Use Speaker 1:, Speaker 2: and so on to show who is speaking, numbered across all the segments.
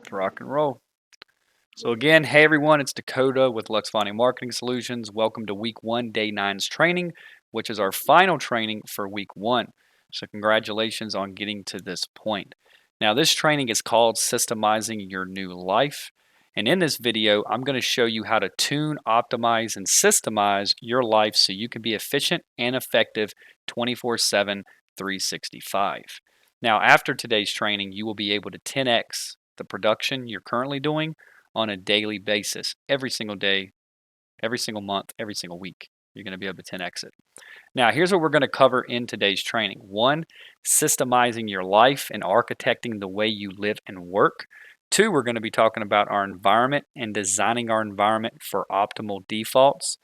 Speaker 1: Let's rock and roll. So again, hey everyone, it's Dakota with Luxvani Marketing Solutions. Welcome to week 1, day 9's training, which is our final training for week 1. So congratulations on getting to this point. Now this training is called Systemizing Your New Life. And in this video, I'm going to show you how to tune, optimize, and systemize your life so you can be efficient and effective 24/7, 365. Now after today's training, you will be able to 10x the production you're currently doing on a daily basis, every single day, every single month, every single week. You're going to be able to 10x it. Now, here's what we're going to cover in today's training. 1, systemizing your life and architecting the way you live and work. 2, we're going to be talking about our environment and designing our environment for optimal defaults.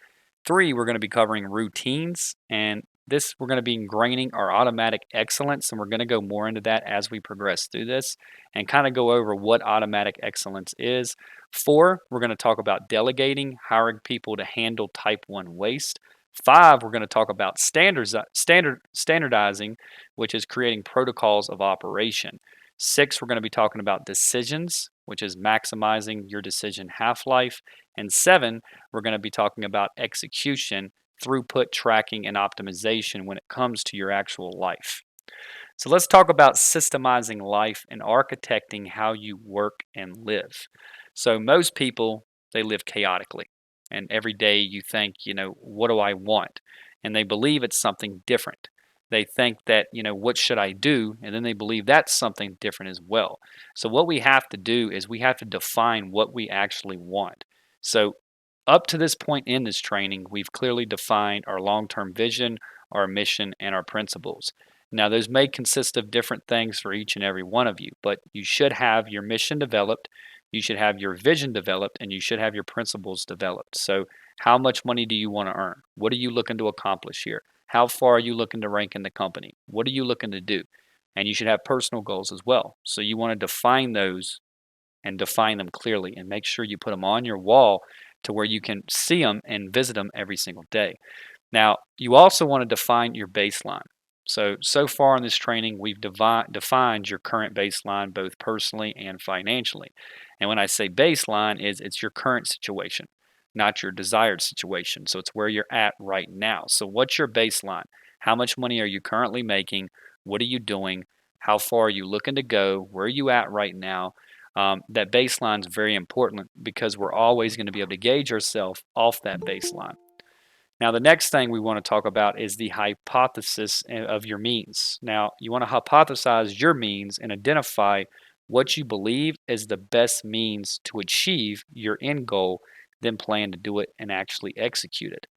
Speaker 1: 3, we're going to be covering routines, and this we're going to be ingraining our automatic excellence, and we're going to go more into that as we progress through this and kind of go over what automatic excellence is. 4, we're going to talk about delegating, hiring people to handle type 1 waste. 5, we're going to talk about standardizing, which is creating protocols of operation. 6, we're going to be talking about decisions, which is maximizing your decision half-life. And 7, we're going to be talking about execution, throughput tracking, and optimization when it comes to your actual life. So let's talk about systemizing life and architecting how you work and live. So most people, they live chaotically. And every day you think, what do I want? And they believe it's something different. They think that, what should I do? And then they believe that's something different as well. So what we have to do is we have to define what we actually want. So up to this point in this training, we've clearly defined our long-term vision, our mission, and our principles. Now, those may consist of different things for each and every one of you, but you should have your mission developed, you should have your vision developed, and you should have your principles developed. So, how much money do you want to earn? What are you looking to accomplish here? How far are you looking to rank in the company? What are you looking to do? And you should have personal goals as well. So, you want to define those and define them clearly and make sure you put them on your wall to where you can see them and visit them every single day. Now, you also want to define your baseline. So far in this training, we've defined your current baseline both personally and financially. And when I say baseline, it's your current situation, not your desired situation. So it's where you're at right now. So what's your baseline? How much money are you currently making? What are you doing? How far are you looking to go? Where are you at right now? That baseline is very important because we're always going to be able to gauge ourselves off that baseline. Now, the next thing we want to talk about is the hypothesis of your means. Now, you want to hypothesize your means and identify what you believe is the best means to achieve your end goal, then plan to do it and actually execute it.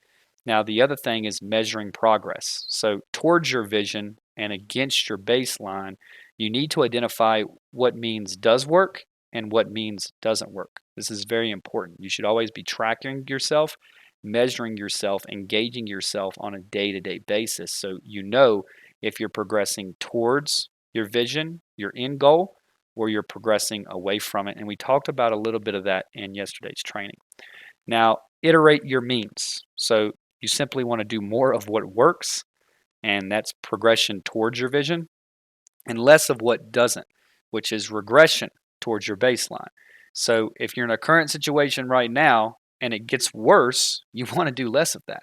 Speaker 1: Now, the other thing is measuring progress. So, towards your vision and against your baseline, you need to identify what means does work and what means doesn't work. This is very important. You should always be tracking yourself, measuring yourself, engaging yourself on a day-to-day basis so you know if you're progressing towards your vision, your end goal, or you're progressing away from it. And we talked about a little bit of that in yesterday's training. Now, iterate your means. So you simply want to do more of what works, and that's progression towards your vision, and less of what doesn't, which is regression towards your baseline. So if you're in a current situation right now and it gets worse, you want to do less of that.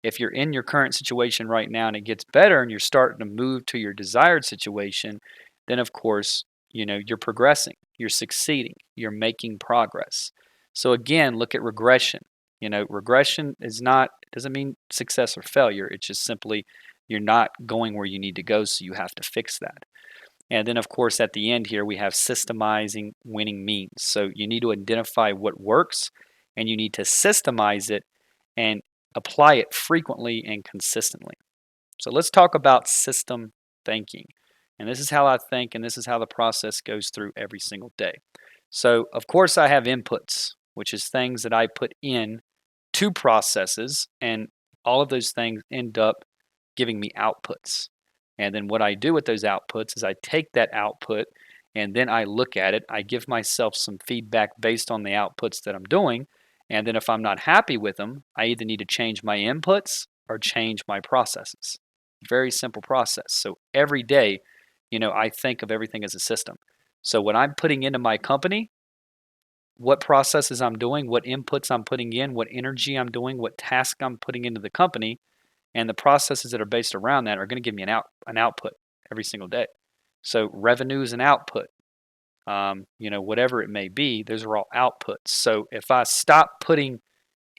Speaker 1: If you're in your current situation right now and it gets better and you're starting to move to your desired situation, then of course, you're progressing, you're succeeding, you're making progress. So again, look at regression. Regression doesn't mean success or failure. It's just simply you're not going where you need to go, so you have to fix that. And then, of course, at the end here, we have systemizing winning means. So you need to identify what works, and you need to systemize it and apply it frequently and consistently. So let's talk about system thinking. And this is how I think, and this is how the process goes through every single day. So, of course, I have inputs, which is things that I put in to processes, and all of those things end up giving me outputs. And then what I do with those outputs is I take that output and then I look at it. I give myself some feedback based on the outputs that I'm doing. And then if I'm not happy with them, I either need to change my inputs or change my processes. Very simple process. So every day, I think of everything as a system. So what I'm putting into my company, what processes I'm doing, what inputs I'm putting in, what energy I'm doing, what task I'm putting into the company, and the processes that are based around that are going to give me an output every single day. So revenue is an output. Whatever it may be, those are all outputs. So if I stop putting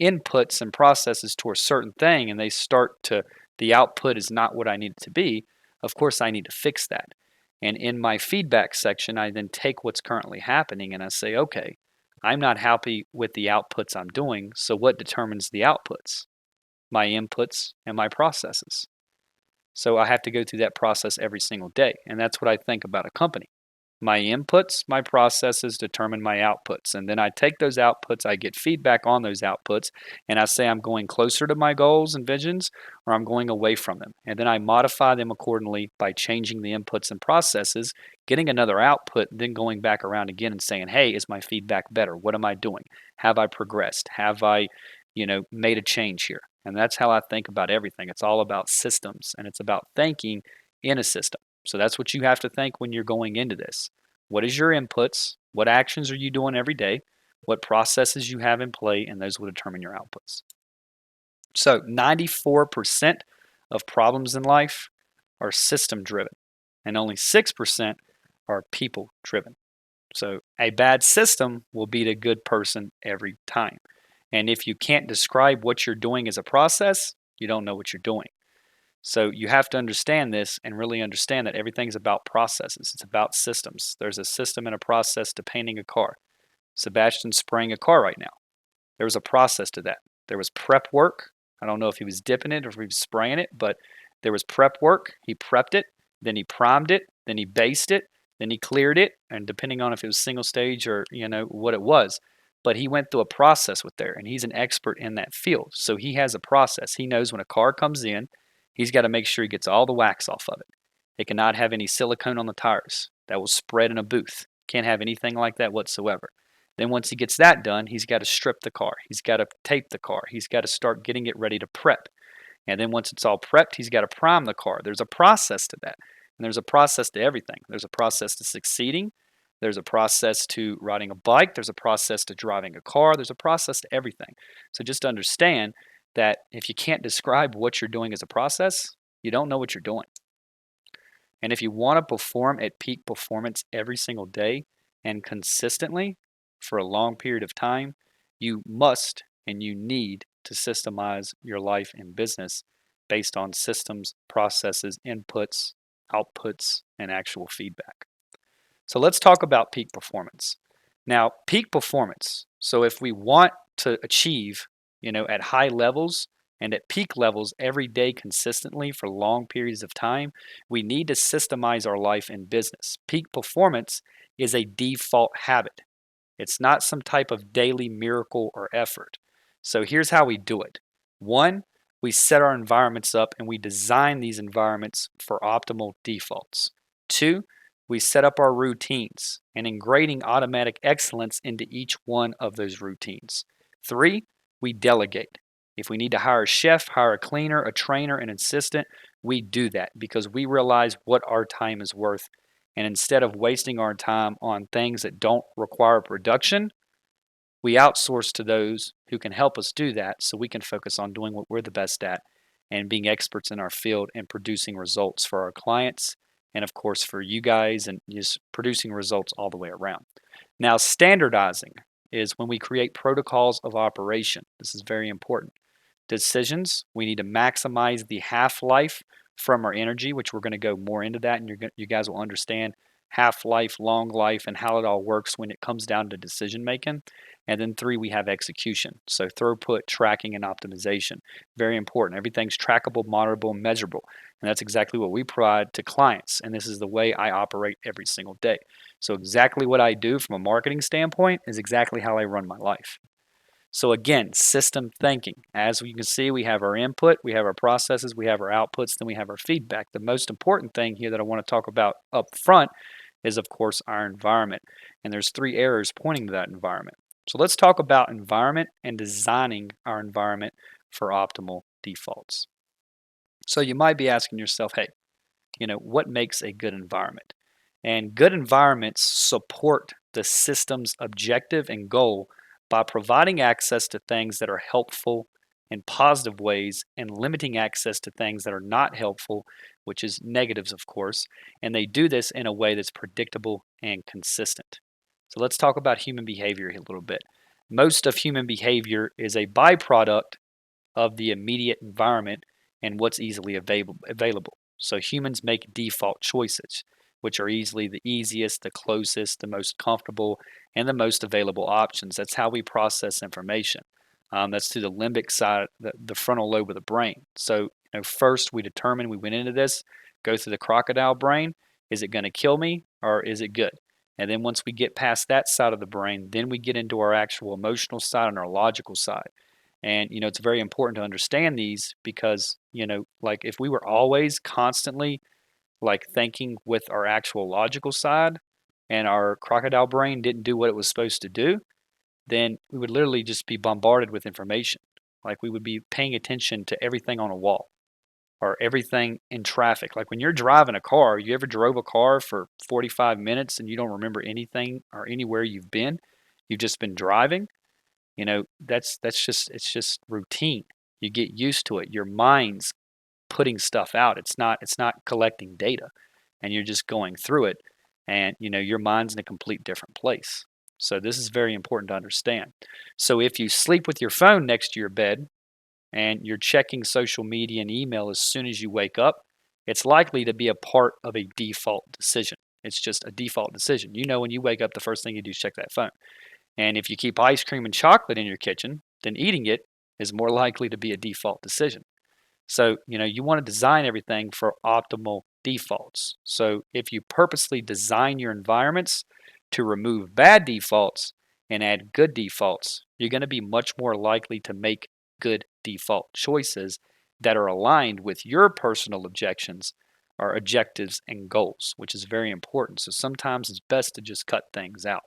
Speaker 1: inputs and processes to a certain thing and the output is not what I need it to be, of course I need to fix that. And in my feedback section, I then take what's currently happening and I say, okay, I'm not happy with the outputs I'm doing. So what determines the outputs? My inputs and my processes. So I have to go through that process every single day. And that's what I think about a company. My inputs, my processes determine my outputs. And then I take those outputs, I get feedback on those outputs, and I say I'm going closer to my goals and visions or I'm going away from them. And then I modify them accordingly by changing the inputs and processes, getting another output, then going back around again and saying, hey, is my feedback better? What am I doing? Have I progressed? Have I, made a change here? And that's how I think about everything. It's all about systems and it's about thinking in a system. So that's what you have to think when you're going into this. What is your inputs? What actions are you doing every day? What processes you have in play, and those will determine your outputs. So 94% of problems in life are system driven, and only 6% are people driven. So a bad system will beat a good person every time. And if you can't describe what you're doing as a process, you don't know what you're doing. So you have to understand this and really understand that everything's about processes. It's about systems. There's a system and a process to painting a car. Sebastian's spraying a car right now. There was a process to that. There was prep work. I don't know if he was dipping it or if he was spraying it, but there was prep work. He prepped it, then he primed it, then he based it, then he cleared it, and depending on if it was single stage or what it was. But he went through a process with there, and he's an expert in that field. So he has a process. He knows when a car comes in, he's got to make sure he gets all the wax off of it. It cannot have any silicone on the tires. That will spread in a booth. Can't have anything like that whatsoever. Then once he gets that done, he's got to strip the car. He's got to tape the car. He's got to start getting it ready to prep. And then once it's all prepped, he's got to prime the car. There's a process to that. And there's a process to everything. There's a process to succeeding. There's a process to riding a bike. There's a process to driving a car. There's a process to everything. So just understand that if you can't describe what you're doing as a process, you don't know what you're doing. And if you want to perform at peak performance every single day and consistently for a long period of time, you must and you need to systemize your life and business based on systems, processes, inputs, outputs, and actual feedback. So let's talk about peak performance. Now, peak performance. So if we want to achieve, at high levels and at peak levels every day consistently for long periods of time, we need to systemize our life and business. Peak performance is a default habit. It's not some type of daily miracle or effort. So here's how we do it. One, we set our environments up and we design these environments for optimal defaults. Two, we set up our routines and ingraining automatic excellence into each one of those routines. Three, we delegate. If we need to hire a chef, hire a cleaner, a trainer, an assistant, we do that because we realize what our time is worth. And instead of wasting our time on things that don't require production, we outsource to those who can help us do that so we can focus on doing what we're the best at and being experts in our field and producing results for our clients and, of course, for you guys and just producing results all the way around. Now, standardizing is when we create protocols of operation. This is very important. Decisions, we need to maximize the half-life from our energy, which we're going to go more into that, and you guys will understand half-life, long life, and how it all works when it comes down to decision making. And then three, we have execution. So throughput, tracking, and optimization. Very important. Everything's trackable, monitorable, and measurable. And that's exactly what we provide to clients. And this is the way I operate every single day. So exactly what I do from a marketing standpoint is exactly how I run my life. So again, system thinking. As you can see, we have our input, we have our processes, we have our outputs, then we have our feedback. The most important thing here that I want to talk about up front is, of course, our environment. And there's three areas pointing to that environment. So let's talk about environment and designing our environment for optimal defaults. So you might be asking yourself, hey, what makes a good environment? And good environments support the system's objective and goal by providing access to things that are helpful in positive ways and limiting access to things that are not helpful, which is negatives, of course. And they do this in a way that's predictable and consistent. So let's talk about human behavior a little bit. Most of human behavior is a byproduct of the immediate environment and what's easily available. So humans make default choices, which are easily the easiest, the closest, the most comfortable, and the most available options. That's how we process information. That's through the limbic side, the frontal lobe of the brain. So, first we determine we went into this, go through the crocodile brain. Is it going to kill me or is it good? And then once we get past that side of the brain, then we get into our actual emotional side and our logical side. And, it's very important to understand these because, like if we were always constantly like thinking with our actual logical side and our crocodile brain didn't do what it was supposed to do, then we would literally just be bombarded with information. Like we would be paying attention to everything on a wall or everything in traffic. Like when you're driving a car, you ever drove a car for 45 minutes and you don't remember anything or anywhere you've been? You've just been driving. It's just routine. You get used to it. Your mind's putting stuff out. It's not collecting data, and you're just going through it, and your mind's in a complete different place. So this is very important to understand. So if you sleep with your phone next to your bed and you're checking social media and email as soon as you wake up, it's likely to be a part of a default decision. It's just a default decision. When you wake up, the first thing you do is check that phone. And if you keep ice cream and chocolate in your kitchen, then eating it is more likely to be a default decision. So, you want to design everything for optimal defaults. So, if you purposely design your environments to remove bad defaults and add good defaults, you're going to be much more likely to make good default choices that are aligned with your personal objectives and goals, which is very important. So, sometimes it's best to just cut things out.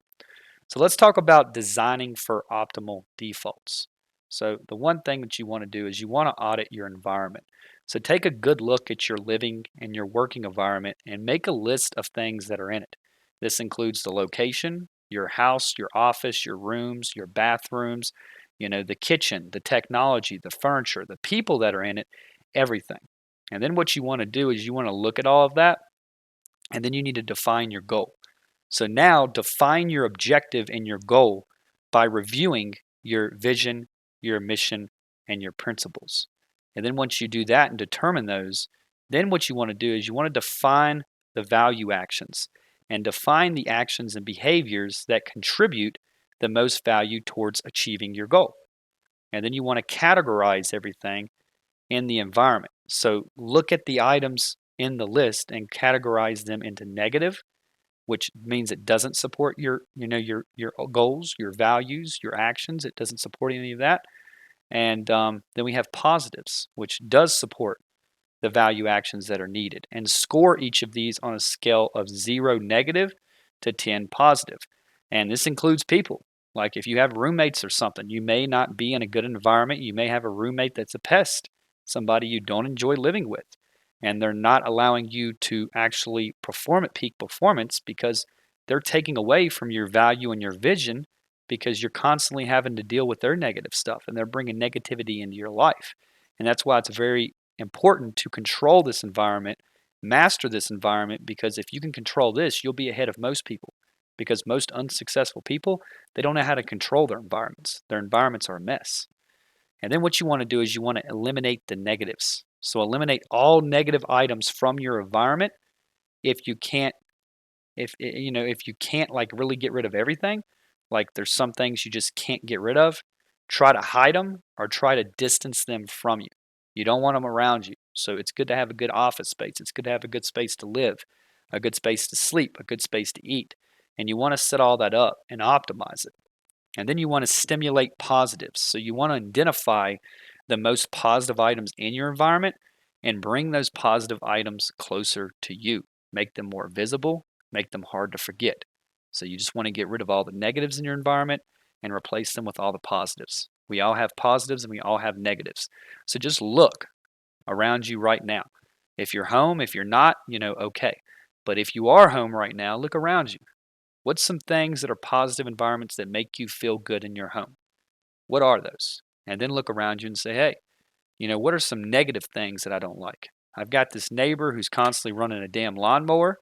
Speaker 1: So let's talk about designing for optimal defaults. So the one thing that you want to do is you want to audit your environment. So take a good look at your living and your working environment and make a list of things that are in it. This includes the location, your house, your office, your rooms, your bathrooms, the kitchen, the technology, the furniture, the people that are in it, everything. And then what you want to do is you want to look at all of that, and then you need to define your goal. So now define your objective and your goal by reviewing your vision, your mission, and your principles. And then once you do that and determine those, then what you want to do is you want to define the value actions and define the actions and behaviors that contribute the most value towards achieving your goal. And then you want to categorize everything in the environment. So look at the items in the list and categorize them into negative, which means it doesn't support your goals, your values, your actions. It doesn't support any of that. And then we have positives, which does support the value actions that are needed, and score each of these on a scale of 0 negative to 10 positive. And this includes people. Like if you have roommates or something, you may not be in a good environment. You may have a roommate that's a pest, somebody you don't enjoy living with, and they're not allowing you to actually perform at peak performance because they're taking away from your value and your vision because you're constantly having to deal with their negative stuff and they're bringing negativity into your life. And that's why it's very important to control this environment, master this environment, because if you can control this, you'll be ahead of most people. Because most unsuccessful people, they don't know how to control their environments. Their environments are a mess. And then what you want to do is you want to eliminate the negatives. So eliminate all negative items from your environment. If you can't, if you can't like really get rid of everything, like there's some things you just can't get rid of, try to hide them or try to distance them from you. You don't want them around you. So it's good to have a good office space. It's good to have a good space to live, a good space to sleep, a good space to eat. And you want to set all that up and optimize it. And then you want to stimulate positives. So you want to identify the most positive items in your environment and bring those positive items closer to you. Make them more visible, make them hard to forget. So you just want to get rid of all the negatives in your environment and replace them with all the positives. We all have positives and we all have negatives. So just look around you right now. If you're home, if you're not, okay. But if you are home right now, look around you. What's some things that are positive environments that make you feel good in your home? What are those? And then look around you and say, hey, what are some negative things that I don't like? I've got this neighbor who's constantly running a damn lawnmower.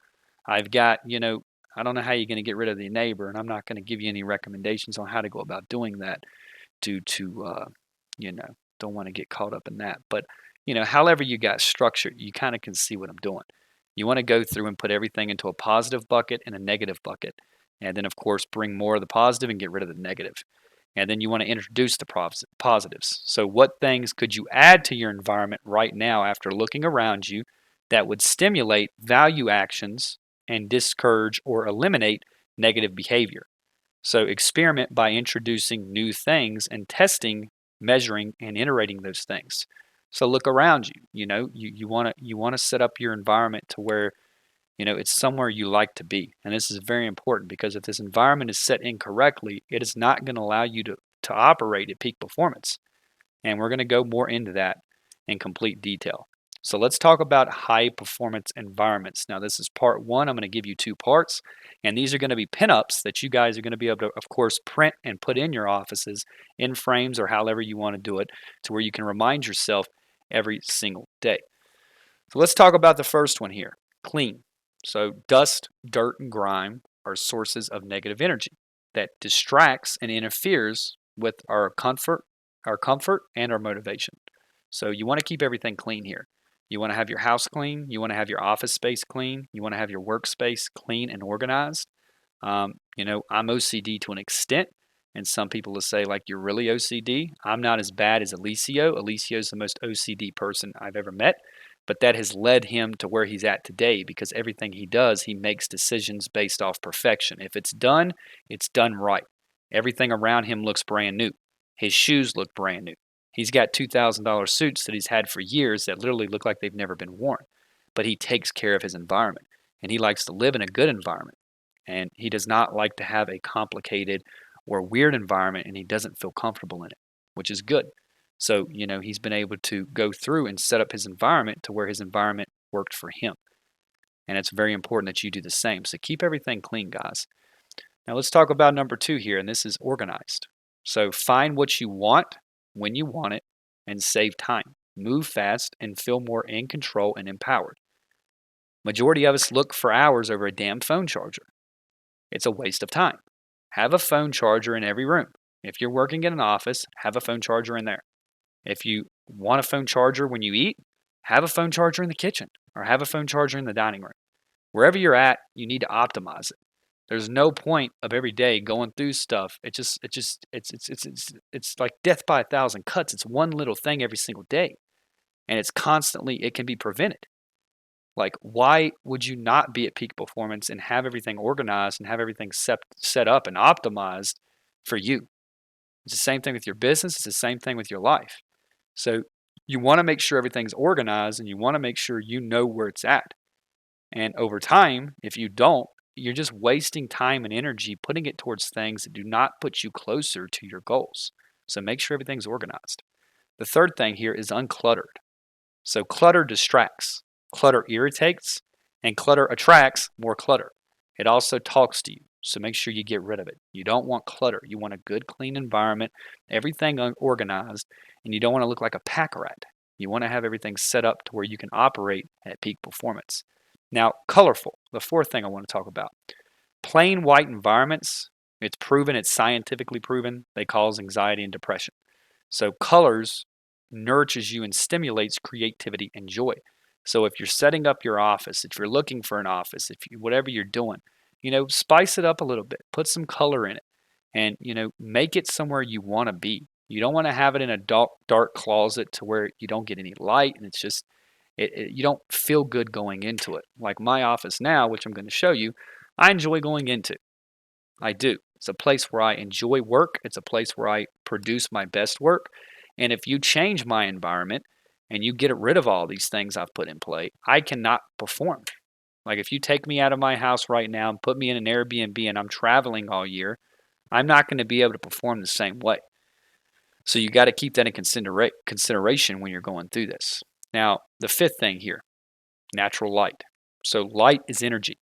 Speaker 1: I've got, I don't know how you're going to get rid of the neighbor, and I'm not going to give you any recommendations on how to go about doing that due to, you know, don't want to get caught up in that. But, however you got structured, you kind of can see what I'm doing. You want to go through and put everything into a positive bucket and a negative bucket. And then, of course, bring more of the positive and get rid of the negative. And then you want to introduce the positives. So, what things could you add to your environment right now after looking around you that would stimulate value actions and discourage or eliminate negative behavior? So, experiment by introducing new things and testing, measuring, and iterating those things. So, look around you. You want to set up your environment to where it's somewhere you like to be. And this is very important because if this environment is set incorrectly, it is not going to allow you to operate at peak performance. And we're going to go more into that in complete detail. So let's talk about high performance environments. Now, this is part one. I'm going to give you two parts, and these are going to be pinups that you guys are going to be able to, of course, print and put in your offices in frames or however you want to do it to where you can remind yourself every single day. So let's talk about the first one here, clean. So dust, dirt, and grime are sources of negative energy that distracts and interferes with our comfort and our motivation. So you want to keep everything clean here. You want to have your house clean. You want to have your office space clean. You want to have your workspace clean and organized. I'm OCD to an extent, and some people will say like you're really OCD. I'm not as bad as Alicio. Alicio is the most OCD person I've ever met, but that has led him to where he's at today because everything he does, he makes decisions based off perfection. If it's done right. Everything around him looks brand new. His shoes look brand new. He's got $2,000 suits that he's had for years that literally look like they've never been worn. But he takes care of his environment, and he likes to live in a good environment. And he does not like to have a complicated or weird environment, and he doesn't feel comfortable in it, which is good. So, he's been able to go through and set up his environment to where his environment worked for him. And it's very important that you do the same. So keep everything clean, guys. Now let's talk about number two here, and this is organized. So find what you want when you want it and save time. Move fast and feel more in control and empowered. Majority of us look for hours over a damn phone charger. It's a waste of time. Have a phone charger in every room. If you're working in an office, have a phone charger in there. If you want a phone charger when you eat, have a phone charger in the kitchen or have a phone charger in the dining room. Wherever you're at, you need to optimize it. There's no point of every day going through stuff. It's like death by 1,000 cuts. It's one little thing every single day, and it can be prevented. Like, why would you not be at peak performance and have everything organized and have everything set up and optimized for you? It's the same thing with your business. It's the same thing with your life. So you want to make sure everything's organized and you want to make sure you know where it's at. And over time, if you don't, you're just wasting time and energy putting it towards things that do not put you closer to your goals. So make sure everything's organized. The third thing here is uncluttered. So clutter distracts, clutter irritates, and clutter attracts more clutter. It also talks to you. So make sure you get rid of it. You don't want clutter. You want a good, clean environment, everything organized, and you don't want to look like a pack rat. You want to have everything set up to where you can operate at peak performance. Now, colorful, the fourth thing I want to talk about. Plain white environments, it's scientifically proven, they cause anxiety and depression. So colors nurtures you and stimulates creativity and joy. So if you're setting up your office, if you're looking for an office, whatever you're doing, spice it up a little bit, put some color in it, and, make it somewhere you want to be. You don't want to have it in a dark closet to where you don't get any light, and it's just, you don't feel good going into it. Like my office now, which I'm going to show you, I enjoy going into. I do. It's a place where I enjoy work. It's a place where I produce my best work. And if you change my environment and you get rid of all these things I've put in play, I cannot perform. Like if you take me out of my house right now and put me in an Airbnb and I'm traveling all year, I'm not going to be able to perform the same way. So you got to keep that in consideration when you're going through this. Now, the fifth thing here, natural light. So light is energy.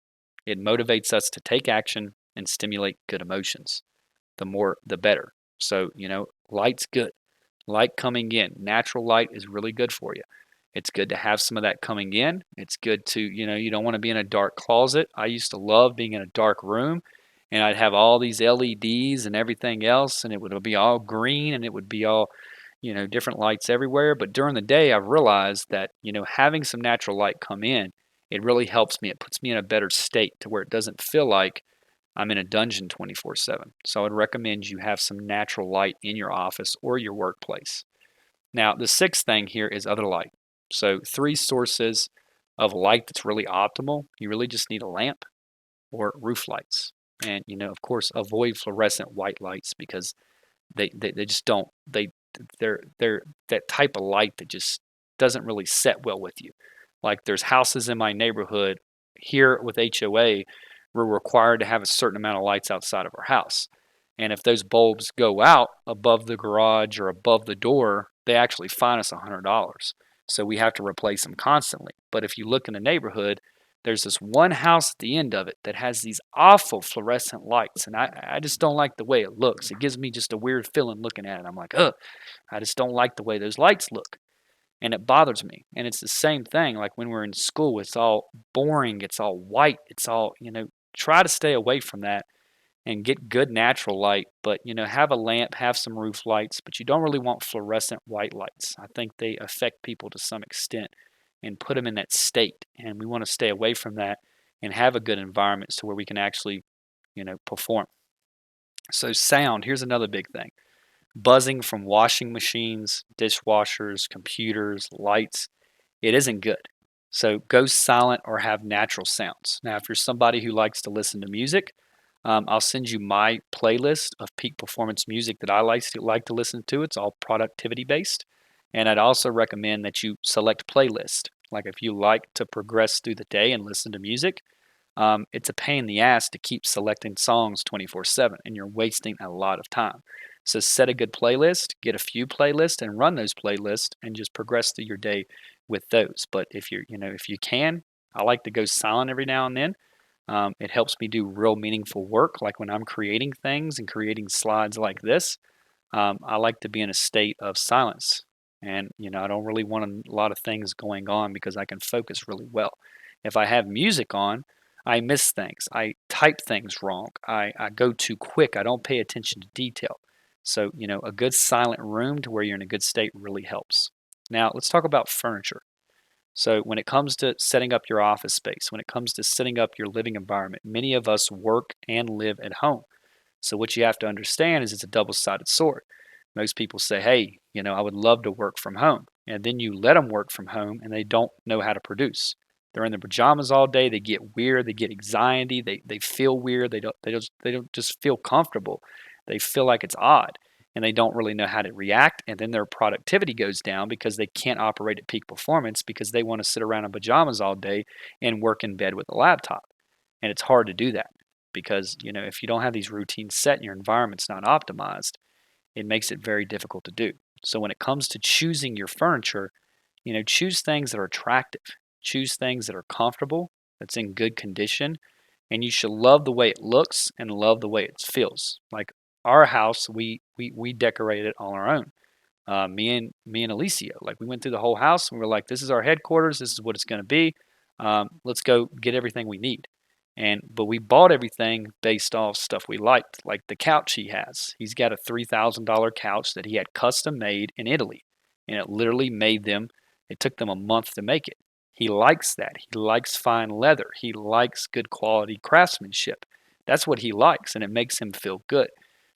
Speaker 1: It motivates us to take action and stimulate good emotions. The more, the better. So, light's good. Light coming in, natural light is really good for you. It's good to have some of that coming in. It's good to, you don't want to be in a dark closet. I used to love being in a dark room, and I'd have all these LEDs and everything else, and it would be all green and it would be all, different lights everywhere. But during the day, I've realized that, having some natural light come in, it really helps me. It puts me in a better state to where it doesn't feel like I'm in a dungeon 24/7. So I would recommend you have some natural light in your office or your workplace. Now, the sixth thing here is other light. So, three sources of light that's really optimal. You really just need a lamp or roof lights. And, of course, avoid fluorescent white lights because they just don't, they're that type of light that just doesn't really set well with you. Like there's houses in my neighborhood here with HOA, we're required to have a certain amount of lights outside of our house. And if those bulbs go out above the garage or above the door, they actually fine us $100. So we have to replace them constantly. But if you look in the neighborhood, there's this one house at the end of it that has these awful fluorescent lights. And I just don't like the way it looks. It gives me just a weird feeling looking at it. I'm like, ugh, I just don't like the way those lights look. And it bothers me. And it's the same thing like when we're in school, it's all boring, it's all white, it's all, try to stay away from that and get good natural light. But, have a lamp, have some roof lights, but you don't really want fluorescent white lights. I think they affect people to some extent and put them in that state. And we want to stay away from that and have a good environment so where we can actually, perform. So, sound, here's another big thing. Buzzing from washing machines, dishwashers, computers, lights, it isn't good. So go silent or have natural sounds. Now, if you're somebody who likes to listen to music, I'll send you my playlist of peak performance music that I like to listen to. It's all productivity based. And I'd also recommend that you select playlist. Like if you like to progress through the day and listen to music, it's a pain in the ass to keep selecting songs 24/7 and you're wasting a lot of time. So set a good playlist, get a few playlists and run those playlists and just progress through your day with those. But if you can, I like to go silent every now and then. It helps me do real meaningful work, like when I'm creating things and creating slides like this. I like to be in a state of silence. And, I don't really want a lot of things going on because I can focus really well. If I have music on, I miss things. I type things wrong. I go too quick. I don't pay attention to detail. So, a good silent room to where you're in a good state really helps. Now, let's talk about furniture. So, when it comes to setting up your office space, when it comes to setting up your living environment, many of us work and live at home. So, what you have to understand is it's a double sided sword. Most people say, hey, I would love to work from home. And then you let them work from home and they don't know how to produce. They're in their pajamas all day. They get weird. They get anxiety. They feel weird. They don't just feel comfortable. They feel like it's odd and they don't really know how to react. And then their productivity goes down because they can't operate at peak performance because they want to sit around in pajamas all day and work in bed with a laptop. And it's hard to do that because, if you don't have these routines set and your environment's not optimized, it makes it very difficult to do. So when it comes to choosing your furniture, choose things that are attractive, choose things that are comfortable, that's in good condition, and you should love the way it looks and love the way it feels. Like our house, we decorated it on our own. Me and Alicia, like we went through the whole house and we were like, this is our headquarters. This is what it's going to be. Let's go get everything we need. But we bought everything based off stuff we liked, like the couch he has. He's got a $3,000 couch that he had custom made in Italy, and it literally made them. It took them a month to make it. He likes that. He likes fine leather. He likes good quality craftsmanship. That's what he likes, and it makes him feel good.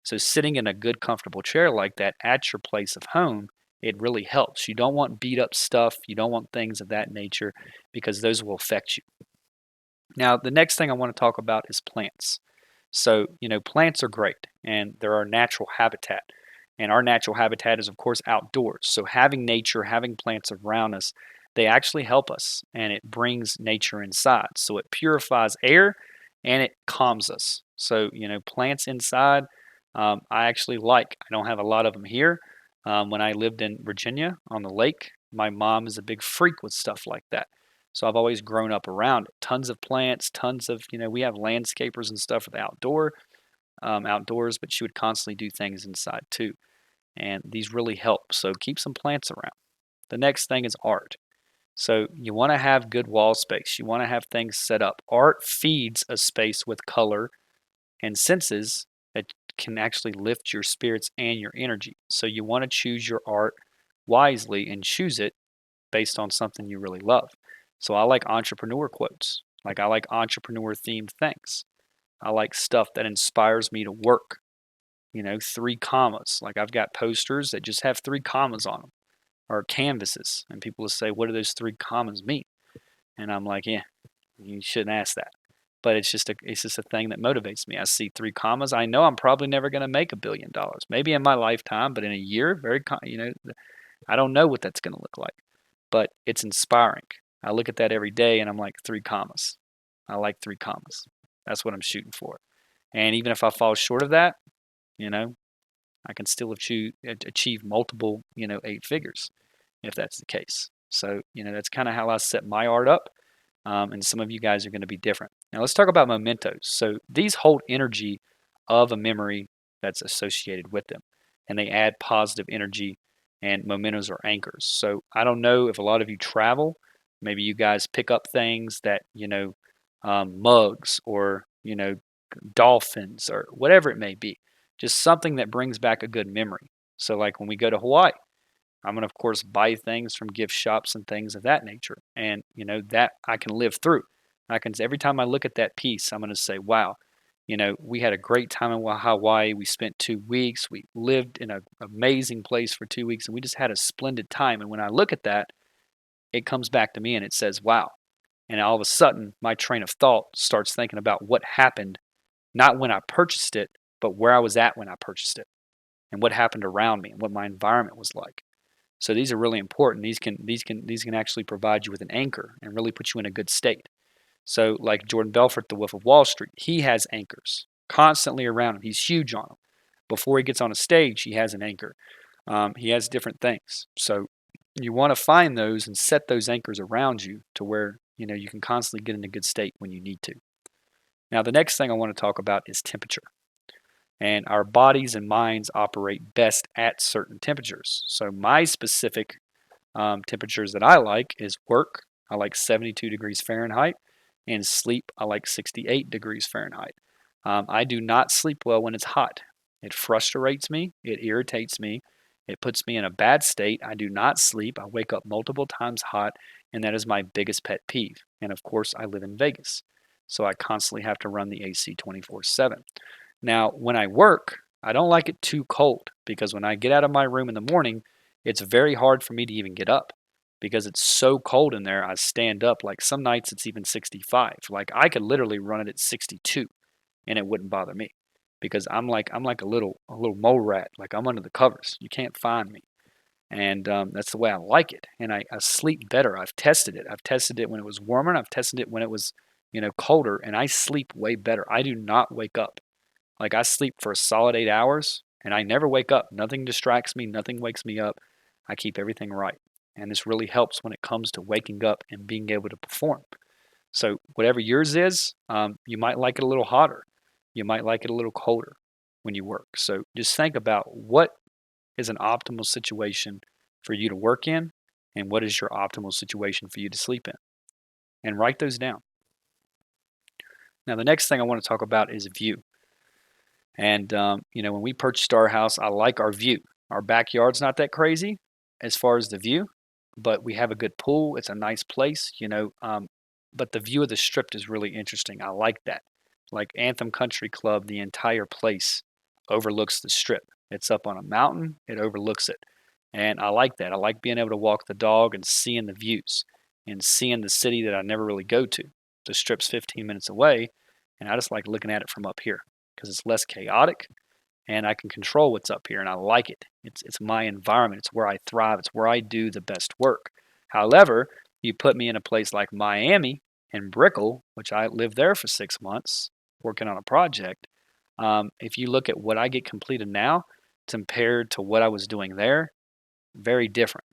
Speaker 1: So sitting in a good, comfortable chair like that at your place of home, it really helps. You don't want beat up stuff. You don't want things of that nature because those will affect you. Now, the next thing I want to talk about is plants. So, plants are great and they're our natural habitat. And our natural habitat is, of course, outdoors. So, having nature, having plants around us, they actually help us and it brings nature inside. So, it purifies air and it calms us. So, plants inside, I actually like. I don't have a lot of them here. When I lived in Virginia on the lake, my mom is a big freak with stuff like that. So I've always grown up around it. Tons of plants, tons of, we have landscapers and stuff for the outdoors, but she would constantly do things inside too. And these really help. So keep some plants around. The next thing is art. So you want to have good wall space. You want to have things set up. Art feeds a space with color and senses that can actually lift your spirits and your energy. So you want to choose your art wisely and choose it based on something you really love. So I like entrepreneur quotes. Like I like entrepreneur themed things. I like stuff that inspires me to work. 3 commas. Like I've got posters that just have 3 commas on them or canvases. And people will say, what do those 3 commas mean? And I'm like, yeah, you shouldn't ask that. But it's just a thing that motivates me. I see 3 commas. I know I'm probably never going to make $1 billion. Maybe in my lifetime, but in a year, I don't know what that's going to look like. But it's inspiring. I look at that every day and I'm like 3 commas. I like 3 commas. That's what I'm shooting for. And even if I fall short of that, I can still achieve multiple, 8 figures if that's the case. So, that's kind of how I set my art up. And some of you guys are going to be different. Now let's talk about mementos. So these hold energy of a memory that's associated with them, and they add positive energy. And mementos are anchors. So I don't know if a lot of you travel. Maybe you guys pick up things that mugs or dolphins or whatever it may be. Just something that brings back a good memory. So like when we go to Hawaii, I'm going to, of course, buy things from gift shops and things of that nature. And, that I can live through. Every time I look at that piece, I'm going to say, wow, we had a great time in Hawaii. We spent 2 weeks. We lived in an amazing place for 2 weeks, and we just had a splendid time. And when I look at that, it comes back to me and it says, wow. And all of a sudden, my train of thought starts thinking about what happened, not when I purchased it, but where I was at when I purchased it and what happened around me and what my environment was like. So these are really important. These can actually provide you with an anchor and really put you in a good state. So like Jordan Belfort, the Wolf of Wall Street, he has anchors constantly around him. He's huge on them. Before he gets on a stage, he has an anchor. He has different things. So you want to find those and set those anchors around you to where you can constantly get in a good state when you need to. Now the next thing I want to talk about is temperature. And our bodies and minds operate best at certain temperatures. So my specific temperatures that I like is work. I like 72 degrees Fahrenheit, and sleep. I like 68 degrees Fahrenheit. I do not sleep well when it's hot. It frustrates me. It irritates me. It puts me in a bad state. I do not sleep. I wake up multiple times hot, and that is my biggest pet peeve. And of course, I live in Vegas, so I constantly have to run the AC 24/7. Now, when I work, I don't like it too cold because when I get out of my room in the morning, it's very hard for me to even get up because it's so cold in there. I stand up. Like some nights it's even 65. Like I could literally run it at 62 and it wouldn't bother me because I'm like a little mole rat. Like I'm under the covers. You can't find me. And that's the way I like it. And I sleep better. I've tested it. I've tested it when it was warmer. And I've tested it when it was colder. And I sleep way better. I do not wake up. Like I sleep for a solid 8 hours and I never wake up. Nothing distracts me. Nothing wakes me up. I keep everything right. And this really helps when it comes to waking up and being able to perform. So whatever yours is, you might like it a little hotter. You might like it a little colder when you work. So just think about what is an optimal situation for you to work in and what is your optimal situation for you to sleep in. And write those down. Now the next thing I want to talk about is view. And, when we purchased our house, I like our view. Our backyard's not that crazy as far as the view, but we have a good pool. It's a nice place, but the view of the strip is really interesting. I like that. Like Anthem Country Club, the entire place overlooks the strip. It's up on a mountain, it overlooks it. And I like that. I like being able to walk the dog and seeing the views and seeing the city that I never really go to. The strip's 15 minutes away, and I just like looking at it from up here because it's less chaotic and I can control what's up here and I like it. It's my environment. It's where I thrive. It's where I do the best work. However, you put me in a place like Miami and Brickell, which I lived there for 6 months working on a project. If you look at what I get completed now compared to what I was doing there, very different.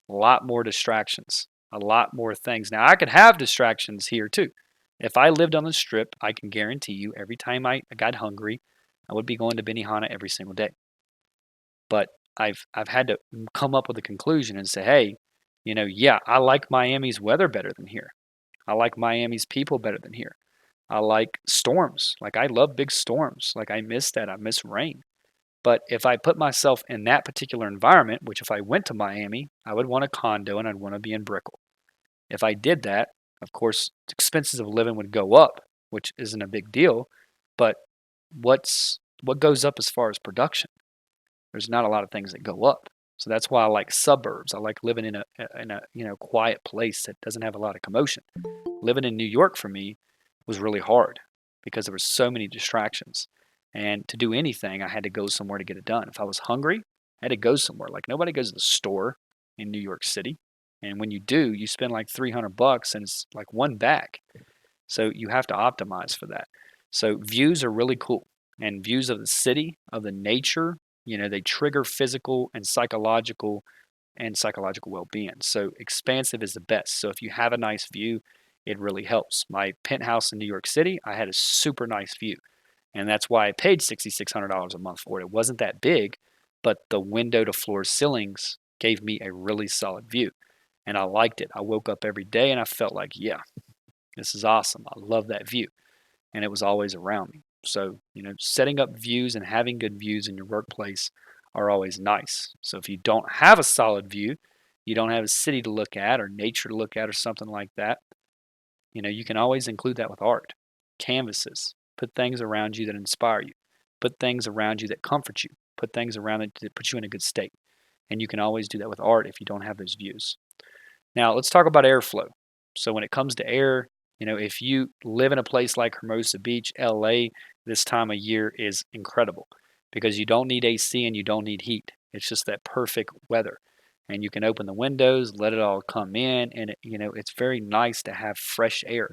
Speaker 1: A lot more distractions. a lot more things. Now, I could have distractions here too. If I lived on the strip, I can guarantee you every time I got hungry, I would be going to Benihana every single day. But I've had to come up with a conclusion and say, hey, yeah, I like Miami's weather better than here. I like Miami's people better than here. I like storms. Like I love big storms. Like I miss that. I miss rain. But if I put myself in that particular environment, which if I went to Miami, I would want a condo and I'd want to be in Brickell. If I did that, of course, expenses of living would go up, which isn't a big deal. But what goes up as far as production? There's not a lot of things that go up. So that's why I like suburbs. I like living in a quiet place that doesn't have a lot of commotion. Living in New York for me was really hard because there were so many distractions. And to do anything, I had to go somewhere to get it done. If I was hungry, I had to go somewhere. Like nobody goes to the store in New York City. And when you do, you spend like $300 and it's like one bag. So you have to optimize for that. So views are really cool. And views of the city, of the nature, they trigger physical and psychological well-being. So expansive is the best. So if you have a nice view, it really helps. My penthouse in New York City, I had a super nice view. And that's why I paid $6,600 a month for it. It wasn't that big, but the window to floor ceilings gave me a really solid view. And I liked it. I woke up every day and I felt like, yeah, this is awesome. I love that view. And it was always around me. So, setting up views and having good views in your workplace are always nice. So if you don't have a solid view, you don't have a city to look at or nature to look at or something like that, you can always include that with art. Canvases. Put things around you that inspire you. Put things around you that comfort you. Put things around it that put you in a good state. And you can always do that with art if you don't have those views. Now, let's talk about airflow. So when it comes to air, if you live in a place like Hermosa Beach, LA, this time of year is incredible because you don't need AC and you don't need heat. It's just that perfect weather. And you can open the windows, let it all come in, and it's very nice to have fresh air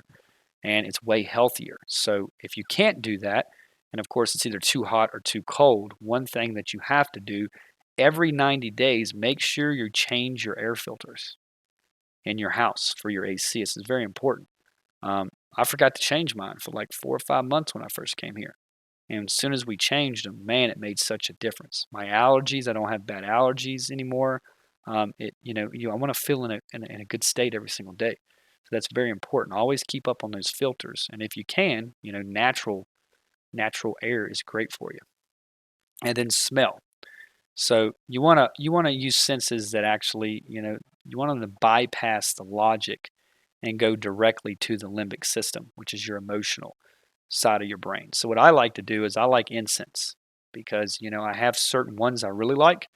Speaker 1: and it's way healthier. So if you can't do that, and of course it's either too hot or too cold, one thing that you have to do every 90 days, make sure you change your air filters in your house for your AC. This is very important. I forgot to change mine for like 4 or 5 months when I first came here. And as soon as we changed them, man, it made such a difference. My allergies, I don't have bad allergies anymore. I want to feel in a good state every single day. So that's very important. Always keep up on those filters. And if you can, natural air is great for you. And then smell. So you wanna use senses that actually, you want them to bypass the logic and go directly to the limbic system, which is your emotional side of your brain. So what I like to do is I like incense because, I have certain ones I really like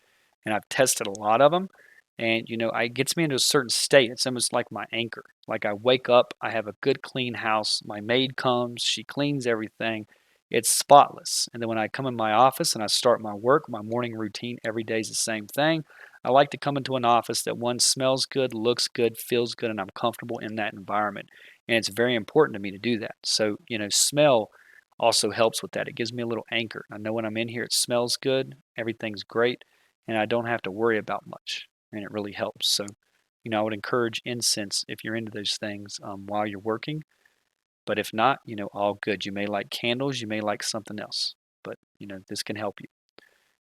Speaker 1: and I've tested a lot of them. And, it gets me into a certain state. It's almost like my anchor. Like I wake up, I have a good clean house. My maid comes, she cleans everything. It's spotless. And then when I come in my office and I start my work, my morning routine every day is the same thing. I like to come into an office that one smells good, looks good, feels good, and I'm comfortable in that environment. And it's very important to me to do that. So, smell also helps with that. It gives me a little anchor. I know when I'm in here, it smells good, everything's great, and I don't have to worry about much. And it really helps. So, I would encourage incense if you're into those things while you're working. But if not, all good. You may like candles, you may like something else, but this can help you.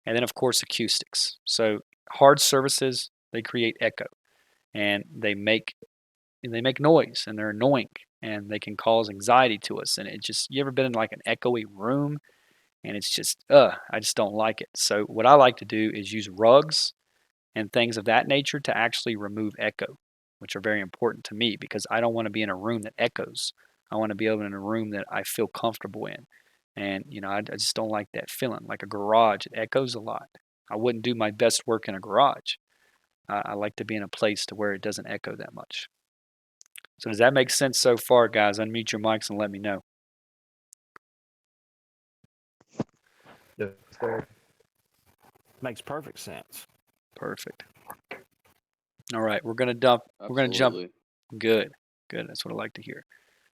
Speaker 1: And then of course acoustics. So hard surfaces, they create echo and they make noise and they're annoying and they can cause anxiety to us. And you ever been in like an echoey room and it's just I just don't like it. So what I like to do is use rugs and things of that nature to actually remove echo, which are very important to me because I don't want to be in a room that echoes. I want to be able in a room that I feel comfortable in. And, I just don't like that feeling. Like a garage, it echoes a lot. I wouldn't do my best work in a garage. I like to be in a place to where it doesn't echo that much. So does that make sense so far, guys? Unmute your mics and let me know.
Speaker 2: Yes, sir. Makes perfect sense.
Speaker 1: Perfect. All right, we're gonna jump. Good. That's what I like to hear.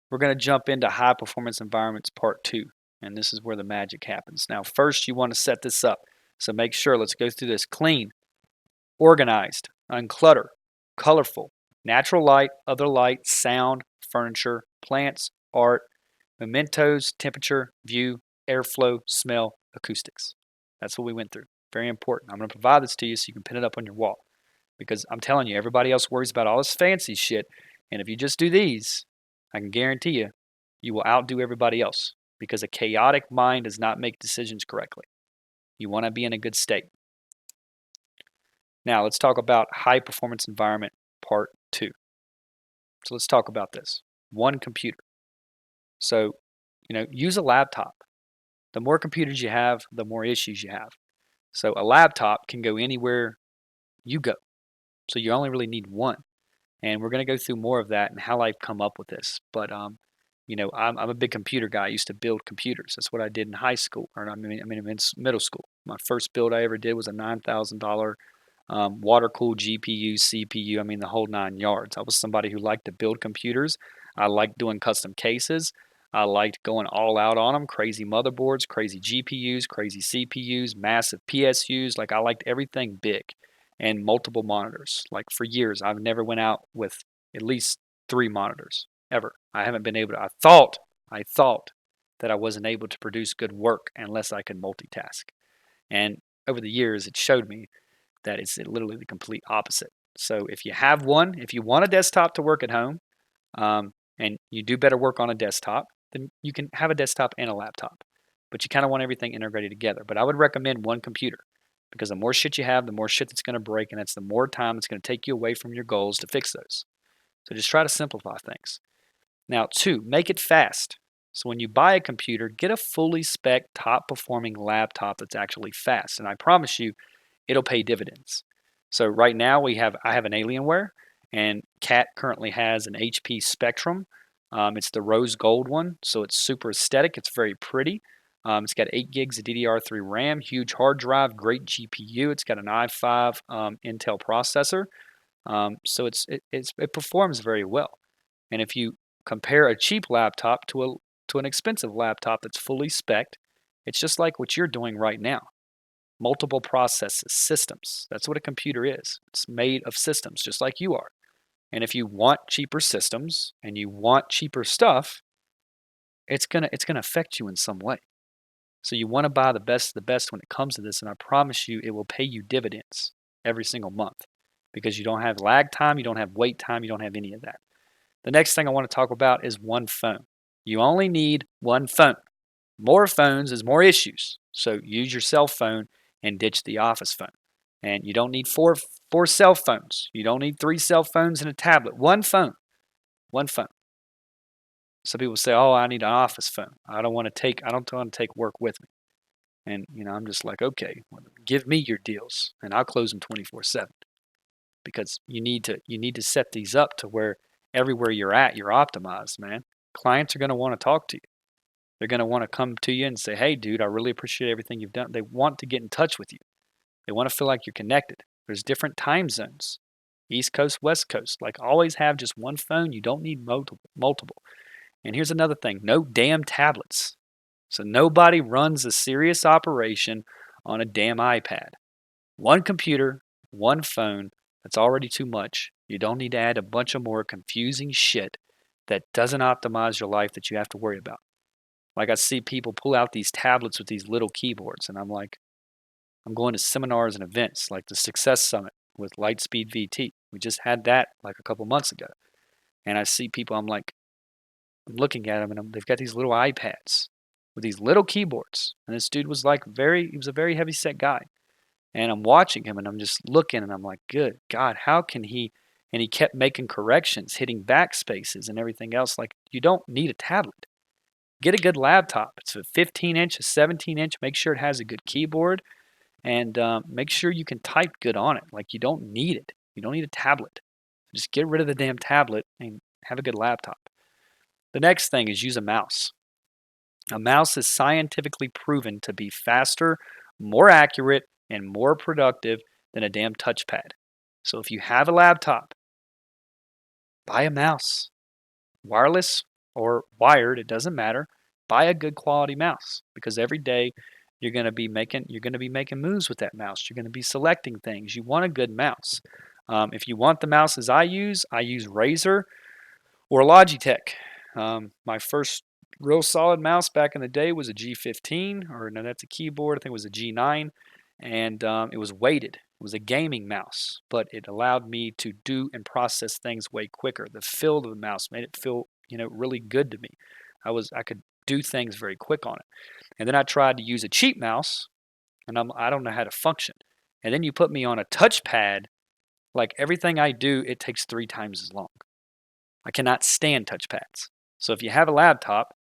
Speaker 1: We're gonna jump into high performance environments part 2, and this is where the magic happens. Now, first you want to set this up. So make sure. Let's go through this: clean, organized, unclutter, colorful, Natural light, other light, sound, furniture, plants, art, mementos, temperature, view, airflow, smell, acoustics. That's what we went through. Very important. I'm going to provide this to you so you can pin it up on your wall. Because I'm telling you, everybody else worries about all this fancy shit. And if you just do these, I can guarantee you, you will outdo everybody else. Because a chaotic mind does not make decisions correctly. You want to be in a good state. Now, let's talk about high performance environment part 2. So let's talk about this. One computer. So, use a laptop. The more computers you have, the more issues you have. So a laptop can go anywhere you go. So you only really need one. And we're going to go through more of that and how I've come up with this. But I'm a big computer guy. I used to build computers. That's what I did in high school, or in middle school. My first build I ever did was a $9,000 water-cooled GPU, CPU. The whole 9 yards. I was somebody who liked to build computers. I liked doing custom cases. I liked going all out on them. Crazy motherboards, crazy GPUs, crazy CPUs, massive PSUs. Like I liked everything big and multiple monitors. Like for years, I've never went out with at least 3 monitors ever. I haven't been able to. I thought that I wasn't able to produce good work unless I could multitask. And over the years, it showed me that it's literally the complete opposite. So if you have one, if you want a desktop to work at home, and you do better work on a desktop, then you can have a desktop and a laptop. But you kind of want everything integrated together. But I would recommend one computer because the more shit you have, the more shit that's going to break, and that's the more time it's going to take you away from your goals to fix those. So just try to simplify things. Now, 2, make it fast. So when you buy a computer, get a fully spec, top-performing laptop that's actually fast. And I promise you, it'll pay dividends. So right now I have an Alienware, and Kat currently has an HP Spectrum. It's the rose gold one, so it's super aesthetic. It's very pretty. It's got 8 gigs of DDR3 RAM, huge hard drive, great GPU. It's got an i5 Intel processor, so it performs very well. And if you compare a cheap laptop to an expensive laptop that's fully spec'd, it's just like what you're doing right now. Multiple processes, systems. That's what a computer is. It's made of systems, just like you are. And if you want cheaper systems and you want cheaper stuff, it's gonna affect you in some way. So you want to buy the best of the best when it comes to this, and I promise you it will pay you dividends every single month because you don't have lag time, you don't have wait time, you don't have any of that. The next thing I want to talk about is one phone. You only need one phone. More phones is more issues. So use your cell phone and ditch the office phone. And you don't need four cell phones. You don't need 3 cell phones and a tablet. One phone. One phone. Some people say, "Oh, I need an office phone. I don't want to take work with me." And I'm just like, "Okay, well, give me your deals and I'll close them 24/7." Because you need to set these up to where everywhere you're at, you're optimized, man. Clients are going to want to talk to you. They're going to want to come to you and say, "Hey, dude, I really appreciate everything you've done." They want to get in touch with you. They want to feel like you're connected. There's different time zones, East Coast, West Coast. Like always have just one phone. You don't need multiple. And here's another thing. No damn tablets. So nobody runs a serious operation on a damn iPad. One computer, one phone. That's already too much. You don't need to add a bunch of more confusing shit that doesn't optimize your life that you have to worry about. Like I see people pull out these tablets with these little keyboards, and I'm like, I'm going to seminars and events like the Success Summit with Lightspeed VT. We just had that like a couple months ago. And I see people, I'm looking at them, and they've got these little iPads with these little keyboards. And this dude was he was a very heavy set guy. And I'm watching him, and I'm just looking, and I'm like, good God, how can he? And he kept making corrections, hitting backspaces and everything else. Like, you don't need a tablet. Get a good laptop. It's a 15-inch, a 17-inch. Make sure it has a good keyboard, and make sure you can type good on it. Like, you don't need it. You don't need a tablet. Just get rid of the damn tablet and have a good laptop. The next thing is use a mouse. A mouse is scientifically proven to be faster, more accurate, and more productive than a damn touchpad. So if you have a laptop, buy a mouse. Wireless or wired, it doesn't matter. Buy a good quality mouse because every day you're going to be making moves with that mouse. You're going to be selecting things. You want a good mouse. If you want the mouses I use Razer or Logitech. My first real solid mouse back in the day was a G15, or no, that's a keyboard. I think it was a G9, and it was weighted. It was a gaming mouse, but it allowed me to do and process things way quicker. The feel of the mouse made it feel, really good to me. I could do things very quick on it. And then I tried to use a cheap mouse, and I don't know how to function. And then you put me on a touchpad, like everything I do, it takes 3 times as long. I cannot stand touchpads. So if you have a laptop,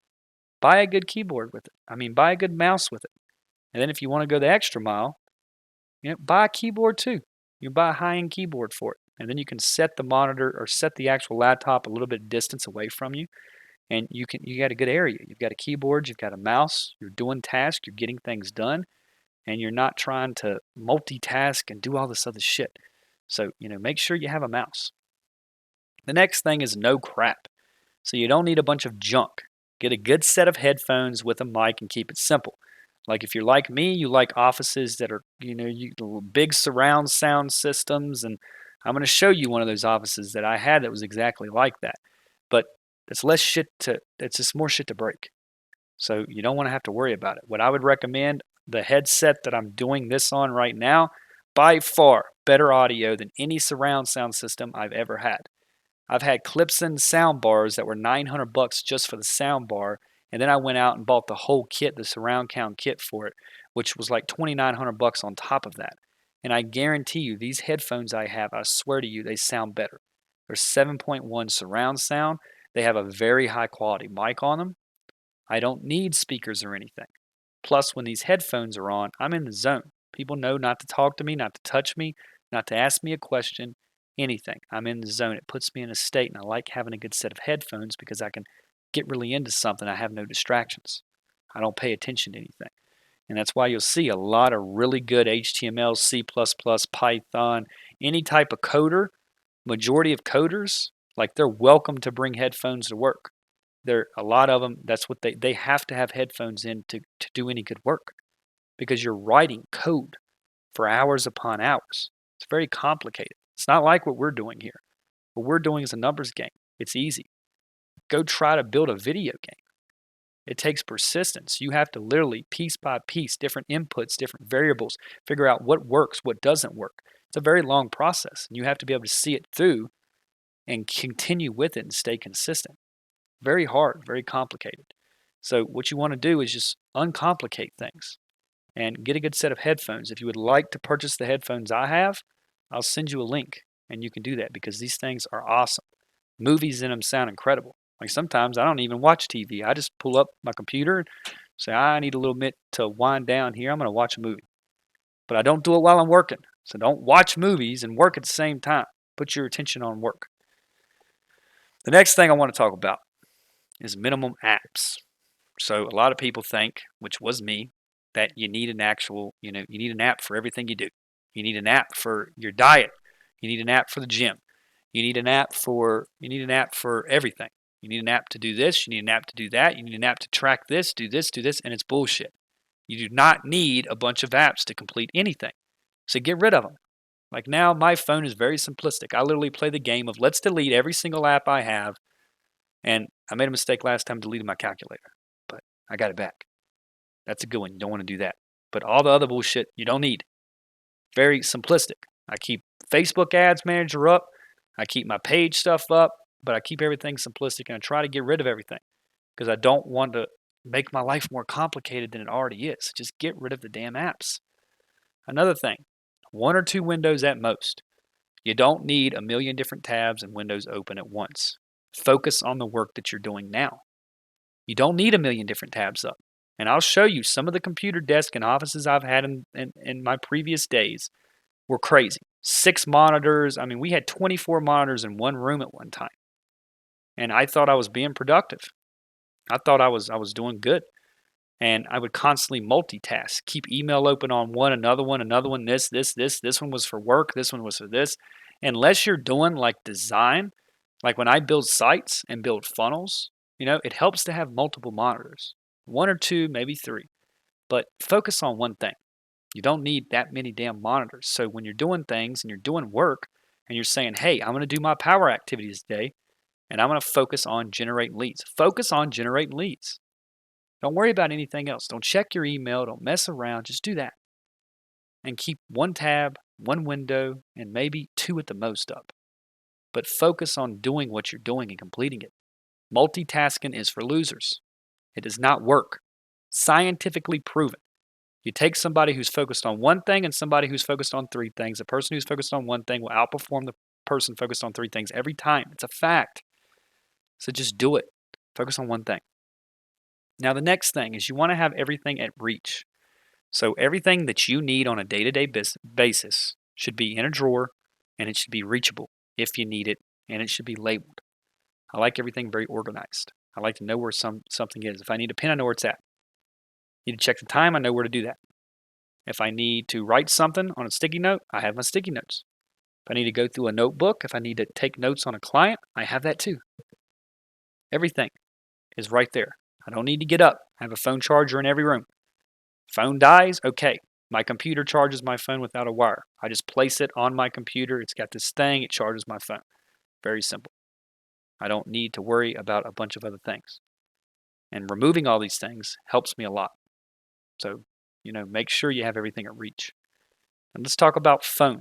Speaker 1: buy a good keyboard with it. Buy a good mouse with it. And then if you want to go the extra mile, buy a keyboard too. You buy a high-end keyboard for it. And then you can set the monitor or set the actual laptop a little bit distance away from you. And you got a good area. You've got a keyboard, you've got a mouse, you're doing tasks, you're getting things done, and you're not trying to multitask and do all this other shit. So, make sure you have a mouse. The next thing is no crap. So you don't need a bunch of junk. Get a good set of headphones with a mic and keep it simple. Like if you're like me, you like offices that are, big surround sound systems. And I'm going to show you one of those offices that I had that was exactly like that. But it's just more shit to break. So you don't want to have to worry about it. What I would recommend, the headset that I'm doing this on right now, by far better audio than any surround sound system I've ever had. I've had Klipson sound bars that were $900 just for the sound bar, and then I went out and bought the whole kit, the surround sound kit for it, which was like $2,900 on top of that. And I guarantee you, these headphones I have, I swear to you, they sound better. They're 7.1 surround sound. They have a very high quality mic on them. I don't need speakers or anything. Plus, when these headphones are on, I'm in the zone. People know not to talk to me, not to touch me, not to ask me a question, anything. I'm in the zone. It puts me in a state, and I like having a good set of headphones because I can get really into something. I have no distractions. I don't pay attention to anything. And that's why you'll see a lot of really good HTML, C++, Python, any type of coder. Majority of coders, like they're welcome to bring headphones to work. A lot of them, that's what they have to have headphones in to do any good work because you're writing code for hours upon hours. It's very complicated. It's not like what we're doing here. What we're doing is a numbers game. It's easy. Go try to build a video game. It takes persistence. You have to literally, piece by piece, different inputs, different variables, figure out what works, what doesn't work. It's a very long process, and you have to be able to see it through and continue with it and stay consistent. Very hard, very complicated. So what you want to do is just uncomplicate things and get a good set of headphones. If you would like to purchase the headphones I have, I'll send you a link and you can do that because these things are awesome. Movies in them sound incredible. Like sometimes I don't even watch TV. I just pull up my computer and say, I need a little bit to wind down here. I'm going to watch a movie. But I don't do it while I'm working. So don't watch movies and work at the same time. Put your attention on work. The next thing I want to talk about is minimum apps. So a lot of people think, which was me, that you need an actual, you need an app for everything you do. You need an app for your diet. You need an app for the gym. You need an app for everything. You need an app to do this. You need an app to do that. You need an app to track this, do this, and it's bullshit. You do not need a bunch of apps to complete anything. So get rid of them. Like now, my phone is very simplistic. I literally play the game of let's delete every single app I have. And I made a mistake last time deleting my calculator, but I got it back. That's a good one. You don't want to do that. But all the other bullshit you don't need. Very simplistic. I keep Facebook Ads Manager up. I keep my page stuff up, but I keep everything simplistic and I try to get rid of everything because I don't want to make my life more complicated than it already is. Just get rid of the damn apps. Another thing, 1 or 2 windows at most. You don't need a million different tabs and windows open at once. Focus on the work that you're doing now. You don't need a million different tabs up. And I'll show you some of the computer desk and offices I've had in my previous days were crazy. 6 monitors. We had 24 monitors in one room at one time. And I thought I was being productive. I thought I was doing good. And I would constantly multitask, keep email open on one, another one, this one was for work, this one was for this. Unless you're doing like design, like when I build sites and build funnels, it helps to have multiple monitors, 1 or 2, maybe 3, but focus on one thing. You don't need that many damn monitors. So when you're doing things and you're doing work, and you're saying, hey, I'm going to do my power activities today, and I'm going to focus on generating leads. Focus on generating leads. Don't worry about anything else. Don't check your email. Don't mess around. Just do that. And keep one tab, one window, and maybe two at the most up. But focus on doing what you're doing and completing it. Multitasking is for losers. It does not work. Scientifically proven. You take somebody who's focused on one thing and somebody who's focused on three things. The person who's focused on one thing will outperform the person focused on three things every time. It's a fact. So just do it. Focus on one thing. Now, the next thing is you want to have everything at reach. So everything that you need on a day-to-day basis should be in a drawer, and it should be reachable if you need it, and it should be labeled. I like everything very organized. I like to know where something is. If I need a pen, I know where it's at. Need to check the time, I know where to do that. If I need to write something on a sticky note, I have my sticky notes. If I need to go through a notebook, if I need to take notes on a client, I have that too. Everything is right there. I don't need to get up. I have a phone charger in every room. Phone dies, okay. My computer charges my phone without a wire. I just place it on my computer. It's got this thing, it charges my phone. Very simple. I don't need to worry about a bunch of other things. And removing all these things helps me a lot. So, make sure you have everything at reach. And let's talk about phone.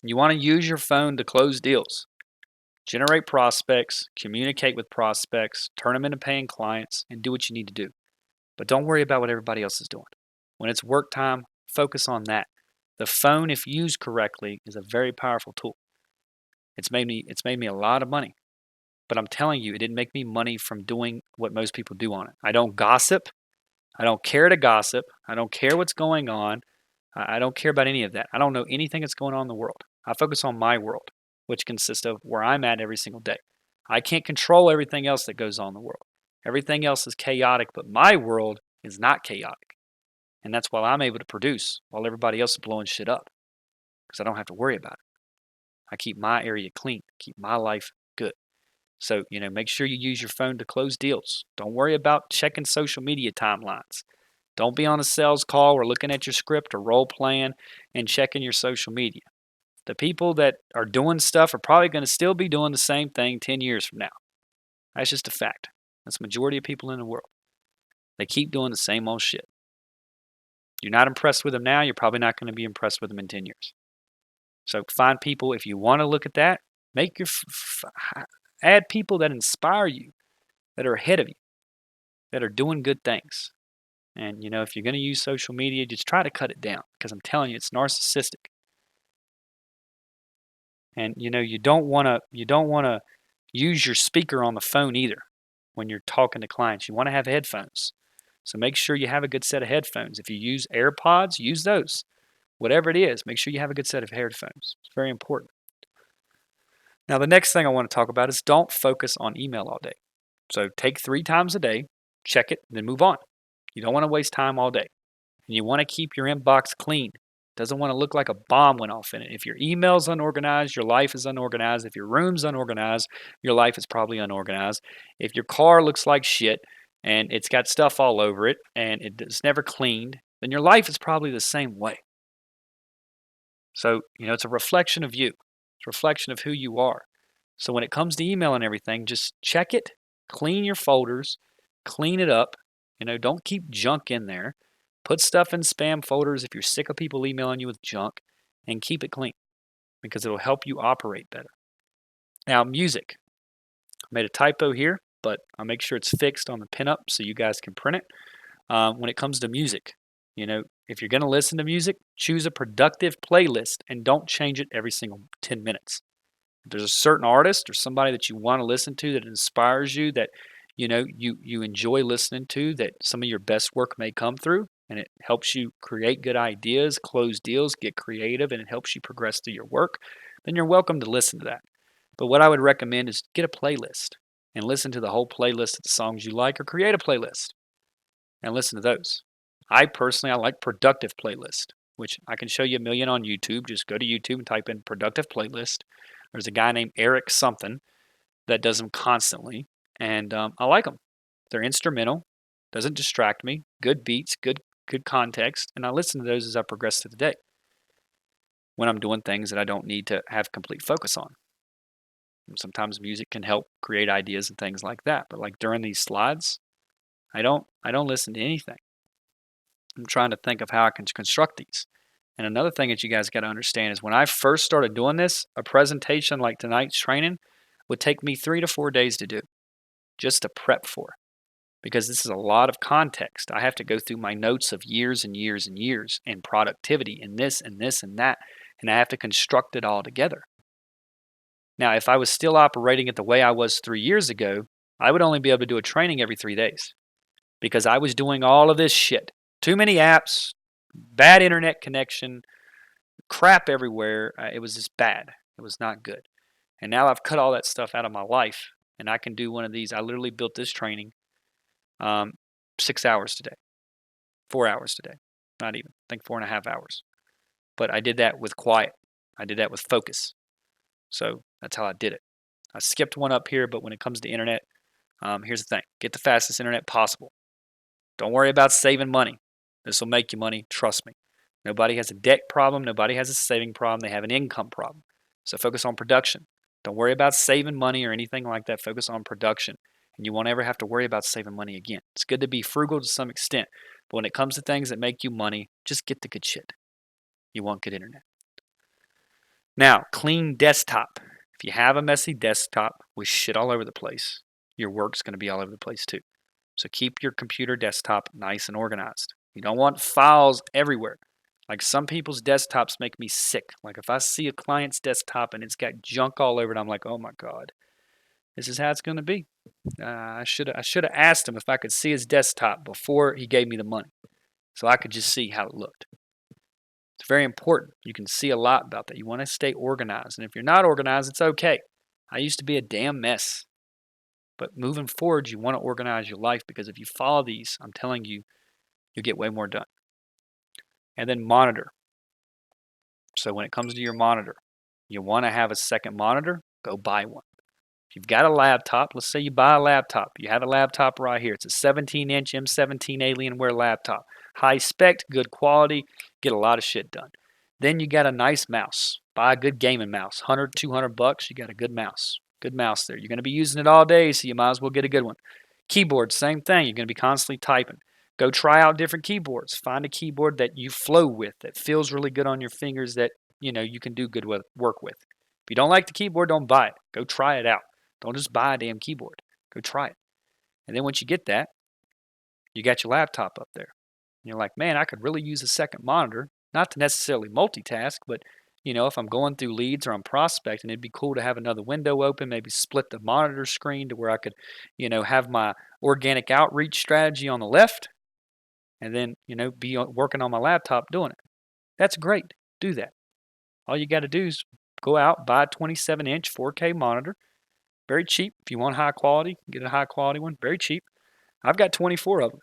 Speaker 1: You want to use your phone to close deals, generate prospects, communicate with prospects, turn them into paying clients, and do what you need to do. But don't worry about what everybody else is doing. When it's work time, focus on that. The phone, if used correctly, is a very powerful tool. It's made me a lot of money. But I'm telling you, it didn't make me money from doing what most people do on it. I don't gossip. I don't care to gossip. I don't care what's going on. I don't care about any of that. I don't know anything that's going on in the world. I focus on my world, which consists of where I'm at every single day. I can't control everything else that goes on in the world. Everything else is chaotic, but my world is not chaotic. And that's why I'm able to produce while everybody else is blowing shit up, because I don't have to worry about it. I keep my area clean, keep my life good. So, make sure you use your phone to close deals. Don't worry about checking social media timelines. Don't be on a sales call or looking at your script or role playing and checking your social media. The people that are doing stuff are probably going to still be doing the same thing 10 years from now. That's just a fact. That's the majority of people in the world. They keep doing the same old shit. You're not impressed with them now, you're probably not going to be impressed with them in 10 years. So find people, if you want to look at that, add people that inspire you, that are ahead of you, that are doing good things. And if you're going to use social media, just try to cut it down, because I'm telling you, it's narcissistic. And you don't want to use your speaker on the phone either when you're talking to clients. You want to have headphones. So make sure you have a good set of headphones. If you use AirPods, use those. Whatever it is, make sure you have a good set of headphones. It's very important. Now, the next thing I want to talk about is don't focus on email all day. So take 3 times a day, check it, then move on. You don't want to waste time all day. And you want to keep your inbox clean. It doesn't want to look like a bomb went off in it. If your email's unorganized, your life is unorganized. If your room's unorganized, your life is probably unorganized. If your car looks like shit and it's got stuff all over it and it's never cleaned, then your life is probably the same way. So, it's a reflection of you. It's a reflection of who you are. So when it comes to email and everything, just check it, clean your folders, clean it up. Don't keep junk in there. Put stuff in spam folders if you're sick of people emailing you with junk, and keep it clean, because it'll help you operate better. Now, music. I made a typo here, but I'll make sure it's fixed on the pinup so you guys can print it. When it comes to music, if you're going to listen to music, choose a productive playlist and don't change it every single 10 minutes. If there's a certain artist or somebody that you want to listen to that inspires you, that you enjoy listening to, that some of your best work may come through, and it helps you create good ideas, close deals, get creative, and it helps you progress through your work, then you're welcome to listen to that. But what I would recommend is get a playlist and listen to the whole playlist of the songs you like, or create a playlist and listen to those. I like productive playlist, which I can show you a million on YouTube. Just go to YouTube and type in productive playlist. There's a guy named Eric something that does them constantly, and I like them. They're instrumental, doesn't distract me, good beats, good context, and I listen to those as I progress through the day. when I'm doing things that I don't need to have complete focus on. Sometimes music can help create ideas and things like that. But like during these slides, I don't listen to anything. I'm trying to think of how I can construct these. And another thing that you guys got to understand is when I first started doing this, a presentation like tonight's training would take me 3 to 4 days to do just to prep for, because this is a lot of context. I have to go through my notes of years and years and years and productivity and this and this and that, and I have to construct it all together. Now, if I was still operating it the way I was 3 years ago, I would only be able to do a training every 3 days because I was doing all of this shit. Too many apps, bad internet connection, crap everywhere. It was just bad. It was not good. And now I've cut all that stuff out of my life, and I can do one of these. I literally built this training 6 hours today, 4 hours today, not even, I think 4.5 hours. But I did that with quiet. I did that with focus. So that's how I did it. I skipped one up here, but when it comes to internet, here's the thing. Get the fastest internet possible. Don't worry about saving money. This will make you money, trust me. Nobody has a debt problem. Nobody has a saving problem. They have an income problem. So focus on production. Don't worry about saving money or anything like that. Focus on production. And you won't ever have to worry about saving money again. It's good to be frugal to some extent. But when it comes to things that make you money, just get the good shit. You want good internet. Now, clean desktop. If you have a messy desktop with shit all over the place, your work's going to be all over the place too. So keep your computer desktop nice and organized. You don't want files everywhere. Like some people's desktops make me sick. Like if I see a client's desktop and it's got junk all over it, I'm like, oh my God, this is how it's going to be. I should have asked him if I could see his desktop before he gave me the money so I could just see how it looked. It's very important. You can see a lot about that. You want to stay organized. And if you're not organized, it's okay. I used to be a damn mess. But moving forward, you want to organize your life because if you follow these, I'm telling you, you'll get way more done. And then monitor. So when it comes to your monitor, you want to have a second monitor, go buy one. If you've got a laptop, let's say you buy a laptop. You have a laptop right here. It's a 17-inch M17 Alienware laptop. High spec, good quality, get a lot of shit done. Then you got a nice mouse. Buy a good gaming mouse. $100, $200, you got a good mouse. Good mouse there. You're going to be using it all day, so you might as well get a good one. Keyboard, same thing. You're going to be constantly typing. Go try out different keyboards. Find a keyboard that you flow with, that feels really good on your fingers, that you can do good work with. If you don't like the keyboard, don't buy it. Go try it out. Don't just buy a damn keyboard. Go try it. And then once you get that, you got your laptop up there. And you're like, man, I could really use a second monitor. Not to necessarily multitask, but if I'm going through leads or I'm prospecting, it'd be cool to have another window open, maybe split the monitor screen to where I could, have my organic outreach strategy on the left and then, be working on my laptop doing it. That's great. Do that. All you got to do is go out, buy a 27-inch 4K monitor. Very cheap. If you want high quality, get a high quality one. Very cheap. I've got 24 of them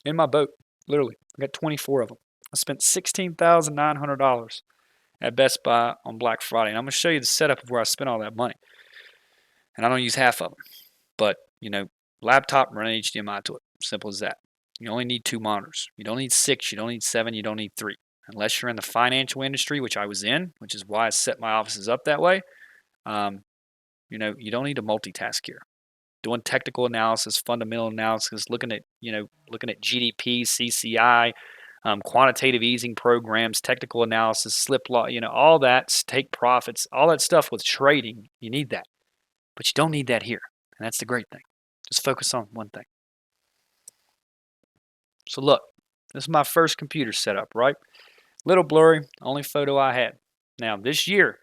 Speaker 1: in my boat. Literally, I got 24 of them. I spent $16,900 at Best Buy on Black Friday. And I'm going to show you the setup of where I spent all that money. And I don't use half of them. But, laptop, run HDMI to it. Simple as that. You only need 2 monitors. You don't need 6. You don't need 7. You don't need 3. Unless you're in the financial industry, which I was in, which is why I set my offices up that way. You don't need to multitask here. Doing technical analysis, fundamental analysis, looking at GDP, CCI, quantitative easing programs, technical analysis, slip law, all that, take profits, all that stuff with trading, you need that. But you don't need that here. And that's the great thing. Just focus on one thing. So look, this is my first computer setup, right? Little blurry, only photo I had. Now this year,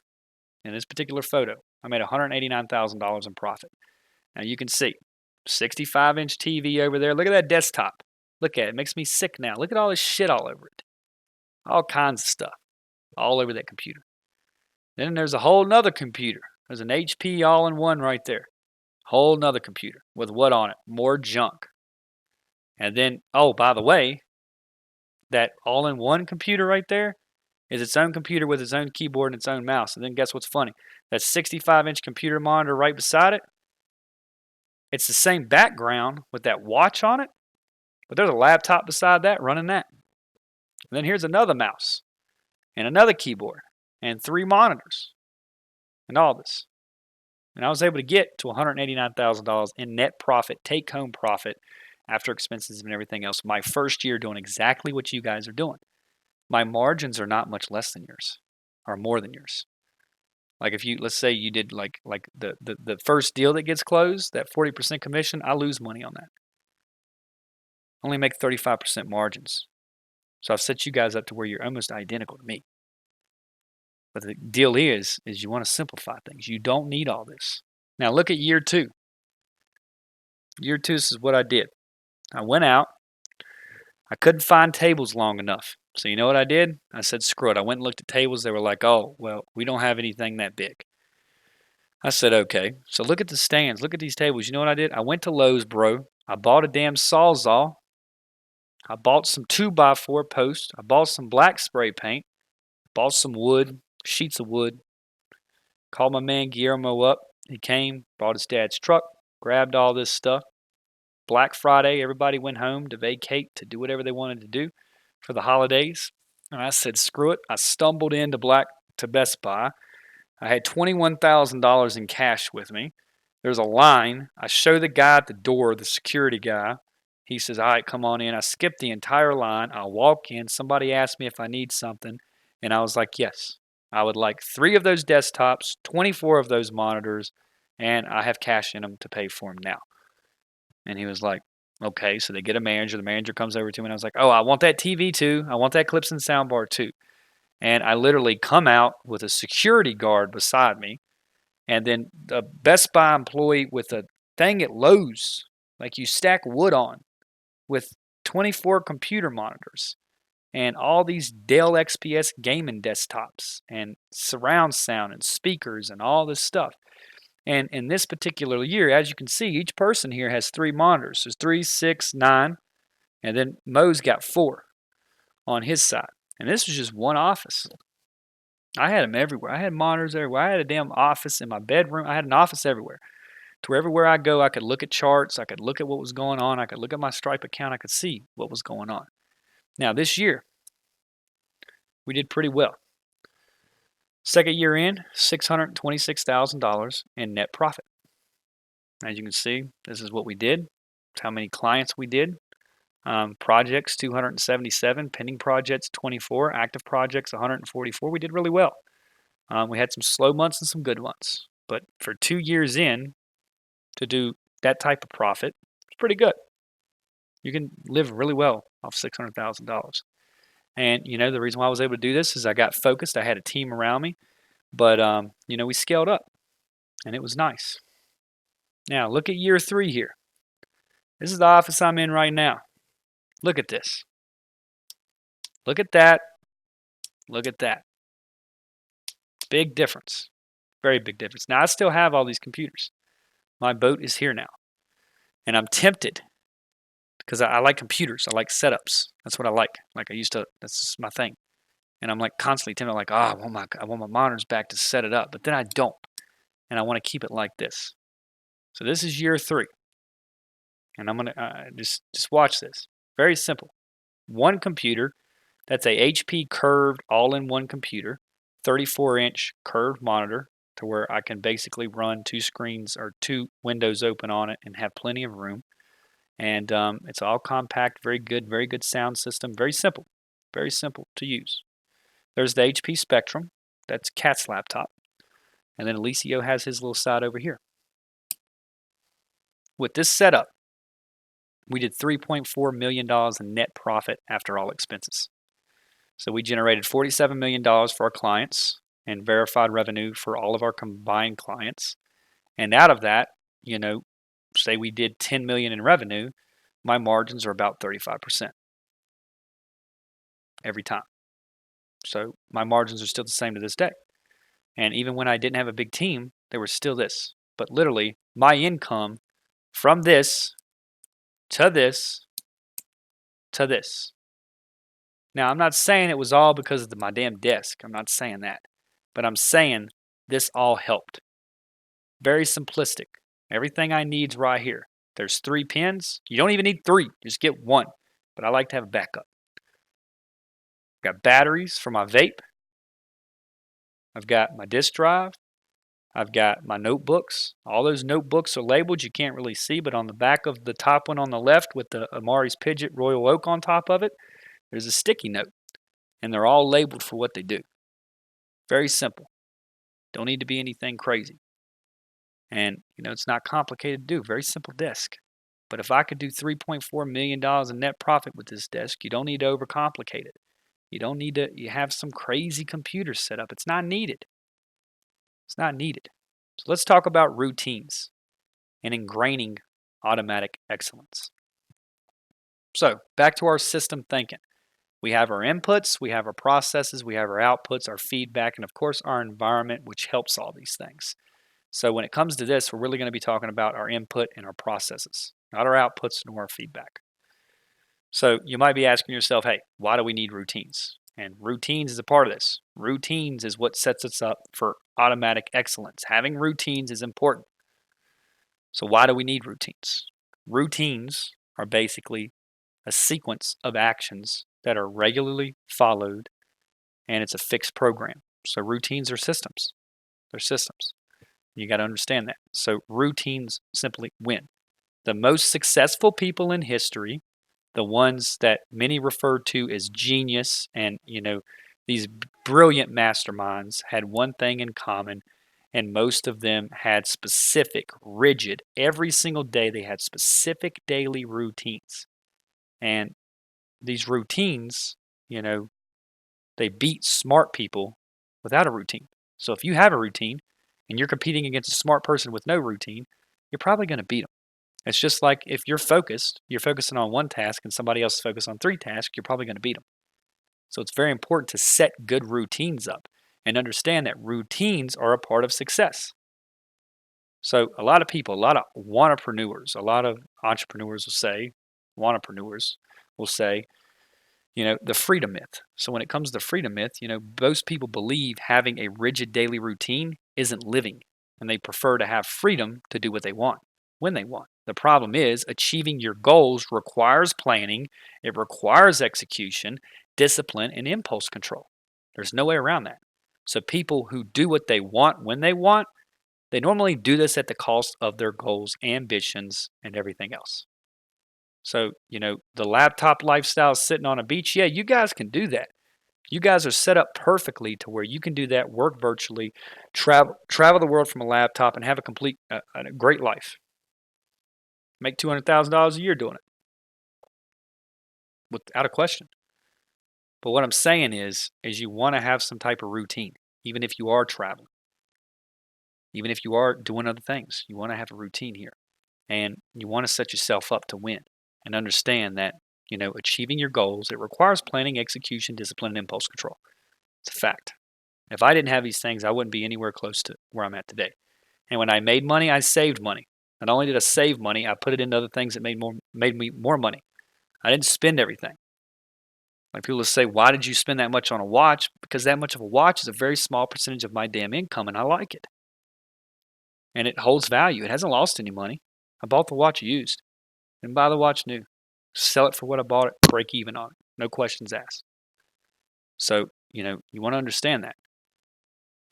Speaker 1: in this particular photo, I made $189,000 in profit. Now you can see 65-inch TV over there. Look at that desktop. Look at it. It makes me sick now. Look at all this shit all over it. All kinds of stuff all over that computer. Then there's a whole nother computer. There's an HP all-in-one right there. Whole nother computer with what on it? More junk. And then, oh, by the way, that all-in-one computer right there is its own computer with its own keyboard and its own mouse. And then guess what's funny? That 65-inch computer monitor right beside it, it's the same background with that watch on it, but there's a laptop beside that running that. And then here's another mouse and another keyboard. and 3 monitors and all this. And I was able to get to $189,000 in net profit, take-home profit, after expenses and everything else, my first year doing exactly what you guys are doing. My margins are not much less than yours, or more than yours. Like if you, let's say you did like the first deal that gets closed, that 40% commission, I lose money on that. Only make 35% margins. So I've set you guys up to where you're almost identical to me. But the deal is you want to simplify things. You don't need all this. Now look at year 2. Year 2, this is what I did. I went out. I couldn't find tables long enough. So you know what I did? I said, screw it. I went and looked at tables. They were like, oh, well, we don't have anything that big. I said, okay. So look at the stands. Look at these tables. You know what I did? I went to Lowe's, bro. I bought a damn Sawzall. I bought some 2x4 posts. I bought some black spray paint. Bought some wood, sheets of wood. Called my man Guillermo up. He came, brought his dad's truck, grabbed all this stuff. Black Friday, everybody went home to vacate, to do whatever they wanted to do for the holidays. And I said, screw it. I stumbled into Best Buy. I had $21,000 in cash with me. There's a line. I show the guy at the door, the security guy. He says, all right, come on in. I skipped the entire line. I walk in. Somebody asked me if I need something. And I was like, yes. I would like 3 of those desktops, 24 of those monitors, and I have cash in them to pay for them now. And he was like, okay. So they get a manager. The manager comes over to me, and I was like, oh, I want that TV too. I want that Clipson soundbar too. And I literally come out with a security guard beside me, and then the Best Buy employee with a thing at Lowe's, like you stack wood on, with 24 computer monitors and all these Dell XPS gaming desktops and surround sound and speakers and all this stuff. And in this particular year, as you can see, each person here has 3 monitors. There's 3, 6, 9, and then Mo's got 4 on his side. And this was just one office. I had them everywhere. I had monitors everywhere. I had a damn office in my bedroom. I had an office everywhere. To where everywhere I go, I could look at charts. I could look at what was going on. I could look at my Stripe account. I could see what was going on. Now, this year, we did pretty well. Second year in, $626,000 in net profit. As you can see, this is what we did. It's how many clients we did. Projects, 277. Pending projects, 24. Active projects, 144. We did really well. We had some slow months and some good ones. But for 2 years in, to do that type of profit, it's pretty good. You can live really well off $600,000. And, you know, the reason why I was able to do this is I got focused. I had a team around me. But, you know, we scaled up. And it was nice. Now, look at year 3 here. This is the office I'm in right now. Look at this. Look at that. Look at that. Big difference. Very big difference. Now, I still have all these computers. My boat is here now. And I'm tempted because I like computers. I like setups. That's what I like. Like I used to, that's just my thing. And I'm like constantly tempted, like, I want my monitors back to set it up. But then I don't. And I want to keep it like this. So this is year 3. And I'm going to just watch this. Very simple. One computer. That's a HP curved all-in-one computer. 34-inch curved monitor to where I can basically run 2 screens or 2 windows open on it and have plenty of room. And it's all compact, very good sound system. Very simple to use. There's the HP Spectrum. That's Kat's laptop. And then Alicio has his little side over here. With this setup, we did $3.4 million in net profit after all expenses. So we generated $47 million for our clients and verified revenue for all of our combined clients. And out of that, you know, say we did $10 million in revenue, my margins are about 35% every time. So my margins are still the same to this day. And even when I didn't have a big team, they were still this. But literally, my income from this to this to this. Now, I'm not saying it was all because of my damn desk. I'm not saying that. But I'm saying this all helped. Very simplistic. Everything I need's right here. There's 3 pins. You don't even need 3. Just get 1. But I like to have a backup. Got batteries for my vape. I've got my disk drive. I've got my notebooks. All those notebooks are labeled. You can't really see, but on the back of the top one on the left with the Amari's Pidgeot Royal Oak on top of it, there's a sticky note. And they're all labeled for what they do. Very simple. Don't need to be anything crazy. And, it's not complicated to do. Very simple desk. But if I could do $3.4 million in net profit with this desk, you don't need to overcomplicate it. You don't need to have some crazy computer set up. It's not needed. It's not needed. So let's talk about routines and ingraining automatic excellence. So back to our system thinking. We have our inputs, we have our processes, we have our outputs, our feedback, and of course our environment, which helps all these things. So when it comes to this, we're really going to be talking about our input and our processes, not our outputs nor our feedback. So you might be asking yourself, hey, why do we need routines? And routines is a part of this. Routines is what sets us up for automatic excellence. Having routines is important. So why do we need routines? Routines are basically a sequence of actions that are regularly followed, and it's a fixed program. So routines are systems. They're systems. You got to understand that. So routines simply win. The most successful people in history, the ones that many refer to as genius and, these brilliant masterminds had one thing in common, and most of them had specific, rigid, every single day they had specific daily routines. And these routines, they beat smart people without a routine. So if you have a routine and you're competing against a smart person with no routine, you're probably going to beat them. It's just like if you're focusing on one task and somebody else is focused on 3 tasks, you're probably going to beat them. So it's very important to set good routines up and understand that routines are a part of success. So a lot of people, a lot of wannapreneurs, a lot of entrepreneurs will say, the freedom myth. So when it comes to the freedom myth, most people believe having a rigid daily routine isn't living, and they prefer to have freedom to do what they want when they want. The problem is achieving your goals requires planning, it requires execution, discipline, and impulse control. There's no way around that. So people who do what they want when they want, they normally do this at the cost of their goals, ambitions, and everything else. So, the laptop lifestyle sitting on a beach, yeah, you guys can do that. You guys are set up perfectly to where you can do that, work virtually, travel the world from a laptop, and have a great life. Make $200,000 a year doing it, without a question. But what I'm saying is you want to have some type of routine, even if you are traveling, even if you are doing other things. You want to have a routine here, and you want to set yourself up to win. And understand that, achieving your goals, it requires planning, execution, discipline, and impulse control. It's a fact. If I didn't have these things, I wouldn't be anywhere close to where I'm at today. And when I made money, I saved money. Not only did I save money, I put it into other things that made me more money. I didn't spend everything. Like people say, why did you spend that much on a watch? Because that much of a watch is a very small percentage of my damn income, and I like it. And it holds value. It hasn't lost any money. I bought the watch used. Didn't buy the watch new. Sell it for what I bought it, break even on it. No questions asked. So, you want to understand that.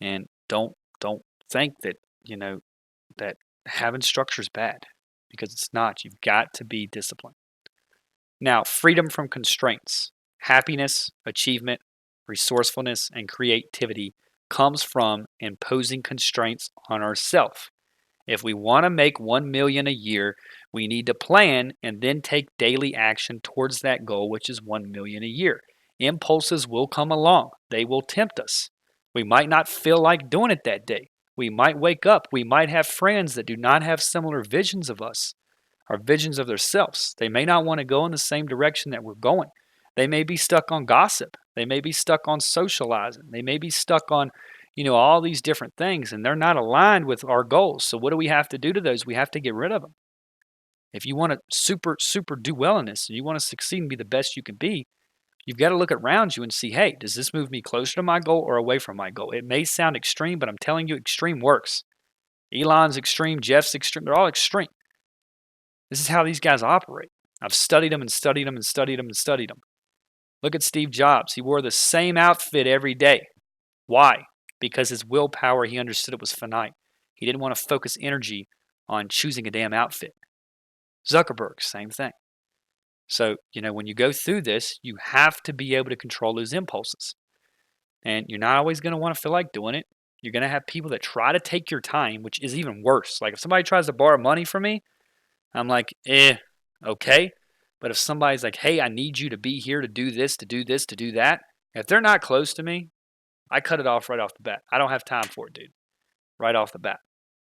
Speaker 1: And don't think that, that having structure is bad, because it's not. You've got to be disciplined. Now, freedom from constraints, happiness, achievement, resourcefulness, and creativity comes from imposing constraints on ourselves. If we want to make $1 million a year, we need to plan and then take daily action towards that goal, which is $1 million a year. Impulses will come along. They will tempt us. We might not feel like doing it that day. We might wake up. We might have friends that do not have similar visions of us, or visions of themselves. They may not want to go in the same direction that we're going. They may be stuck on gossip. They may be stuck on socializing. They may be stuck on all these different things, and they're not aligned with our goals. So what do we have to do to those? We have to get rid of them. If you want to super do well in this, and you want to succeed and be the best you can be, you've got to look around you and see, hey, does this move me closer to my goal or away from my goal? It may sound extreme, but I'm telling you, extreme works. Elon's extreme, Jeff's extreme. They're all extreme. This is how these guys operate. I've studied them and studied them and studied them and studied them. Look at Steve Jobs. He wore the same outfit every day. Why? because his willpower, he understood it was finite. He didn't want to focus energy on choosing a damn outfit. Zuckerberg, same thing. So, when you go through this, you have to be able to control those impulses. And you're not always going to want to feel like doing it. You're going to have people that try to take your time, which is even worse. Like if somebody tries to borrow money from me, I'm like, okay. But if somebody's like, hey, I need you to be here to do this, to do this, to do that, if they're not close to me, I cut it off right off the bat. I don't have time for it, dude. Right off the bat.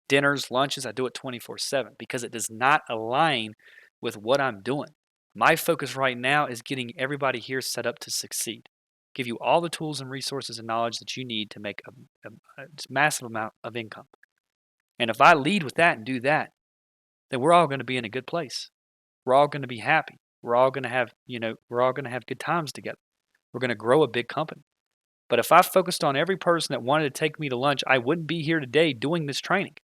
Speaker 1: Dinners, lunches, I do it 24/7 because it does not align with what I'm doing. My focus right now is getting everybody here set up to succeed. Give you all the tools and resources and knowledge that you need to make a massive amount of income. And if I lead with that and do that, then we're all going to be in a good place. We're all going to be happy. We're all going to have, good times together. We're going to grow a big company. But if I focused on every person that wanted to take me to lunch, I wouldn't be here today doing this training.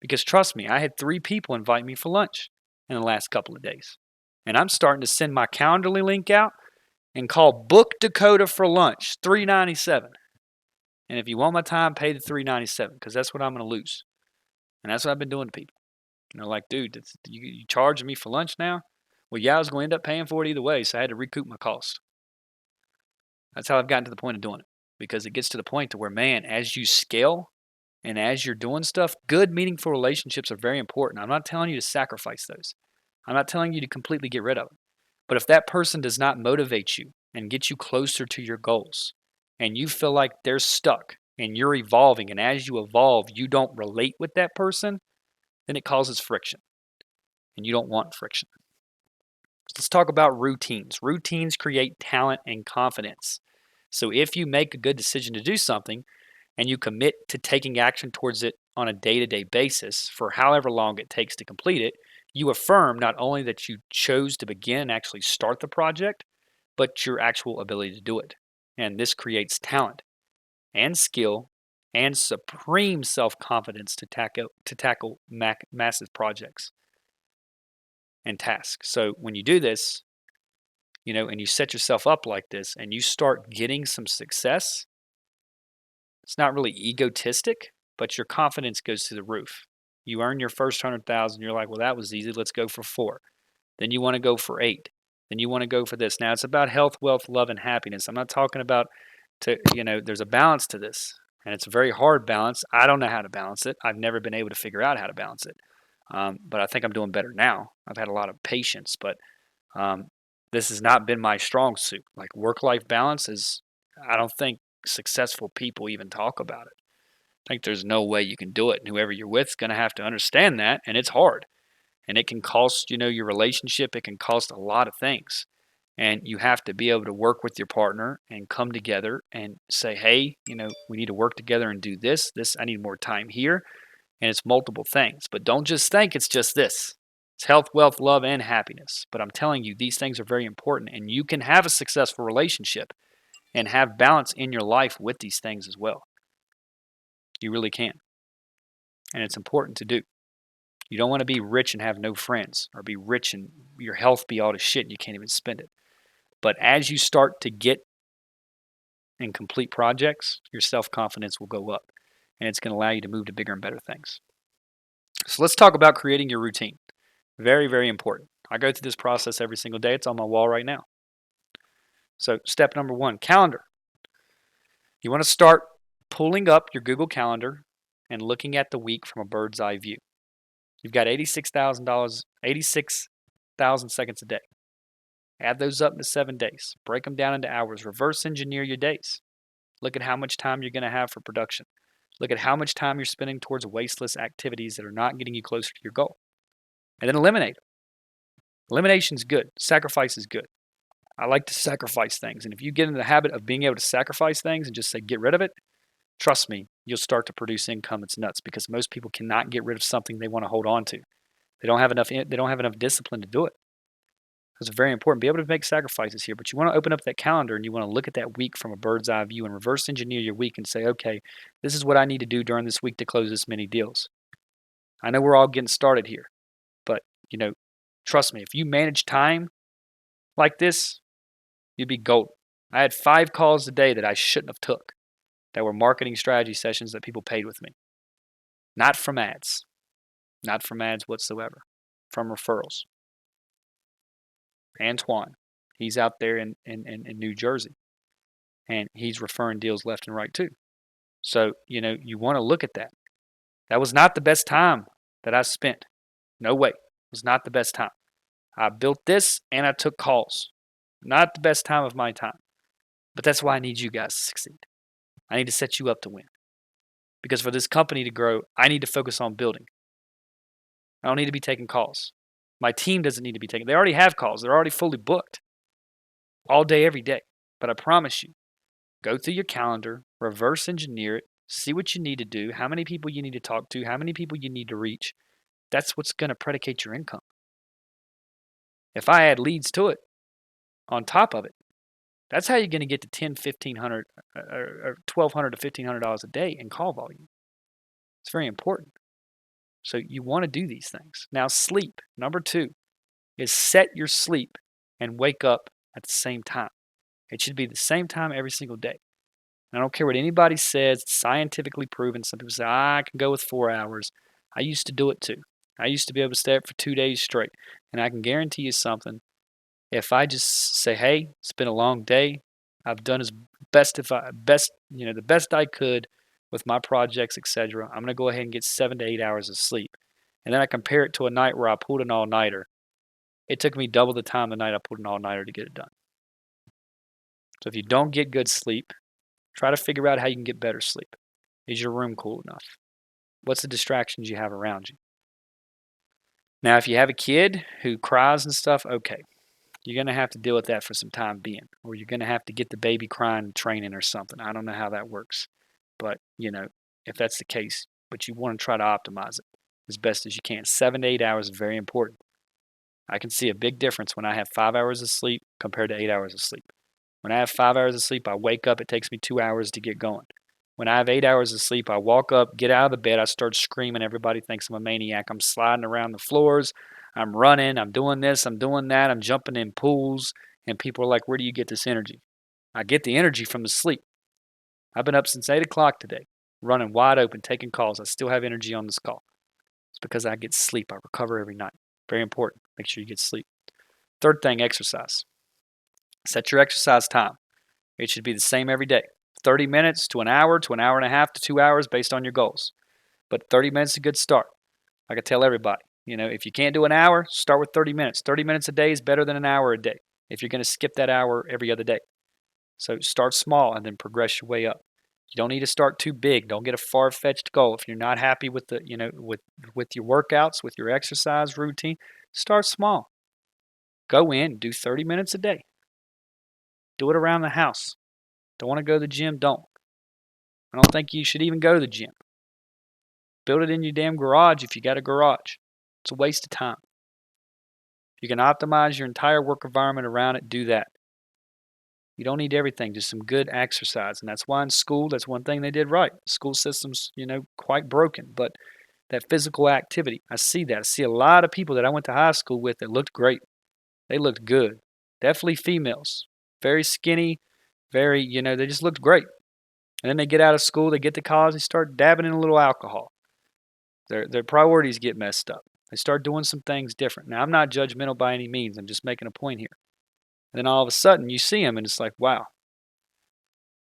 Speaker 1: Because trust me, I had 3 people invite me for lunch in the last couple of days. And I'm starting to send my Calendly link out and call Book Dakota for lunch, $3.97. And if you want my time, pay the $3.97 because that's what I'm going to lose. And that's what I've been doing to people. Like, dude, you charging me for lunch now? Well, yeah, I was going to end up paying for it either way, so I had to recoup my cost. That's how I've gotten to the point of doing it. Because it gets to the point to where, man, as you scale and as you're doing stuff, good, meaningful relationships are very important. I'm not telling you to sacrifice those. I'm not telling you to completely get rid of them. But if that person does not motivate you and get you closer to your goals, and you feel like they're stuck and you're evolving, and as you evolve, you don't relate with that person, then it causes friction. And you don't want friction. So let's talk about routines. Routines create talent and confidence. So if you make a good decision to do something and you commit to taking action towards it on a day-to-day basis for however long it takes to complete it, you affirm not only that you chose to begin and actually start the project, but your actual ability to do it. And this creates talent and skill and supreme self-confidence to tackle massive projects and tasks. So when you do this, and you set yourself up like this and you start getting some success, it's not really egotistic, but your confidence goes through the roof. You earn your first 100,000, you're like, well, that was easy. Let's go for 4. Then you want to go for 8. Then you want to go for this. Now it's about health, wealth, love, and happiness. I'm not talking about there's a balance to this, and it's a very hard balance. I don't know how to balance it. I've never been able to figure out how to balance it. But I think I'm doing better now. I've had a lot of patience, but this has not been my strong suit. Like work-life balance I don't think successful people even talk about it. I think there's no way you can do it. And whoever you're with is going to have to understand that. And it's hard. And it can cost, your relationship. It can cost a lot of things. And you have to be able to work with your partner and come together and say, hey, we need to work together and do this. I need more time here. And it's multiple things. But don't just think it's just this. It's health, wealth, love, and happiness. But I'm telling you, these things are very important. And you can have a successful relationship and have balance in your life with these things as well. You really can. And it's important to do. You don't want to be rich and have no friends, or be rich and your health be all the shit and you can't even spend it. But as you start to get and complete projects, your self-confidence will go up. And it's going to allow you to move to bigger and better things. So let's talk about creating your routine. Very, very important. I go through this process every single day. It's on my wall right now. So step number 1, calendar. You want to start pulling up your Google Calendar and looking at the week from a bird's eye view. You've got 86,000 seconds a day. Add those up into 7 days. Break them down into hours. Reverse engineer your days. Look at how much time you're going to have for production. Look at how much time you're spending towards wasteless activities that are not getting you closer to your goal. And then eliminate them. Elimination is good. Sacrifice is good. I like to sacrifice things. And if you get in the habit of being able to sacrifice things and just say, get rid of it, trust me, you'll start to produce income. It's nuts because most people cannot get rid of something they want to hold on to. They don't have enough discipline to do it. It's very important. Be able to make sacrifices here, but you want to open up that calendar and you want to look at that week from a bird's eye view and reverse engineer your week and say, okay, this is what I need to do during this week to close this many deals. I know we're all getting started here, but trust me, if you manage time like this, you'd be golden. I had 5 calls a day that I shouldn't have took. that were marketing strategy sessions that people paid with me. Not from ads. Not from ads whatsoever. From referrals. Antoine, he's out there in New Jersey, and he's referring deals left and right too. So, you want to look at that. That was not the best time that I spent. No way. It was not the best time. I built this and I took calls. Not the best time of my time. But that's why I need you guys to succeed. I need to set you up to win. Because for this company to grow, I need to focus on building. I don't need to be taking calls. My team doesn't need to be taking. They already have calls. They're already fully booked. All day, every day. But I promise you, go through your calendar, reverse engineer it, see what you need to do, how many people you need to talk to, how many people you need to reach. That's what's going to predicate your income. If I add leads to it, on top of it, that's how you're going to get to $1,500 or $1,200 to $1,500 a day in call volume. It's very important. So you want to do these things. Now, sleep. Number 2 is set your sleep and wake up at the same time. It should be the same time every single day. I don't care what anybody says. It's scientifically proven. Some people say, I can go with 4 hours. I used to do it too. I used to be able to stay up for 2 days straight. And I can guarantee you something. If I just say, hey, it's been a long day. I've done the best I could with my projects, etc. I'm going to go ahead and get 7 to 8 hours of sleep. And then I compare it to a night where I pulled an all-nighter. It took me double the time the night I pulled an all-nighter to get it done. So if you don't get good sleep, try to figure out how you can get better sleep. Is your room cool enough? What's the distractions you have around you? Now, if you have a kid who cries and stuff, okay. You're going to have to deal with that for some time being. Or you're going to have to get the baby crying training or something. I don't know how that works. But, if that's the case, but you want to try to optimize it as best as you can. 7 to 8 hours is very important. I can see a big difference when I have 5 hours of sleep compared to 8 hours of sleep. When I have 5 hours of sleep, I wake up, it takes me 2 hours to get going. When I have 8 hours of sleep, I walk up, get out of the bed, I start screaming. Everybody thinks I'm a maniac. I'm sliding around the floors. I'm running. I'm doing this. I'm doing that. I'm jumping in pools. And people are like, where do you get this energy? I get the energy from the sleep. I've been up since 8 o'clock today, running wide open, taking calls. I still have energy on this call. It's because I get sleep. I recover every night. Very important. Make sure you get sleep. Third thing, exercise. Set your exercise time. It should be the same every day. 30 minutes to an hour and a half to 2 hours based on your goals. But 30 minutes is a good start. Like I tell everybody, if you can't do an hour, start with 30 minutes. 30 minutes a day is better than an hour a day if you're going to skip that hour every other day. So start small and then progress your way up. You don't need to start too big. Don't get a far-fetched goal. If you're not happy with the, with your workouts, with your exercise routine, start small. Go in, do 30 minutes a day. Do it around the house. Don't want to go to the gym? Don't. I don't think you should even go to the gym. Build it in your damn garage if you got a garage. It's a waste of time. If you can optimize your entire work environment around it, do that. You don't need everything, just some good exercise. And that's why in school, that's one thing they did right. School system's, quite broken. But that physical activity, I see that. I see a lot of people that I went to high school with that looked great. They looked good. Definitely females. Very skinny, very, they just looked great. And then they get out of school, they get to college, they start dabbing in a little alcohol. Their priorities get messed up. They start doing some things different. Now, I'm not judgmental by any means. I'm just making a point here. And then all of a sudden, you see them, and it's like, wow,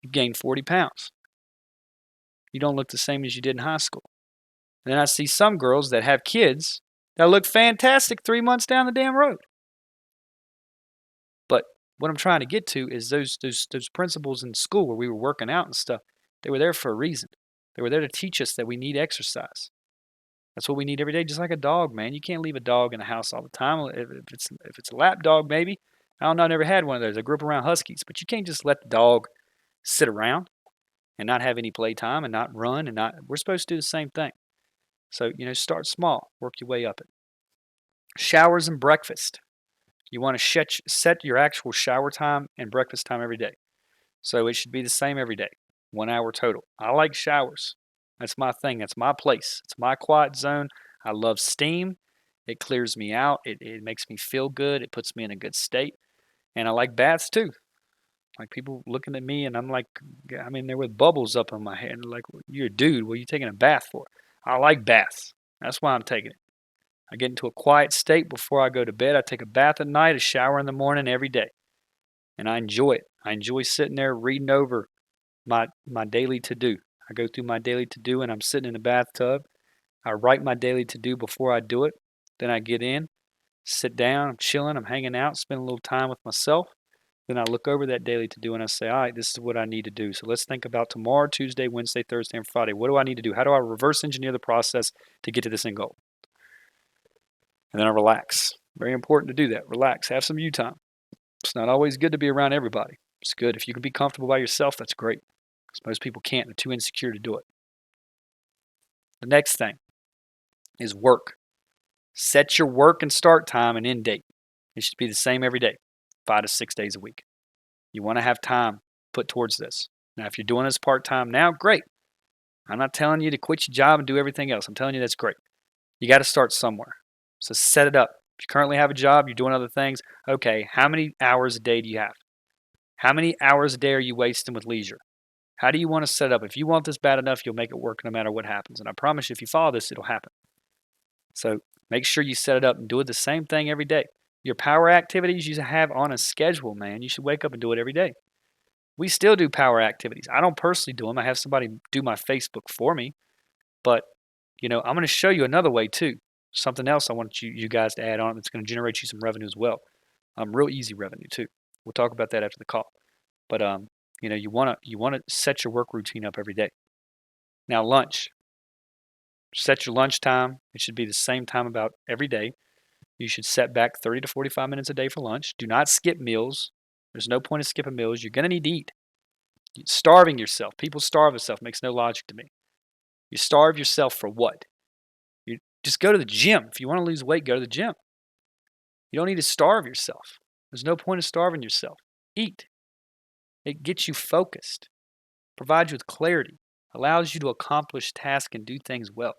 Speaker 1: you gained 40 pounds. You don't look the same as you did in high school. And then I see some girls that have kids that look fantastic 3 months down the damn road. But what I'm trying to get to is those principles in school where we were working out and stuff, they were there for a reason. They were there to teach us that we need exercise. That's what we need every day, just like a dog, man. You can't leave a dog in the house all the time. If it's a lap dog, maybe. I don't know, I never had one of those. I grew up around huskies. But you can't just let the dog sit around and not have any playtime and not run and not. We're supposed to do the same thing. So, start small. Work your way up it. Showers and breakfast. You want to set your actual shower time and breakfast time every day. So it should be the same every day. 1 hour total. I like showers. That's my thing. That's my place. It's my quiet zone. I love steam. It clears me out. It makes me feel good. It puts me in a good state. And I like baths too. Like people looking at me and I'm like, I'm in there with bubbles up on my head. And they're like, well, you're a dude. What are you taking a bath for? I like baths. That's why I'm taking it. I get into a quiet state before I go to bed. I take a bath at night, a shower in the morning every day. And I enjoy it. I enjoy sitting there reading over my daily to-do. I go through my daily to-do and I'm sitting in the bathtub. I write my daily to-do before I do it. Then I get in, sit down, I'm chilling, I'm hanging out, spend a little time with myself. Then I look over that daily to-do and I say, all right, this is what I need to do. So let's think about tomorrow, Tuesday, Wednesday, Thursday, and Friday. What do I need to do? How do I reverse engineer the process to get to this end goal? And then I relax. Very important to do that. Relax. Have some you time. It's not always good to be around everybody. It's good. If you can be comfortable by yourself, that's great. Because most people can't. They're too insecure to do it. The next thing is work. Set your work and start time and end date. It should be the same every day, 5 to 6 days a week. You want to have time put towards this. Now, if you're doing this part-time now, great. I'm not telling you to quit your job and do everything else. I'm telling you that's great. You got to start somewhere. So set it up. If you currently have a job, you're doing other things, okay, how many hours a day do you have? How many hours a day are you wasting with leisure? How do you want to set it up? If you want this bad enough, you'll make it work no matter what happens. And I promise you, if you follow this, it'll happen. So make sure you set it up and do it the same thing every day. Your power activities you should have on a schedule, man. You should wake up and do it every day. We still do power activities. I don't personally do them. I have somebody do my Facebook for me. But, I'm going to show you another way too. Something else I want you guys to add on that's going to generate you some revenue as well. Real easy revenue too. We'll talk about that after the call. But you want to set your work routine up every day. Now lunch. Set your lunch time. It should be the same time about every day. You should set back 30 to 45 minutes a day for lunch. Do not skip meals. There's no point in skipping meals. You're going to need to eat. Starving yourself. People starve themselves. Makes no logic to me. You starve yourself for what? You just go to the gym. If you want to lose weight, go to the gym. You don't need to starve yourself. There's no point in starving yourself. Eat. It gets you focused, provides you with clarity, allows you to accomplish tasks and do things well.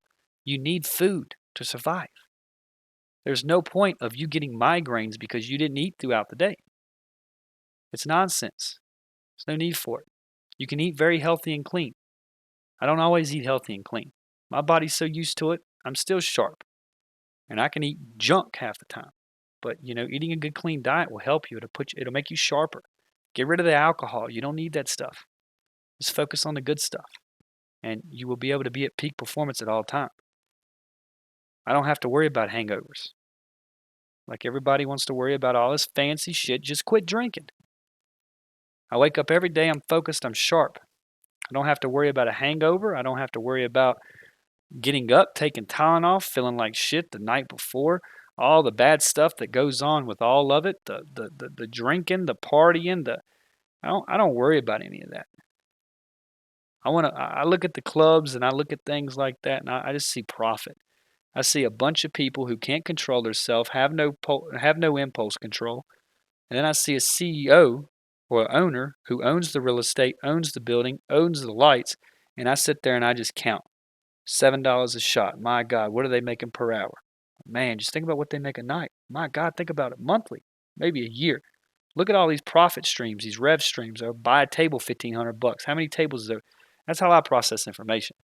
Speaker 1: You need food to survive. There's no point of you getting migraines because you didn't eat throughout the day. It's nonsense. There's no need for it. You can eat very healthy and clean. I don't always eat healthy and clean. My body's so used to it, I'm still sharp. And I can eat junk half the time. But, eating a good clean diet will help you. It'll make you sharper. Get rid of the alcohol. You don't need that stuff. Just focus on the good stuff. And you will be able to be at peak performance at all time. I don't have to worry about hangovers. Like everybody wants to worry about all this fancy shit. Just quit drinking. I wake up every day, I'm focused, I'm sharp. I don't have to worry about a hangover. I don't have to worry about getting up, taking Tylenol, feeling like shit the night before. All the bad stuff that goes on with all of it, the drinking, the partying, I don't worry about any of that. I look at the clubs and I look at things like that and I just see profit. I see a bunch of people who can't control themselves, have no impulse control, and then I see a CEO or owner who owns the real estate, owns the building, owns the lights, and I sit there and I just count. $7 a shot. My God, what are they making per hour? Man, just think about what they make a night. My God, think about it monthly, maybe a year. Look at all these profit streams, these rev streams. Or buy a table, $1,500. How many tables is there? That's how I process information.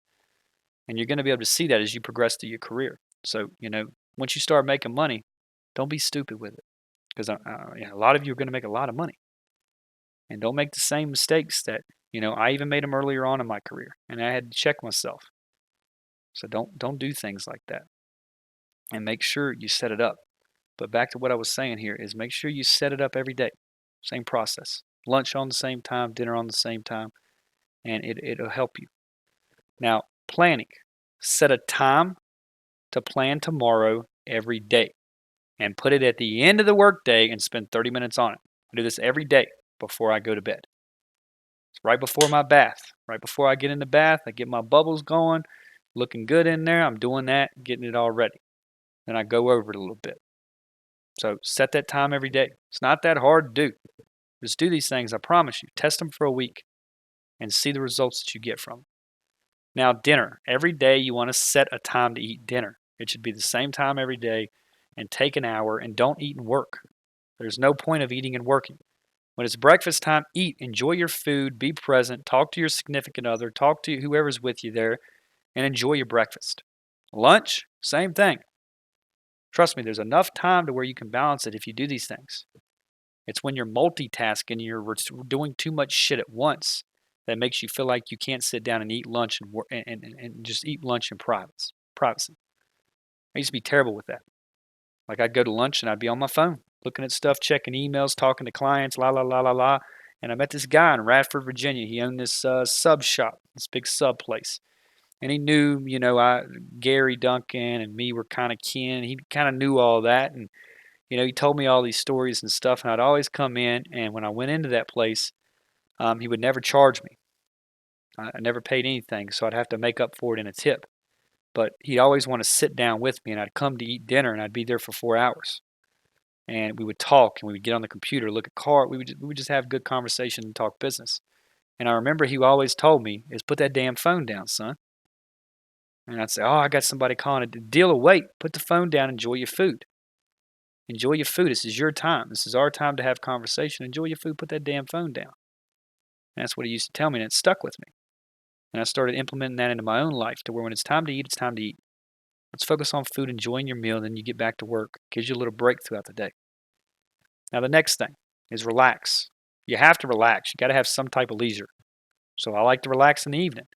Speaker 1: And you're going to be able to see that as you progress through your career. So, once you start making money, don't be stupid with it. Because a lot of you are going to make a lot of money. And don't make the same mistakes that, I even made them earlier on in my career. And I had to check myself. So don't do things like that. And make sure you set it up. But back to what I was saying here is make sure you set it up every day. Same process. Lunch on the same time, dinner on the same time. And it'll help you. Now, planning. Set a time to plan tomorrow every day. And put it at the end of the workday and spend 30 minutes on it. I do this every day before I go to bed. It's right before my bath. Right before I get in the bath, I get my bubbles going. Looking good in there. I'm doing that, getting it all ready. Then I go over it a little bit. So set that time every day. It's not that hard to do. Just do these things, I promise you. Test them for a week and see the results that you get from them. Now, dinner. Every day you want to set a time to eat dinner. It should be the same time every day and take an hour and don't eat and work. There's no point of eating and working. When it's breakfast time, eat, enjoy your food, be present, talk to your significant other, talk to whoever's with you there, and enjoy your breakfast. Lunch, same thing. Trust me, there's enough time to where you can balance it if you do these things. It's when you're multitasking, you're doing too much shit at once that makes you feel like you can't sit down and eat lunch and just eat lunch in privacy. I used to be terrible with that. Like I'd go to lunch and I'd be on my phone, looking at stuff, checking emails, talking to clients, la la la la la. And I met this guy in Radford, Virginia. He owned this sub shop, this big sub place. And he knew, Gary Duncan and me were kind of kin. He kind of knew all that. And, he told me all these stories and stuff. And I'd always come in. And when I went into that place, he would never charge me. I never paid anything. So I'd have to make up for it in a tip. But he'd always want to sit down with me. And I'd come to eat dinner. And I'd be there for 4 hours. And we would talk. And we would get on the computer, look at cars. We would just have good conversation and talk business. And I remember he always told me, is put that damn phone down, son. And I'd say, oh, I got somebody calling it. Deal of wait. Put the phone down. Enjoy your food. Enjoy your food. This is your time. This is our time to have conversation. Enjoy your food. Put that damn phone down. And that's what he used to tell me, and it stuck with me. And I started implementing that into my own life to where when it's time to eat, it's time to eat. Let's focus on food, enjoying your meal, then you get back to work. Gives you a little break throughout the day. Now, the next thing is relax. You have to relax. You got to have some type of leisure. So I like to relax in the evening,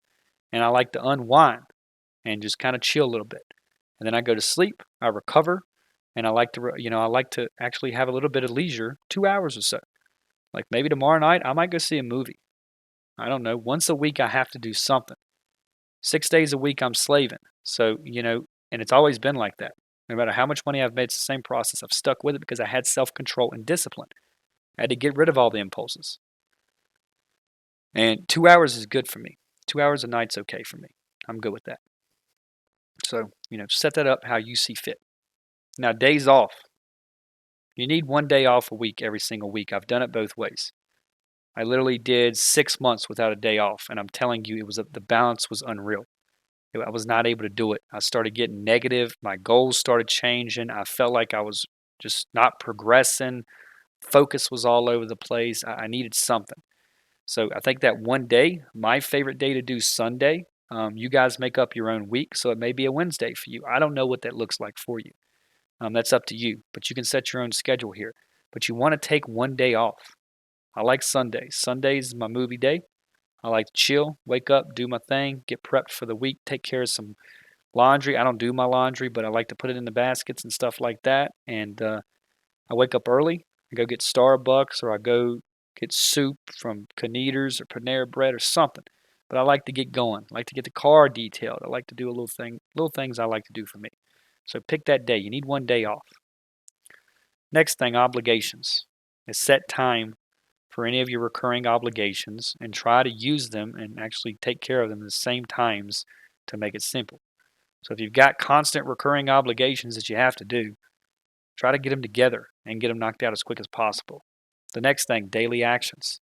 Speaker 1: and I like to unwind and just kind of chill a little bit. And then I go to sleep, I recover, and I like to actually have a little bit of leisure, 2 hours or so. Like maybe tomorrow night I might go see a movie. I don't know. Once a week I have to do something. 6 days a week I'm slaving. So, and it's always been like that. No matter how much money I've made, it's the same process. I've stuck with it because I had self-control and discipline. I had to get rid of all the impulses. And 2 hours is good for me. 2 hours a night's okay for me. I'm good with that. So, set that up how you see fit. Now, days off. You need 1 day off a week every single week. I've done it both ways. I literally did 6 months without a day off, and I'm telling you, the balance was unreal. I was not able to do it. I started getting negative. My goals started changing. I felt like I was just not progressing. Focus was all over the place. I needed something. So I think that 1 day, my favorite day to do Sunday. You guys make up your own week, so it may be a Wednesday for you. I don't know what that looks like for you. That's up to you, but you can set your own schedule here. But you want to take 1 day off. I like Sundays. Sundays is my movie day. I like to chill, wake up, do my thing, get prepped for the week, take care of some laundry. I don't do my laundry, but I like to put it in the baskets and stuff like that. And I wake up early. I go get Starbucks, or I go get soup from Kneaders or Panera Bread or something. But I like to get going. I like to get the car detailed. I like to do little things I like to do for me. So pick that day. You need 1 day off. Next thing, obligations. Is set time for any of your recurring obligations and try to use them and actually take care of them at the same times to make it simple. So if you've got constant recurring obligations that you have to do, try to get them together and get them knocked out as quick as possible. The next thing, daily actions.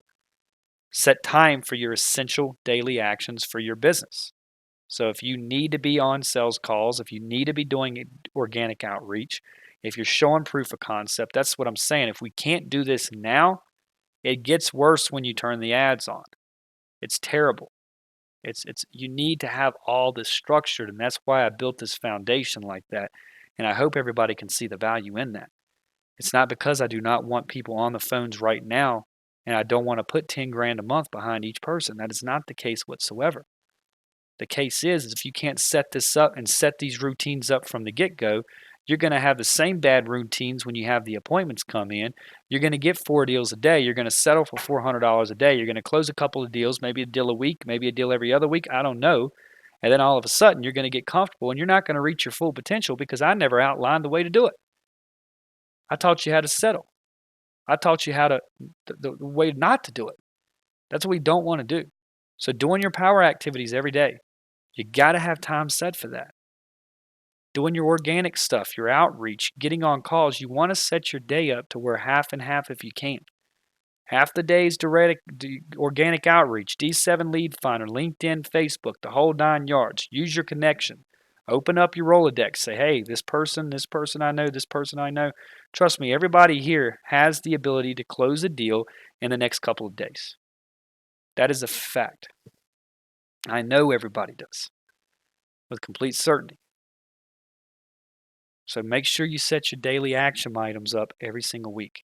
Speaker 1: Set time for your essential daily actions for your business. So if you need to be on sales calls, if you need to be doing organic outreach, if you're showing proof of concept, that's what I'm saying. If we can't do this now, it gets worse when you turn the ads on. It's terrible. You need to have all this structured, and that's why I built this foundation like that. And I hope everybody can see the value in that. It's not because I do not want people on the phones right now, and I don't want to put 10 grand a month behind each person. That is not the case whatsoever. The case is if you can't set this up and set these routines up from the get-go, you're going to have the same bad routines when you have the appointments come in. You're going to get 4 deals a day. You're going to settle for $400 a day. You're going to close a couple of deals, maybe a deal a week, maybe a deal every other week. I don't know. And then all of a sudden, you're going to get comfortable, and you're not going to reach your full potential because I never outlined the way to do it. I taught you how to settle. I taught you how to the way not to do it. That's what we don't want to do. So doing your power activities every day, you got to have time set for that. Doing your organic stuff, your outreach, getting on calls, you want to set your day up to where half and half if you can. Half the day is direct organic outreach, D7 Lead Finder, LinkedIn, Facebook, the whole 9 yards. Use your connection. Open up your Rolodex. Say, hey, this person I know, this person I know. Trust me, everybody here has the ability to close a deal in the next couple of days. That is a fact. I know everybody does with complete certainty. So make sure you set your daily action items up every single week.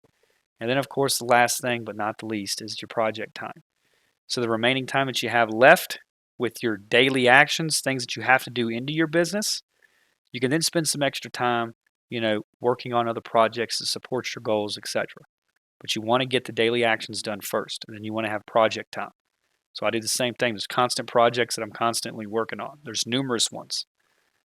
Speaker 1: And then, of course, the last thing, but not the least, is your project time. So the remaining time that you have left with your daily actions, things that you have to do into your business, you can then spend some extra time, working on other projects to support your goals, etc. But you want to get the daily actions done first, and then you want to have project time. So I do the same thing. There's constant projects that I'm constantly working on. There's numerous ones.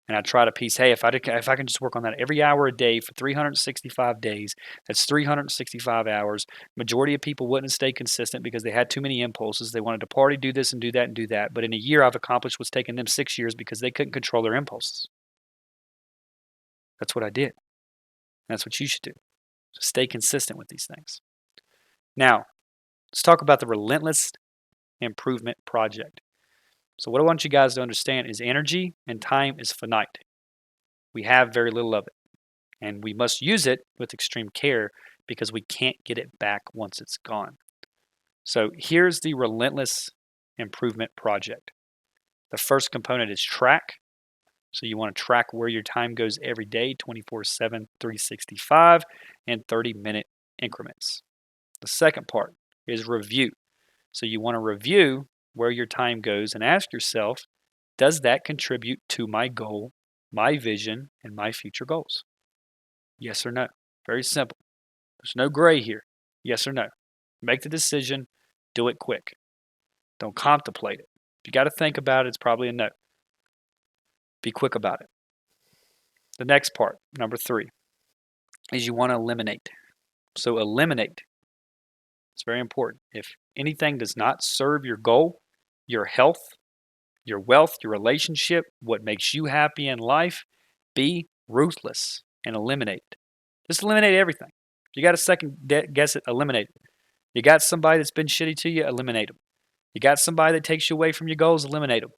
Speaker 1: And I try to piece, hey, if I can just work on that every hour a day for 365 days, that's 365 hours. Majority of people wouldn't stay consistent because they had too many impulses. They wanted to party, do this and do that and do that. But in a year, I've accomplished what's taken them 6 years because they couldn't control their impulses. That's what I did. That's what you should do. So stay consistent with these things. Now, let's talk about the Relentless Improvement Project. So what I want you guys to understand is energy and time is finite. We have very little of it. And we must use it with extreme care because we can't get it back once it's gone. So here's the Relentless Improvement Project. The first component is track. So you want to track where your time goes every day, 24/7, 365, in 30-minute increments. The second part is review. So you want to review where your time goes and ask yourself, does that contribute to my goal, my vision, and my future goals? Yes or no. Very simple. There's no gray here. Yes or no. Make the decision. Do it quick. Don't contemplate it. If you got to think about it, it's probably a no. Be quick about it. The next part, number 3, is you want to eliminate. So eliminate. It's very important. If anything does not serve your goal, your health, your wealth, your relationship, what makes you happy in life, be ruthless and eliminate it. Just eliminate everything. If you got a second guess it, eliminate it. You got somebody that's been shitty to you, eliminate them. You got somebody that takes you away from your goals, eliminate them.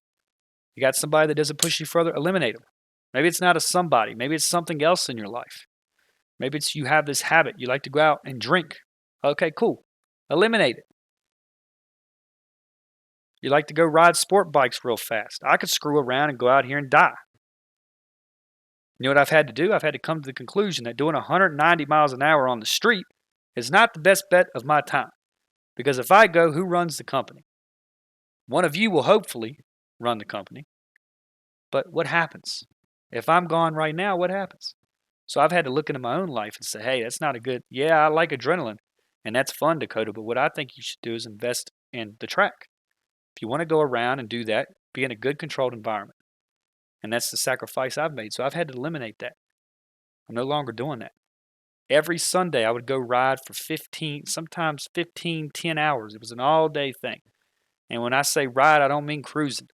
Speaker 1: You got somebody that doesn't push you further, eliminate them. Maybe it's not a somebody. Maybe it's something else in your life. Maybe it's you have this habit. You like to go out and drink. Okay, cool. Eliminate it. You like to go ride sport bikes real fast. I could screw around and go out here and die. You know what I've had to do? I've had to come to the conclusion that doing 190 miles an hour on the street is not the best bet of my time. Because if I go, who runs the company? One of you will hopefully run the company. But what happens? If I'm gone right now, what happens? So I've had to look into my own life and say, hey, that's not a good, yeah, I like adrenaline. And that's fun, Dakota. But what I think you should do is invest in the track. If you want to go around and do that, be in a good controlled environment. And that's the sacrifice I've made. So I've had to eliminate that. I'm no longer doing that. Every Sunday I would go ride for 15, sometimes 15, 10 hours. It was an all-day thing. And when I say ride, I don't mean cruising.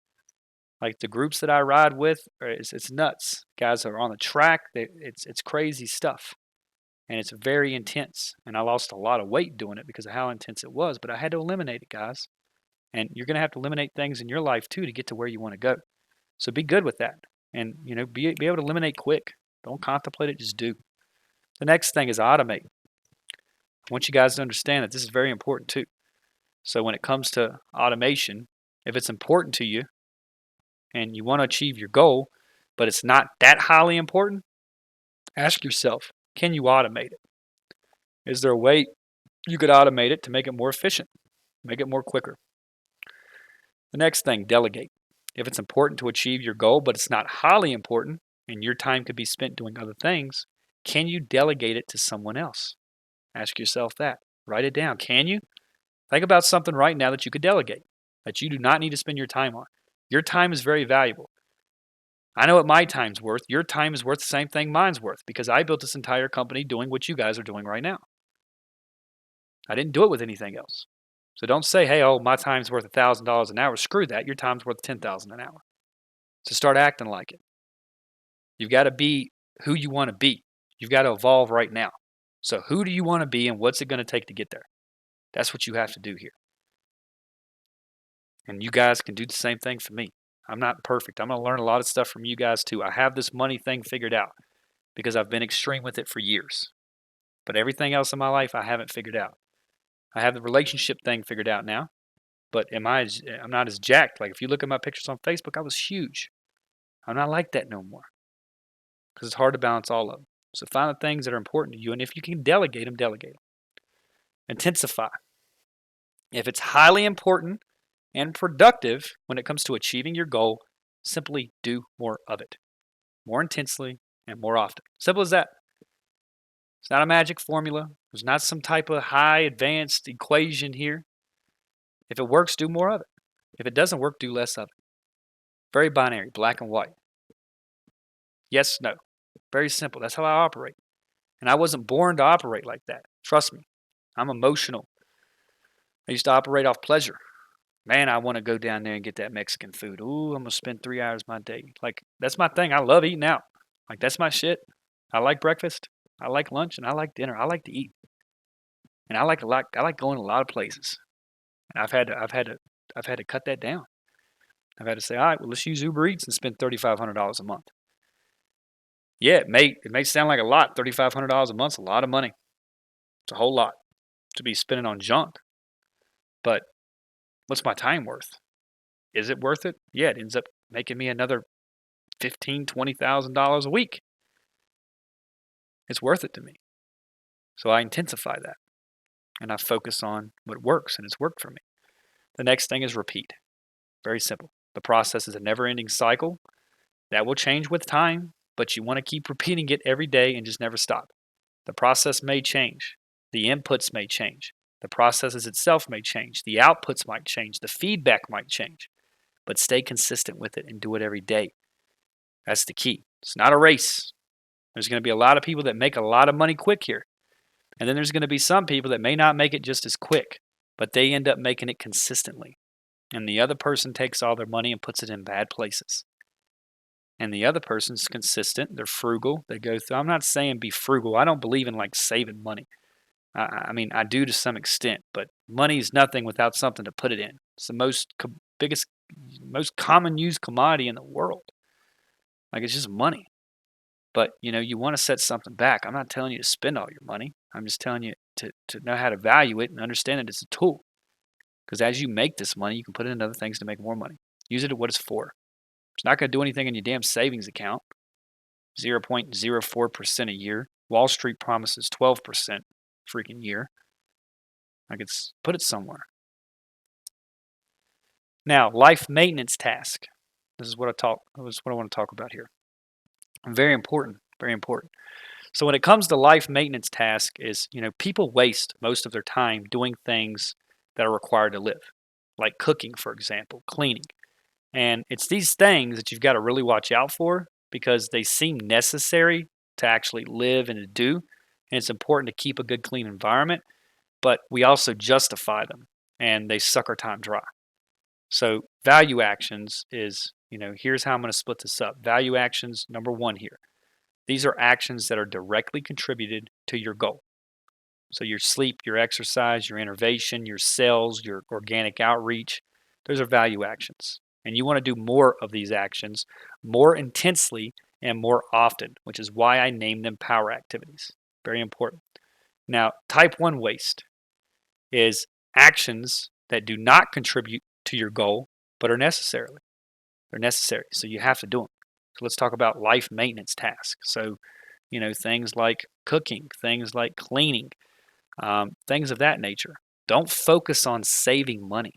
Speaker 1: Like the groups that I ride with, it's nuts. Guys are on the track. It's crazy stuff. And it's very intense. And I lost a lot of weight doing it because of how intense it was. But I had to eliminate it, guys. And you're going to have to eliminate things in your life too to get to where you want to go. So be good with that. And, be able to eliminate quick. Don't contemplate it, just do. The next thing is automate. I want you guys to understand that this is very important too. So when it comes to automation, if it's important to you and you want to achieve your goal, but it's not that highly important, ask yourself, can you automate it? Is there a way you could automate it to make it more efficient, make it more quicker? The next thing, delegate. If it's important to achieve your goal, but it's not highly important and your time could be spent doing other things, can you delegate it to someone else? Ask yourself that. Write it down. Can you? Think about something right now that you could delegate, that you do not need to spend your time on. Your time is very valuable. I know what my time's worth. Your time is worth the same thing mine's worth because I built this entire company doing what you guys are doing right now. I didn't do it with anything else. So don't say, hey, my time's worth $1,000 an hour. Screw that. Your time's worth $10,000 an hour. So start acting like it. You've got to be who you want to be. You've got to evolve right now. So who do you want to be and what's it going to take to get there? That's what you have to do here. And you guys can do the same thing for me. I'm not perfect. I'm going to learn a lot of stuff from you guys too. I have this money thing figured out because I've been extreme with it for years. But everything else in my life, I haven't figured out. I have the relationship thing figured out now, but I'm not as jacked. Like if you look at my pictures on Facebook, I was huge. I'm not like that no more because it's hard to balance all of them. So find the things that are important to you, and if you can delegate them, delegate them. Intensify. If it's highly important and productive when it comes to achieving your goal, simply do more of it, more intensely and more often. Simple as that. It's not a magic formula. There's not some type of high advanced equation here. If it works, do more of it. If it doesn't work, do less of it. Very binary, black and white. Yes, no. Very simple. That's how I operate. And I wasn't born to operate like that. Trust me. I'm emotional. I used to operate off pleasure. Man, I want to go down there and get that Mexican food. Ooh, I'm going to spend 3 hours of my day. Like, that's my thing. I love eating out. Like, that's my shit. I like breakfast. I like lunch, and I like dinner. I like to eat. And I like going a lot of places. And I've had to cut that down. I've had to say, all right, well, let's use Uber Eats and spend $3,500 a month. Yeah, it may sound like a lot. $3,500 a month's a lot of money. It's a whole lot to be spending on junk. But what's my time worth? Is it worth it? Yeah, it ends up making me another $15,000, $20,000 a week. It's worth it to me. So I intensify that. And I focus on what works, and it's worked for me. The next thing is repeat. Very simple. The process is a never-ending cycle. That will change with time, but you want to keep repeating it every day and just never stop. The process may change. The inputs may change. The processes itself may change. The outputs might change. The feedback might change. But stay consistent with it and do it every day. That's the key. It's not a race. There's going to be a lot of people that make a lot of money quick here. And then there's going to be some people that may not make it just as quick, but they end up making it consistently. And the other person takes all their money and puts it in bad places. And the other person's consistent. They're frugal. They go through. I'm not saying be frugal. I don't believe in like saving money. I mean, I do to some extent, but money is nothing without something to put it in. It's the biggest, most common used commodity in the world. Like it's just money. But you want to set something back. I'm not telling you to spend all your money. I'm just telling you to know how to value it and understand that it's a tool. Because as you make this money, you can put it in other things to make more money. Use it at what it's for. It's not going to do anything in your damn savings account. 0.04% a year. Wall Street promises 12% freaking year. Like put it somewhere. Now, life maintenance task. This is what I want to talk about here. Very important. Very important. So when it comes to life maintenance task is, people waste most of their time doing things that are required to live, like cooking, for example, cleaning. And it's these things that you've got to really watch out for because they seem necessary to actually live and to do. And it's important to keep a good, clean environment, but we also justify them and they suck our time dry. So value actions is, here's how I'm going to split this up. Value actions, number one here. These are actions that are directly contributed to your goal. So your sleep, your exercise, your innovation, your sales, your organic outreach, those are value actions. And you want to do more of these actions more intensely and more often, which is why I named them power activities. Very important. Now, type 1 waste is actions that do not contribute to your goal, but are necessary. They're necessary, so you have to do them. So let's talk about life maintenance tasks. So, things like cooking, things like cleaning, things of that nature. Don't focus on saving money.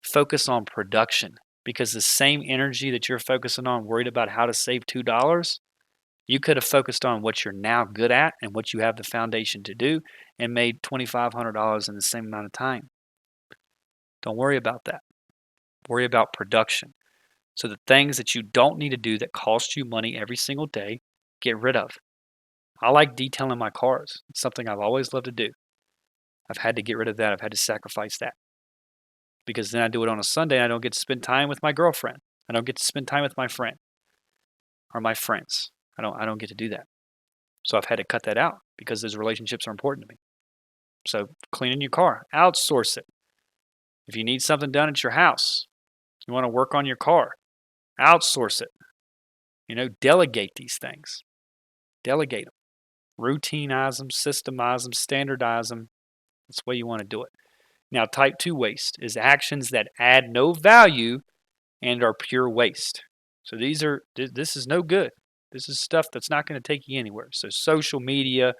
Speaker 1: Focus on production because the same energy that you're focusing on worried about how to save $2, you could have focused on what you're now good at and what you have the foundation to do and made $2,500 in the same amount of time. Don't worry about that. Worry about production. So the things that you don't need to do that cost you money every single day, get rid of. I like detailing my cars. It's something I've always loved to do. I've had to get rid of that. I've had to sacrifice that. Because then I do it on a Sunday and I don't get to spend time with my girlfriend. I don't get to spend time with my friend or my friends. I don't get to do that. So I've had to cut that out because those relationships are important to me. So cleaning your car, outsource it. If you need something done at your house, you want to work on your car, outsource it. Delegate these things. Delegate them. Routinize them, systemize them, standardize them. That's the way you want to do it. Now, type 2 waste is actions that add no value and are pure waste. So this is no good. This is stuff that's not going to take you anywhere. So social media,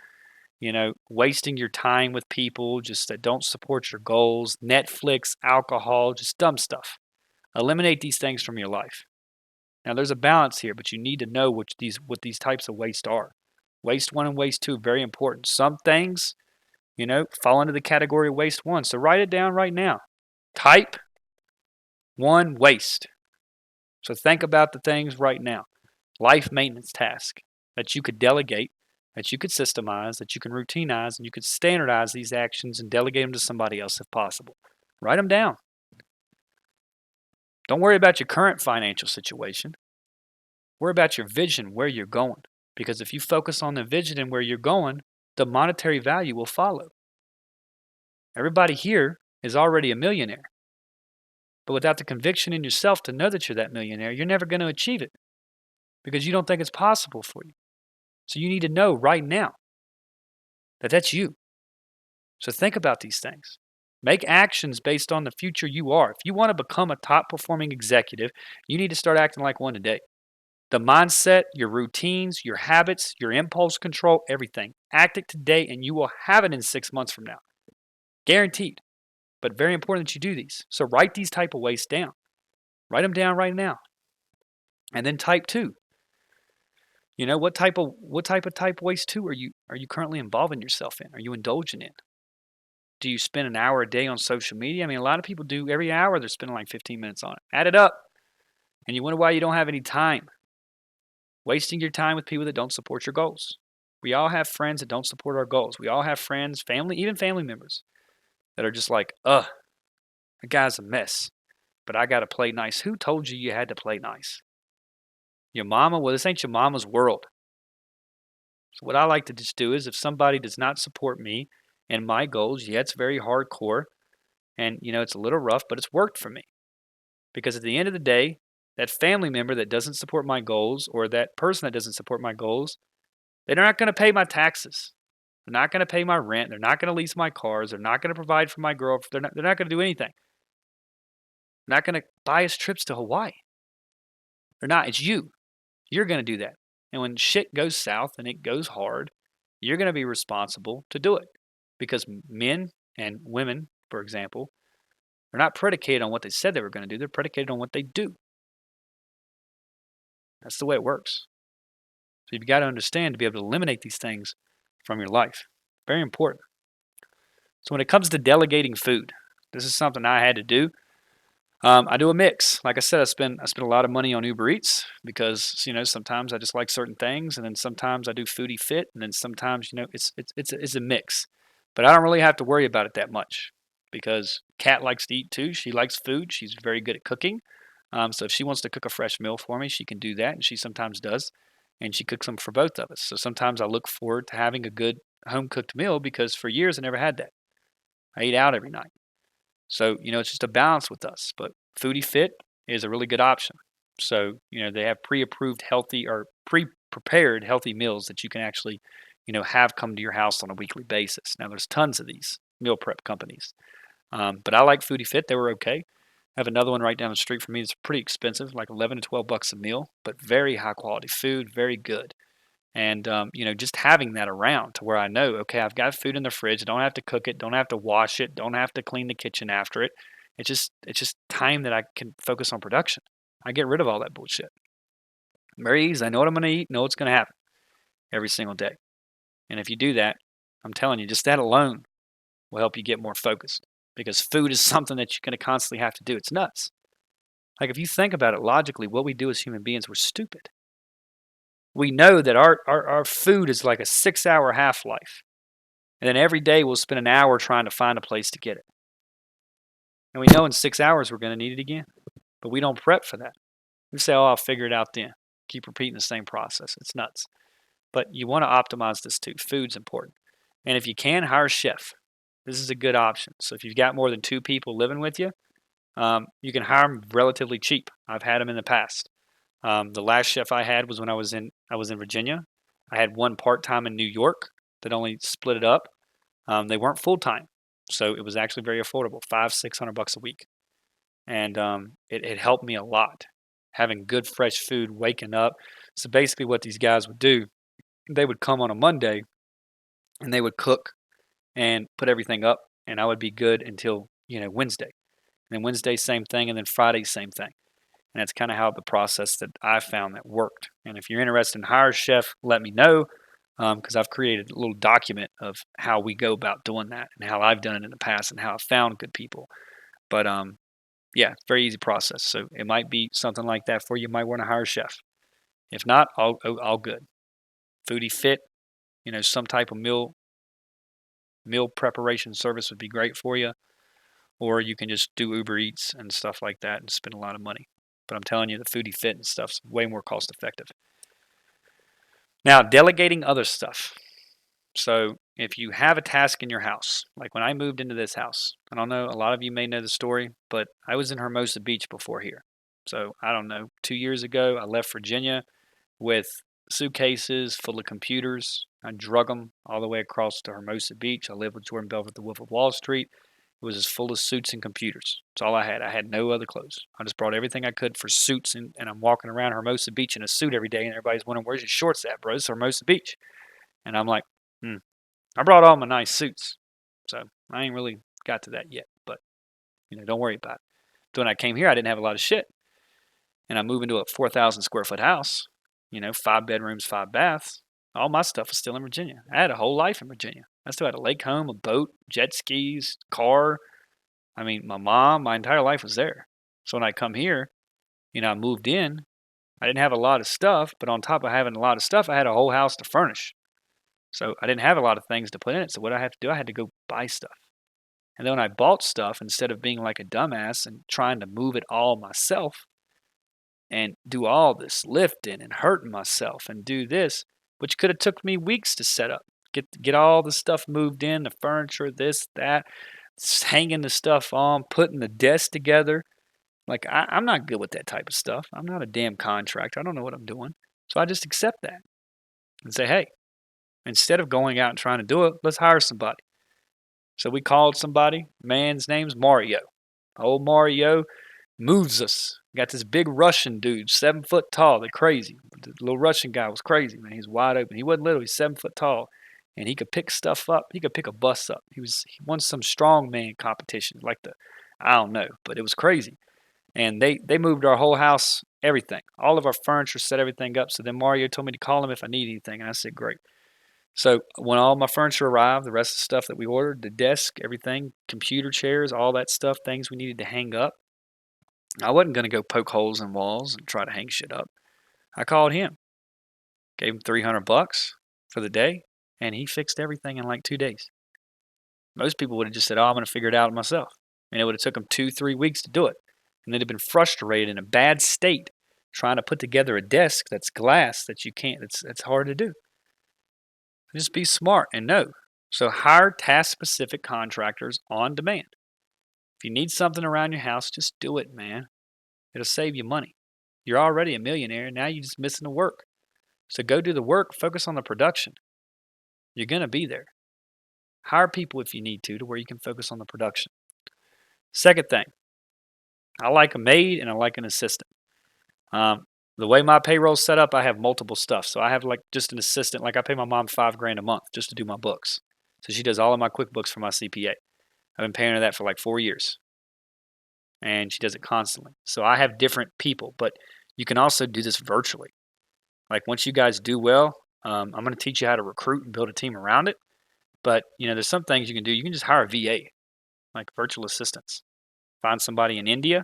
Speaker 1: wasting your time with people just that don't support your goals, Netflix, alcohol, just dumb stuff. Eliminate these things from your life. Now there's a balance here, but you need to know what these types of waste are. Waste 1 and waste 2 very important. Some things, fall into the category of waste 1. So write it down right now. Type 1 waste. So think about the things right now. Life maintenance task that you could delegate, that you could systemize, that you can routinize, and you could standardize these actions and delegate them to somebody else if possible. Write them down. Don't worry about your current financial situation. Worry about your vision, where you're going. Because if you focus on the vision and where you're going, the monetary value will follow. Everybody here is already a millionaire. But without the conviction in yourself to know that you're that millionaire, you're never going to achieve it because you don't think it's possible for you. So you need to know right now that that's you. So think about these things. Make actions based on the future you are. If you want to become a top performing executive, you need to start acting like one today. The mindset, your routines, your habits, your impulse control, everything. Act it today and you will have it in 6 months from now. Guaranteed. But very important that you do these. So write these type of wastes down. Write them down right now. And then type 2. What type of waste 2 are you currently involving yourself in? Are you indulging in? Do you spend an hour a day on social media? I mean, a lot of people do. Every hour they're spending like 15 minutes on it. Add it up. And you wonder why you don't have any time. Wasting your time with people that don't support your goals. We all have friends that don't support our goals. We all have friends, family, even family members that are just like, that guy's a mess, but I got to play nice. Who told you had to play nice? Your mama? Well, this ain't your mama's world. So what I like to just do is if somebody does not support me and my goals, yeah, it's very hardcore and, it's a little rough, but it's worked for me. Because at the end of the day, that family member that doesn't support my goals or that person that doesn't support my goals, they're not going to pay my taxes. They're not going to pay my rent. They're not going to lease my cars. They're not going to provide for my girlfriend. They're not going to do anything. They're not going to buy us trips to Hawaii. They're not. It's you. You're going to do that. And when shit goes south and it goes hard, you're going to be responsible to do it. Because men and women, for example, are not predicated on what they said they were going to do. They're predicated on what they do. That's the way it works. So you've got to understand to be able to eliminate these things from your life. Very important. So when it comes to delegating food, this is something I had to do. I do a mix. Like I said, I spend a lot of money on Uber Eats because sometimes I just like certain things, and then sometimes I do Foodie Fit, and then sometimes it's a mix. But I don't really have to worry about it that much because Kat likes to eat too. She likes food. She's very good at cooking. So if she wants to cook a fresh meal for me, she can do that, and she sometimes does, and she cooks them for both of us. So sometimes I look forward to having a good home cooked meal because for years I never had that. I ate out every night. So, it's just a balance with us. But Foodie Fit is a really good option. So, they have pre-approved healthy or pre-prepared healthy meals that you can actually, have come to your house on a weekly basis. Now, there's tons of these meal prep companies. But I like Foodie Fit. They were okay. I have another one right down the street from me that's pretty expensive, like 11 to 12 bucks a meal, but very high quality food, very good. And, just having that around to where I know, okay, I've got food in the fridge. I don't have to cook it. Don't have to wash it. Don't have to clean the kitchen after it. It's just time that I can focus on production. I get rid of all that bullshit. Very easy. I know what I'm going to eat, know what's going to happen every single day. And if you do that, I'm telling you, just that alone will help you get more focused because food is something that you're going to constantly have to do. It's nuts. Like if you think about it logically, what we do as human beings, we're stupid. We know that our food is like a 6-hour half-life. And then every day we'll spend an hour trying to find a place to get it. And we know in 6 hours we're going to need it again. But we don't prep for that. We say, I'll figure it out then. Keep repeating the same process. It's nuts. But you want to optimize this too. Food's important. And if you can, hire a chef. This is a good option. So if you've got more than 2 people living with you, you can hire them relatively cheap. I've had them in the past. The last chef I had was when I was in Virginia. I had one part-time in New York that only split it up. They weren't full-time. So it was actually very affordable, $500-600 a week. And it helped me a lot, having good fresh food, waking up. So basically what these guys would do, they would come on a Monday and they would cook and put everything up, and I would be good until, Wednesday. And then Wednesday, same thing, and then Friday, same thing. And that's kind of how the process that I found that worked. And if you're interested in hire a chef, let me know, because I've created a little document of how we go about doing that and how I've done it in the past and how I've found good people. But yeah, very easy process. So it might be something like that for you. You might want to hire a chef. If not, all good. Foodie Fit, some type of meal preparation service would be great for you. Or you can just do Uber Eats and stuff like that and spend a lot of money. But I'm telling you, the Foodie Fit and stuff's way more cost effective. Now, delegating other stuff. So if you have a task in your house, like when I moved into this house, I don't know, a lot of you may know the story, but I was in Hermosa Beach before here. So I don't know, 2 years ago, I left Virginia with suitcases full of computers. I drug them all the way across to Hermosa Beach. I lived with Jordan Belfort at the Wolf of Wall Street. It was as full of suits and computers. That's all I had. I had no other clothes. I just brought everything I could for suits, and I'm walking around Hermosa Beach in a suit every day, and everybody's wondering, where's your shorts at, bro? It's Hermosa Beach. And I'm like, I brought all my nice suits. So I ain't really got to that yet, but, don't worry about it. So when I came here, I didn't have a lot of shit. And I moved into a 4,000 square foot house, 5 bedrooms, 5 baths. All my stuff was still in Virginia. I had a whole life in Virginia. I still had a lake home, a boat, jet skis, car. I mean, my mom, my entire life was there. So when I come here, I moved in. I didn't have a lot of stuff, but on top of having a lot of stuff, I had a whole house to furnish. So I didn't have a lot of things to put in it. So what I had to do, I had to go buy stuff. And then when I bought stuff, instead of being like a dumbass and trying to move it all myself and do all this lifting and hurting myself and do this, which could have took me weeks to set up, get all the stuff moved in, the furniture, this, that, hanging the stuff on, putting the desk together. Like, I'm not good with that type of stuff. I'm not a damn contractor. I don't know what I'm doing. So I just accept that and say, hey, instead of going out and trying to do it, let's hire somebody. So we called somebody. Man's name's Mario. Old Mario moves us. Got this big Russian dude, 7 foot tall. They're crazy. The little Russian guy was crazy, man. He's wide open. He wasn't little. He's 7 foot tall. And he could pick stuff up. He could pick a bus up. He won some strongman competition, I don't know, but it was crazy. And they moved our whole house, everything. All of our furniture, set everything up. So then Mario told me to call him if I need anything. And I said, great. So when all my furniture arrived, the rest of the stuff that we ordered, the desk, everything, computer chairs, all that stuff, things we needed to hang up, I wasn't going to go poke holes in walls and try to hang shit up. I called him, gave him $300 for the day, and he fixed everything in like 2 days. Most people would have just said, oh, I'm going to figure it out myself. And it would have took them 2-3 weeks to do it. And they'd have been frustrated in a bad state trying to put together a desk that's glass that you can't, it's hard to do. Just be smart and know. So hire task-specific contractors on demand. If you need something around your house, just do it, man. It'll save you money. You're already a millionaire. Now you're just missing the work. So go do the work. Focus on the production. You're going to be there. Hire people if you need to where you can focus on the production. Second thing, I like a maid and I like an assistant. The way my payroll's set up, I have multiple stuff. So I have like just an assistant. Like I pay my mom $5,000 a month just to do my books. So she does all of my QuickBooks for my CPA. I've been paying her that for like 4 years. And she does it constantly. So I have different people, but you can also do this virtually. Like once you guys do well, I'm going to teach you how to recruit and build a team around it. But there's some things you can do. You can just hire a VA, like virtual assistants. Find somebody in India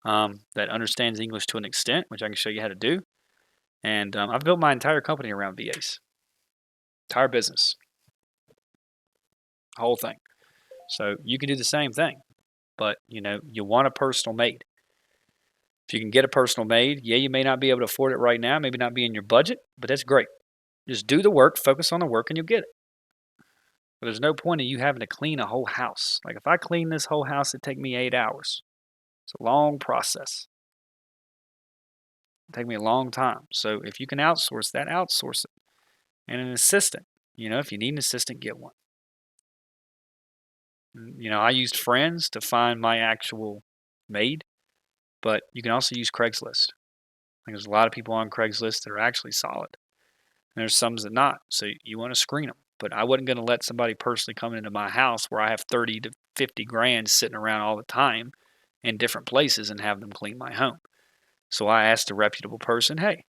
Speaker 1: that understands English to an extent, which I can show you how to do. And I've built my entire company around VAs, entire business, whole thing. So you can do the same thing, but you want a personal maid. If you can get a personal maid, yeah, you may not be able to afford it right now, maybe not be in your budget, but that's great. Just do the work, focus on the work, and you'll get it. But there's no point in you having to clean a whole house. Like if I clean this whole house, it'd take me 8 hours. It's a long process. It'd take me a long time. So if you can outsource that, outsource it. And an assistant, if you need an assistant, get one. I used friends to find my actual maid, but you can also use Craigslist. Like, there's a lot of people on Craigslist that are actually solid. And there's some that not. So you want to screen them. But I wasn't going to let somebody personally come into my house where I have 30 to 50 grand sitting around all the time in different places and have them clean my home. So I asked a reputable person, hey,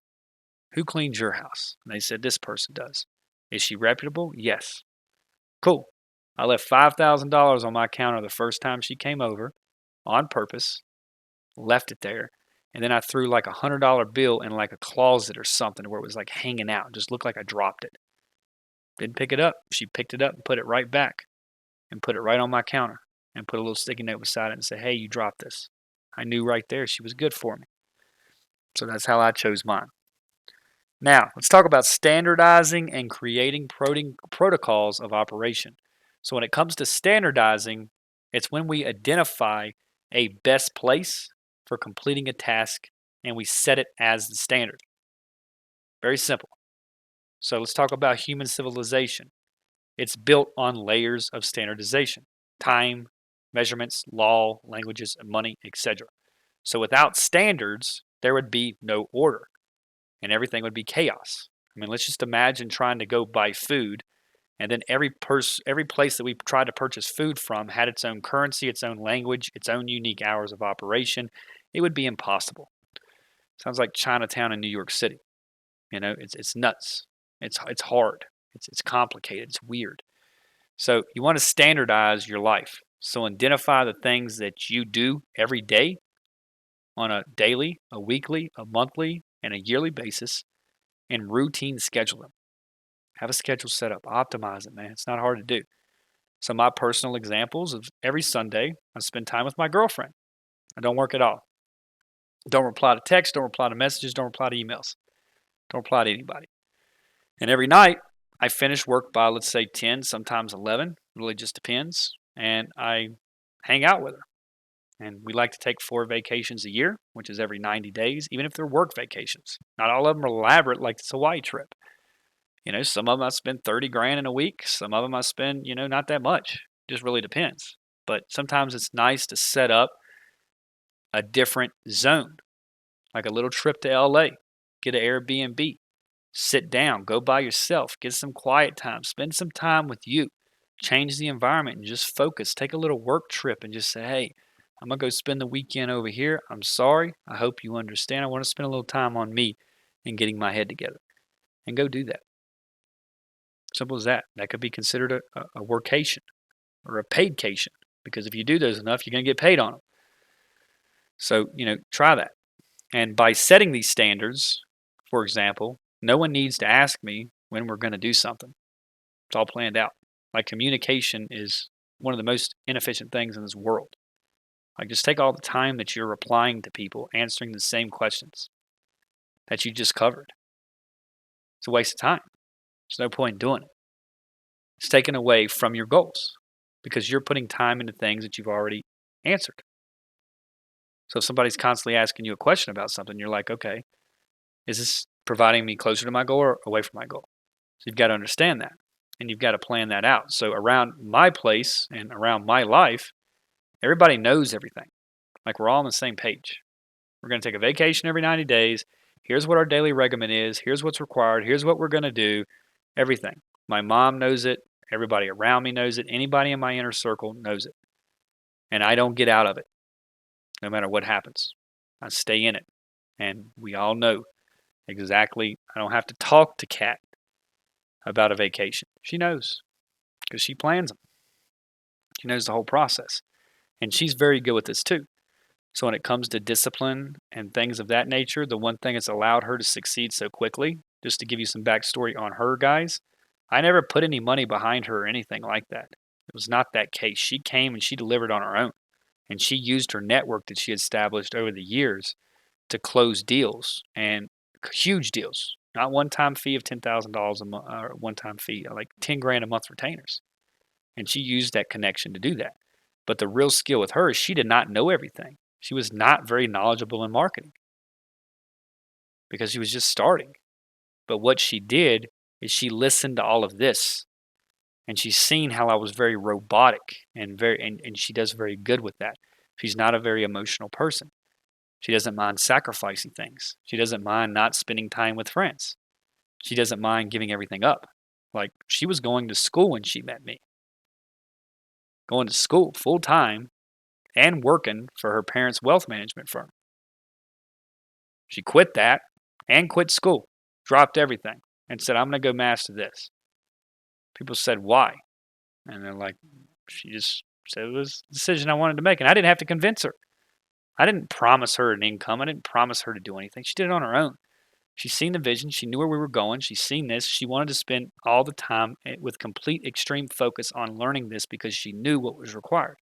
Speaker 1: who cleans your house? And they said, this person does. Is she reputable? Yes. Cool. I left $5,000 on my counter the first time she came over on purpose, left it there, and then I threw like $100 bill in like a closet or something where it was like hanging out. It just looked like I dropped it. Didn't pick it up. She picked it up and put it right back and put it right on my counter and put a little sticky note beside it and say, hey, you dropped this. I knew right there she was good for me. So that's how I chose mine. Now, let's talk about standardizing and creating protocols of operation. So when it comes to standardizing, it's when we identify a best place for completing a task and we set it as the standard. Very simple. So let's talk about human civilization. It's built on layers of standardization: time, measurements, law, languages, and money, etc. So without standards, there would be no order and everything would be chaos. I mean, let's just imagine trying to go buy food, and then every place that we tried to purchase food from had its own currency, its own language, its own unique hours of operation. It would be impossible. Sounds like Chinatown in New York City. It's nuts. It's hard. It's complicated. It's weird. So you want to standardize your life. So identify the things that you do every day on a daily, a weekly, a monthly, and a yearly basis, and routine schedule them. Have a schedule set up. Optimize it, man. It's not hard to do. So my personal examples of every Sunday, I spend time with my girlfriend. I don't work at all. Don't reply to texts, don't reply to messages, don't reply to emails. Don't reply to anybody. And every night, I finish work by, let's say, 10, sometimes 11. It really just depends. And I hang out with her. And we like to take 4 vacations a year, which is every 90 days, even if they're work vacations. Not all of them are elaborate like this Hawaii trip. Some of them I spend 30 grand in a week. Some of them I spend, not that much. It just really depends. But sometimes it's nice to set up a different zone, like a little trip to LA, get an Airbnb, sit down, go by yourself, get some quiet time, spend some time with you, change the environment and just focus. Take a little work trip and just say, hey, I'm going to go spend the weekend over here. I'm sorry. I hope you understand. I want to spend a little time on me and getting my head together, and go do that. Simple as that. That could be considered a workation or a paidcation, because if you do those enough, you're going to get paid on them. So, try that. And by setting these standards, for example, no one needs to ask me when we're going to do something. It's all planned out. Like, communication is one of the most inefficient things in this world. Like, just take all the time that you're replying to people, answering the same questions that you just covered. It's a waste of time. There's no point in doing it. It's taken away from your goals because you're putting time into things that you've already answered. So if somebody's constantly asking you a question about something, you're like, okay, is this providing me closer to my goal or away from my goal? So you've got to understand that, and you've got to plan that out. So around my place and around my life, everybody knows everything. Like, we're all on the same page. We're going to take a vacation every 90 days. Here's what our daily regimen is. Here's what's required. Here's what we're going to do. Everything. My mom knows it. Everybody around me knows it. Anybody in my inner circle knows it. And I don't get out of it, no matter what happens. I stay in it. And we all know exactly. I don't have to talk to Kat about a vacation. She knows, because she plans them. She knows the whole process. And she's very good with this too. So when it comes to discipline and things of that nature, the one thing that's allowed her to succeed so quickly, just to give you some backstory on her, guys, I never put any money behind her or anything like that. It was not that case. She came and she delivered on her own. And she used her network that she established over the years to close deals, and huge deals. Not one-time fee of $10,000 a month, or one-time fee, like 10 grand a month retainers. And she used that connection to do that. But the real skill with her is she did not know everything. She was not very knowledgeable in marketing because she was just starting. But what she did is she listened to all of this And she's seen how I was very robotic and she does very good with that. She's not a very emotional person. She doesn't mind sacrificing things. She doesn't mind not spending time with friends. She doesn't mind giving everything up. Like, she was going to school when she met me. Going to school full time and working for her parents' wealth management firm. She quit that and quit school, dropped everything, and said, I'm going to go master this. People said, why? And they're like, she just said it was a decision I wanted to make. And I didn't have to convince her. I didn't promise her an income. I didn't promise her to do anything. She did it on her own. She's seen the vision. She knew where we were going. She's seen this. She wanted to spend all the time with complete extreme focus on learning this because she knew what was required.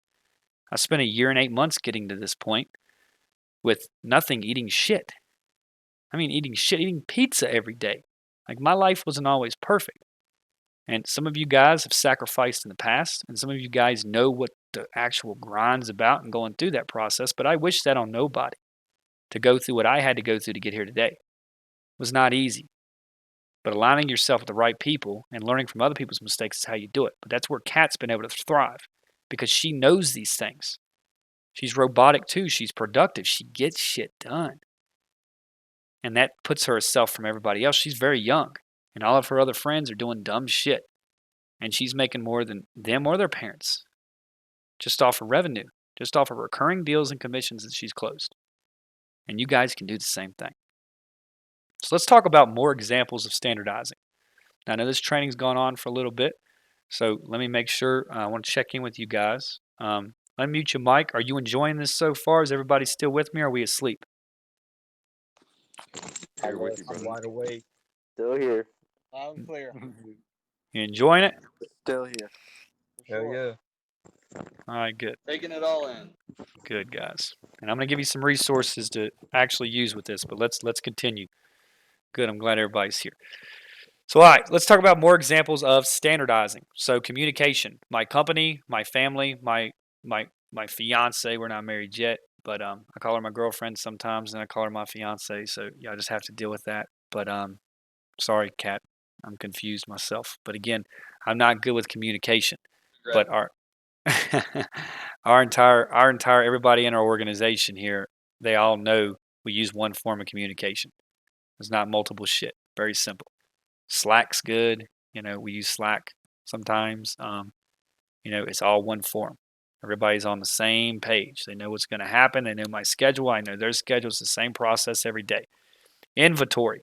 Speaker 1: I spent a year and 8 months getting to this point with nothing, eating shit. I mean, eating pizza every day. Like, my life wasn't always perfect. And some of you guys have sacrificed in the past, and some of you guys know what the actual grind's about and going through that process, but I wish that on nobody to go through what I had to go through to get here today. It was not easy. But aligning yourself with the right people and learning from other people's mistakes is how you do it. But that's where Kat's been able to thrive because she knows these things. She's robotic too. She's productive. She gets shit done. And that puts herself from everybody else. She's very young. And all of her other friends are doing dumb shit. And she's making more than them or their parents. Just off of revenue. Just off of recurring deals and commissions that she's closed. And you guys can do the same thing. So let's talk about more examples of standardizing. Now, I know this training's gone on for a little bit. So let me make sure. I want to check in with you guys. Unmute your mic. Are you enjoying this so far? Is everybody still with me or are we asleep?
Speaker 3: Here with you,
Speaker 2: I'm
Speaker 3: brother.
Speaker 2: wide awake.
Speaker 3: Still here.
Speaker 4: Loud and clear.
Speaker 1: You enjoying it?
Speaker 3: Still here.
Speaker 4: For
Speaker 2: Hell
Speaker 4: sure.
Speaker 2: yeah.
Speaker 1: All right, good.
Speaker 4: Taking it all in.
Speaker 1: Good, guys. And I'm going to give you some resources to actually use with this, but let's continue. Good. I'm glad everybody's here. So, all right, let's talk about more examples of standardizing. So, communication. My company, my family, my fiance. We're not married yet, but I call her my girlfriend sometimes, and I call her my fiance. So, y'all just have to deal with that. But sorry, Kat, I'm confused myself. But again, I'm not good with communication. But our entire everybody in our organization here, they all know we use one form of communication. There's not multiple shit. Very simple. Slack's good. We use Slack sometimes. It's all one form. Everybody's on the same page. They know what's going to happen. They know my schedule. I know their schedule. It's the same process every day. Inventory.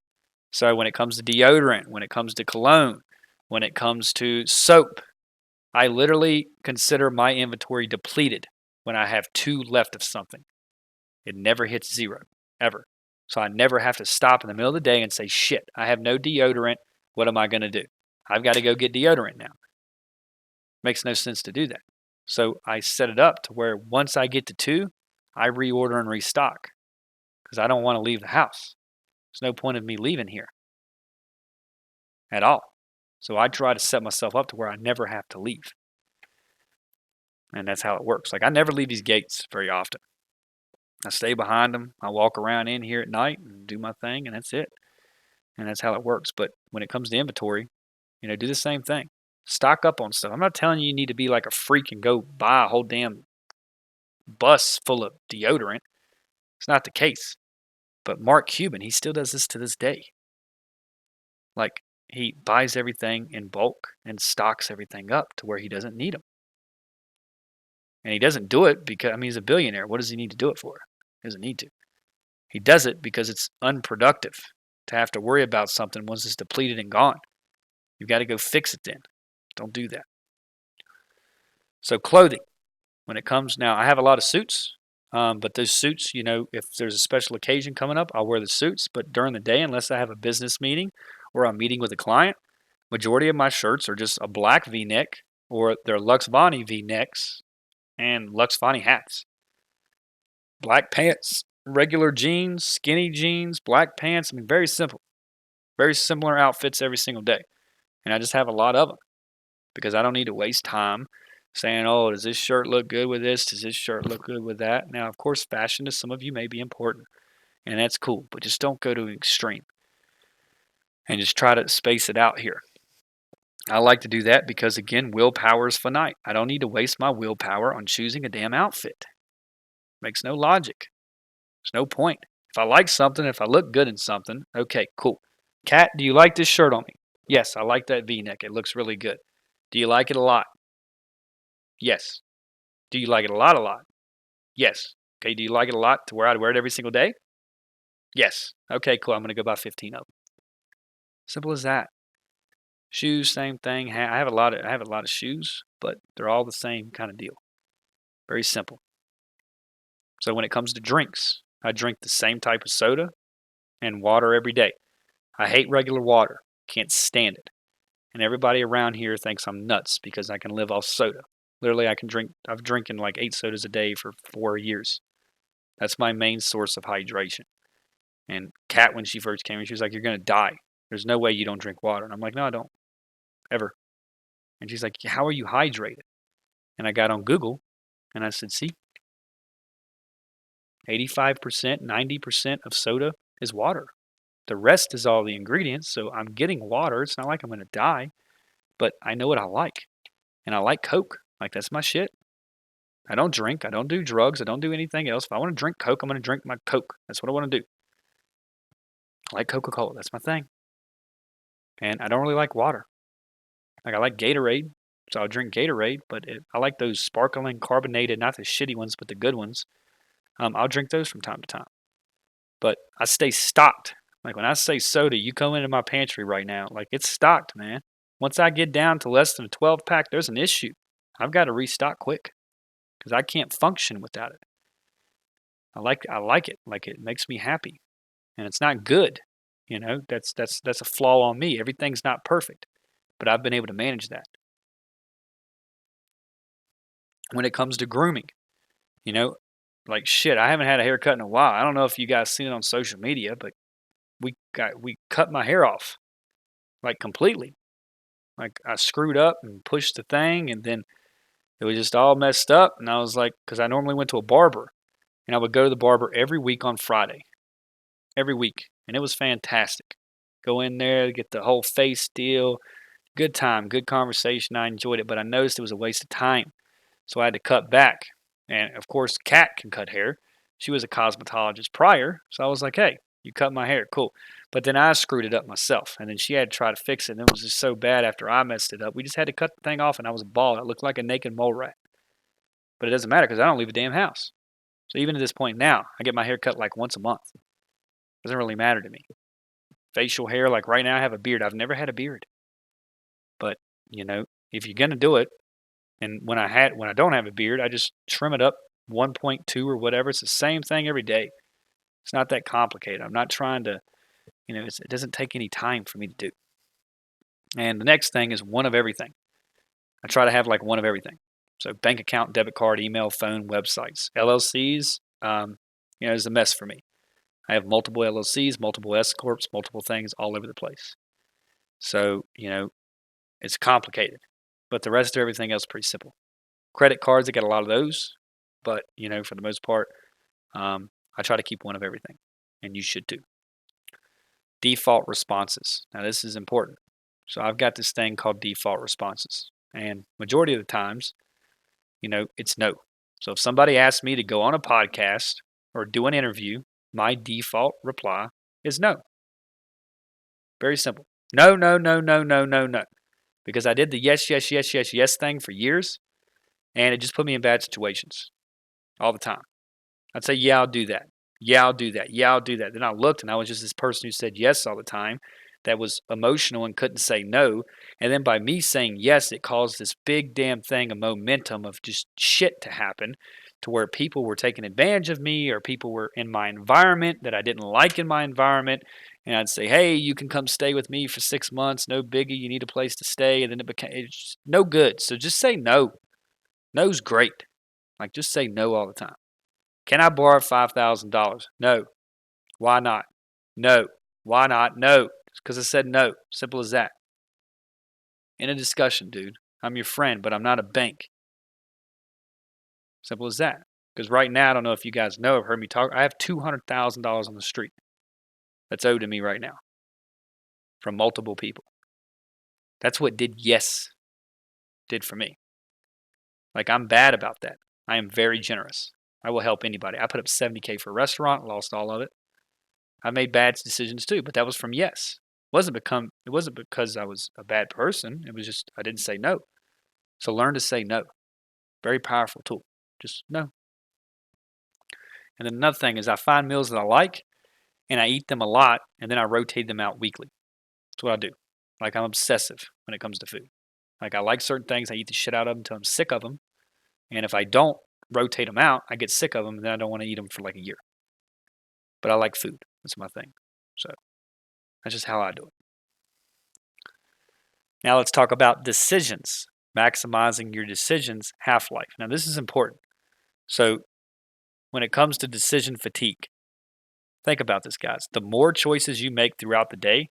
Speaker 1: So when it comes to deodorant, when it comes to cologne, when it comes to soap, I literally consider my inventory depleted when I have 2 left of something. It never hits 0, ever. So I never have to stop in the middle of the day and say, shit, I have no deodorant. What am I going to do? I've got to go get deodorant now. Makes no sense to do that. So I set it up to where once I get to 2, I reorder and restock because I don't want to leave the house. There's no point of me leaving here at all. So I try to set myself up to where I never have to leave. And that's how it works. Like, I never leave these gates very often. I stay behind them. I walk around in here at night and do my thing, and that's it. And that's how it works. But when it comes to inventory, do the same thing. Stock up on stuff. I'm not telling you need to be like a freak and go buy a whole damn bus full of deodorant. It's not the case. But Mark Cuban, he still does this to this day. Like, he buys everything in bulk and stocks everything up to where he doesn't need them. And he doesn't do it because, he's a billionaire. What does he need to do it for? He doesn't need to. He does it because it's unproductive to have to worry about something once it's depleted and gone. You've got to go fix it then. Don't do that. So clothing. When it comes now, I have a lot of suits. But those suits, if there's a special occasion coming up, I'll wear the suits. But during the day, unless I have a business meeting or I'm meeting with a client, majority of my shirts are just a black V-neck or they're Lux Vani V-necks and Lux Vani hats. Black pants, regular jeans, skinny jeans, black pants. Very simple. Very similar outfits every single day. And I just have a lot of them because I don't need to waste time saying, oh, does this shirt look good with this? Does this shirt look good with that? Now, of course, fashion to some of you may be important, and that's cool, but just don't go to an extreme and just try to space it out here. I like to do that because, again, willpower is finite. I don't need to waste my willpower on choosing a damn outfit. Makes no logic. There's no point. If I like something, if I look good in something, okay, cool. Kat, do you like this shirt on me? Yes, I like that V-neck. It looks really good. Do you like it a lot? Yes. Do you like it a lot, a lot? Yes. Okay, do you like it a lot to where I'd wear it every single day? Yes. Okay, cool. I'm going to go buy 15 of them. Simple as that. Shoes, same thing. I have a lot of shoes, but they're all the same kind of deal. Very simple. So when it comes to drinks, I drink the same type of soda and water every day. I hate regular water. Can't stand it. And everybody around here thinks I'm nuts because I can live off soda. Literally, I've drinking like 8 sodas a day for 4 years. That's my main source of hydration. And Kat, when she first came in, she was like, "You're going to die. There's no way you don't drink water." And I'm like, "No, I don't. Ever." And she's like, "How are you hydrated?" And I got on Google and I said, "See, 85%, 90% of soda is water. The rest is all the ingredients. So I'm getting water. It's not like I'm going to die, but I know what I like. And I like Coke. Like, that's my shit. I don't drink. I don't do drugs. I don't do anything else. If I want to drink Coke, I'm going to drink my Coke. That's what I want to do. I like Coca-Cola. That's my thing. And I don't really like water. Like, I like Gatorade, so I'll drink Gatorade, but I like those sparkling, carbonated, not the shitty ones, but the good ones. I'll drink those from time to time. But I stay stocked. Like, when I say soda, you come into my pantry right now, like, it's stocked, man. Once I get down to less than a 12-pack, there's an issue. I've got to restock quick because I can't function without it. I like it. Like, it makes me happy. And it's not good. You know, that's a flaw on me. Everything's not perfect, but I've been able to manage that. When it comes to grooming, you know, like shit, I haven't had a haircut in a while. I don't know if you guys seen it on social media, but we cut my hair off like completely. Like, I screwed up and pushed the thing, and then it was just all messed up. And I was like, because I normally went to a barber, and I would go to the barber every week on Friday, every week, and it was fantastic. Go in there, get the whole face deal, good time, good conversation. I enjoyed it, but I noticed it was a waste of time, so I had to cut back. And of course, Kat can cut hair. She was a cosmetologist prior, so I was like, hey, you cut my hair, cool. But then I screwed it up myself, and then she had to try to fix it, and it was just so bad after I messed it up. We just had to cut the thing off, and I was bald. I looked like a naked mole rat. But it doesn't matter because I don't leave the damn house. So even at this point now, I get my hair cut like once a month. It doesn't really matter to me. Facial hair, like right now I have a beard. I've never had a beard. But, you know, if you're going to do it, and when I don't have a beard, I just trim it up 1.2 or whatever. It's the same thing every day. It's not that complicated. I'm not trying to, you know, it doesn't take any time for me to do. And the next thing is one of everything. I try to have like one of everything. So bank account, debit card, email, phone, websites. LLCs, you know, is a mess for me. I have multiple LLCs, multiple S corps, multiple things all over the place. So, you know, it's complicated. But the rest of everything else is pretty simple. Credit cards, I got a lot of those. But, you know, for the most part, I try to keep one of everything. And you should too. Default responses. Now, this is important. So I've got this thing called default responses. And majority of the times, you know, it's no. So if somebody asks me to go on a podcast or do an interview, my default reply is no. Very simple. No, no, no, no, no, no, no. Because I did the yes, yes, yes, yes, yes thing for years, and it just put me in bad situations all the time. I'd say, yeah, I'll do that. Yeah, I'll do that. Yeah, I'll do that. Then I looked, and I was just this person who said yes all the time that was emotional and couldn't say no. And then by me saying yes, it caused this big damn thing, a momentum of just shit to happen to where people were taking advantage of me or people were in my environment that I didn't like in my environment. And I'd say, hey, you can come stay with me for 6 months. No biggie. You need a place to stay. And then it's no good. So just say no. No's great. Like, just say no all the time. Can I borrow $5,000? No. Why not? No. Why not? No. Because I said no. Simple as that. In a discussion, dude. I'm your friend, but I'm not a bank. Simple as that. Because right now, I don't know if you guys know, have heard me talk. I have $200,000 on the street that's owed to me right now from multiple people. That's what did for me. Like, I'm bad about that. I am very generous. I will help anybody. I put up $70K for a restaurant, lost all of it. I made bad decisions too, but that was from yes. It wasn't because I was a bad person. It was just I didn't say no. So learn to say no. Very powerful tool. Just no. And then another thing is I find meals that I like and I eat them a lot and then I rotate them out weekly. That's what I do. Like, I'm obsessive when it comes to food. Like, I like certain things. I eat the shit out of them until I'm sick of them. And if I don't rotate them out, I get sick of them and then I don't want to eat them for like a year. But I like food. That's my thing. So that's just how I do it. Now let's talk about decisions. Maximizing your decisions half-life. Now this is important. So when it comes to decision fatigue, think about this, guys. The more choices you make throughout the day,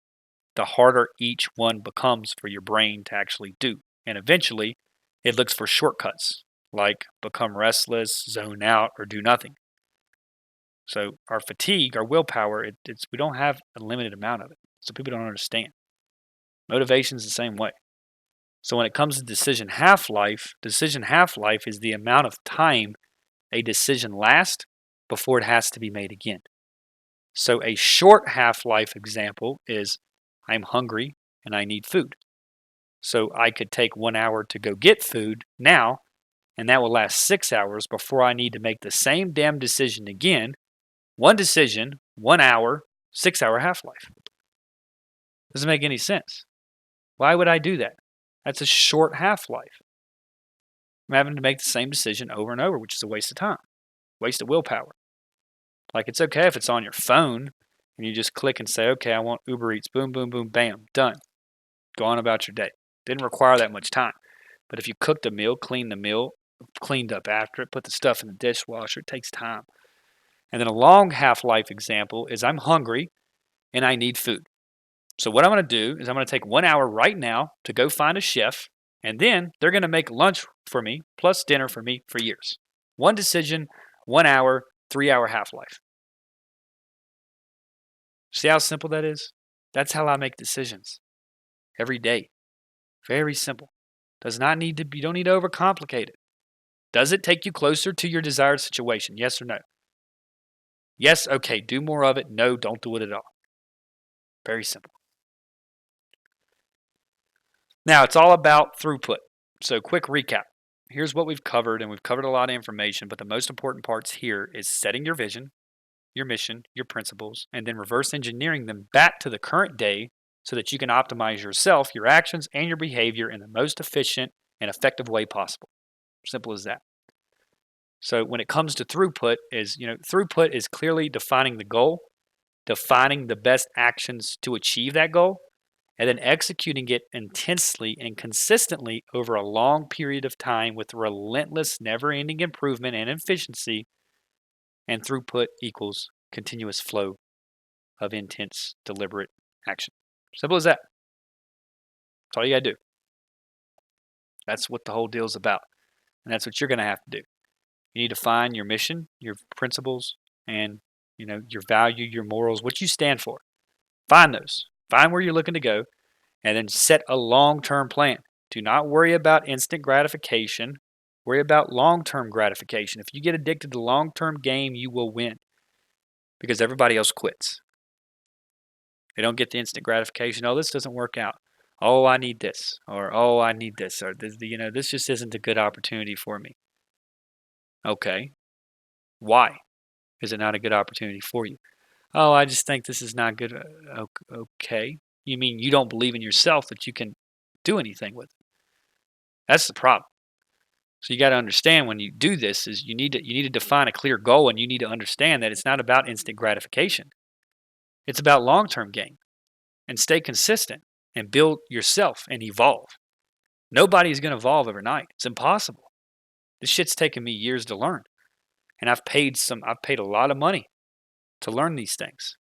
Speaker 1: the harder each one becomes for your brain to actually do. And eventually, it looks for shortcuts, like become restless, zone out, or do nothing. So our fatigue, our willpower, we don't have a limited amount of it. So people don't understand. Motivation is the same way. So when it comes to decision half-life is the amount of time a decision lasts before it has to be made again. So a short half-life example is I'm hungry and I need food. So I could take 1 hour to go get food now, and that will last 6 hours before I need to make the same damn decision again. One decision, 1 hour, 6-hour half-life. Doesn't make any sense. Why would I do that? That's a short half-life. I'm having to make the same decision over and over, which is a waste of time, waste of willpower. Like, it's okay if it's on your phone and you just click and say, okay, I want Uber Eats, boom, boom, boom, bam, done. Go on about your day. Didn't require that much time. But if you cooked a meal, cleaned up after it, put the stuff in the dishwasher, it takes time. And then a long half-life example is I'm hungry and I need food. So what I'm going to do is I'm going to take 1 hour right now to go find a chef, and then they're going to make lunch for me plus dinner for me for years. One decision, 1 hour, 3-hour half-life. See how simple that is? That's how I make decisions every day. Very simple. You don't need to overcomplicate it. Does it take you closer to your desired situation? Yes or no? Yes, okay, do more of it. No, don't do it at all. Very simple. Now, it's all about throughput. So, quick recap. Here's what we've covered, and we've covered a lot of information, but the most important parts here is setting your vision, your mission, your principles, and then reverse engineering them back to the current day so that you can optimize yourself, your actions, and your behavior in the most efficient and effective way possible. Simple as that. So when it comes to throughput is clearly defining the goal, defining the best actions to achieve that goal, and then executing it intensely and consistently over a long period of time with relentless, never-ending improvement and efficiency. And throughput equals continuous flow of intense, deliberate action. Simple as that. That's all you got to do. That's what the whole deal's about. And that's what you're going to have to do. You need to find your mission, your principles, and your value, your morals, what you stand for. Find those. Find where you're looking to go, and then set a long-term plan. Do not worry about instant gratification. Worry about long-term gratification. If you get addicted to long-term game, you will win because everybody else quits. They don't get the instant gratification. Oh, this doesn't work out. Oh, I need this. Or, oh, I need this. Or, this just isn't a good opportunity for me. Okay. Why is it not a good opportunity for you? Oh, I just think this is not good. Okay. You mean you don't believe in yourself that you can do anything with it? That's the problem. So you got to understand when you do this is you need to define a clear goal, and you need to understand that it's not about instant gratification. It's about long-term gain, and stay consistent and build yourself and evolve. Nobody's going to evolve overnight. It's impossible. This shit's taken me years to learn, and I've paid a lot of money to learn these things.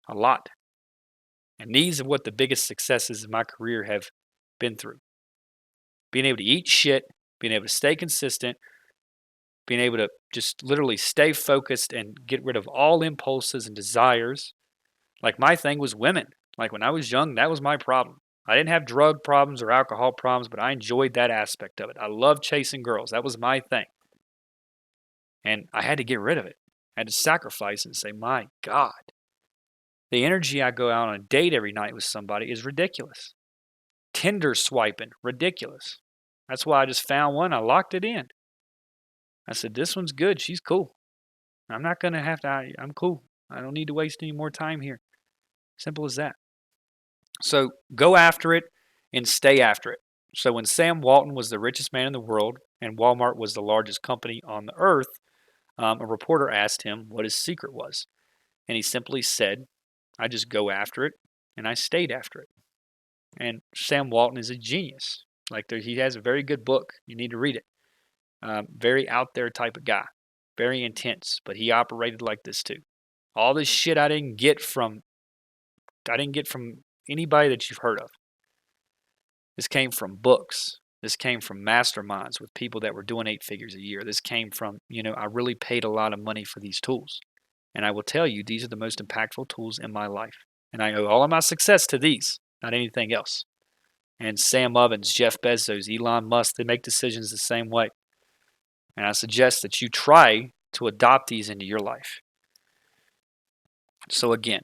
Speaker 1: A lot. And these are what the biggest successes in my career have been through. Being able to eat shit, being able to stay consistent, being able to just literally stay focused and get rid of all impulses and desires. Like, my thing was women. Like, when I was young, that was my problem. I didn't have drug problems or alcohol problems, but I enjoyed that aspect of it. I loved chasing girls. That was my thing. And I had to get rid of it. I had to sacrifice and say, my God, the energy I go out on a date every night with somebody is ridiculous. Tinder swiping, ridiculous. That's why I just found one. I locked it in. I said, this one's good. She's cool. I'm not going to have to, I'm cool. I don't need to waste any more time here. Simple as that. So go after it and stay after it. So when Sam Walton was the richest man in the world and Walmart was the largest company on the earth, a reporter asked him what his secret was. And he simply said, I just go after it, and I stayed after it. And Sam Walton is a genius. He has a very good book. You need to read it. Very out there type of guy. Very intense, but he operated like this too. All this shit I didn't get from anybody that you've heard of. This came from books. This came from masterminds with people that were doing 8 figures a year. This came from, I really paid a lot of money for these tools. And I will tell you, these are the most impactful tools in my life. And I owe all of my success to these, not anything else. And Sam Ovens, Jeff Bezos, Elon Musk, they make decisions the same way. And I suggest that you try to adopt these into your life. So again,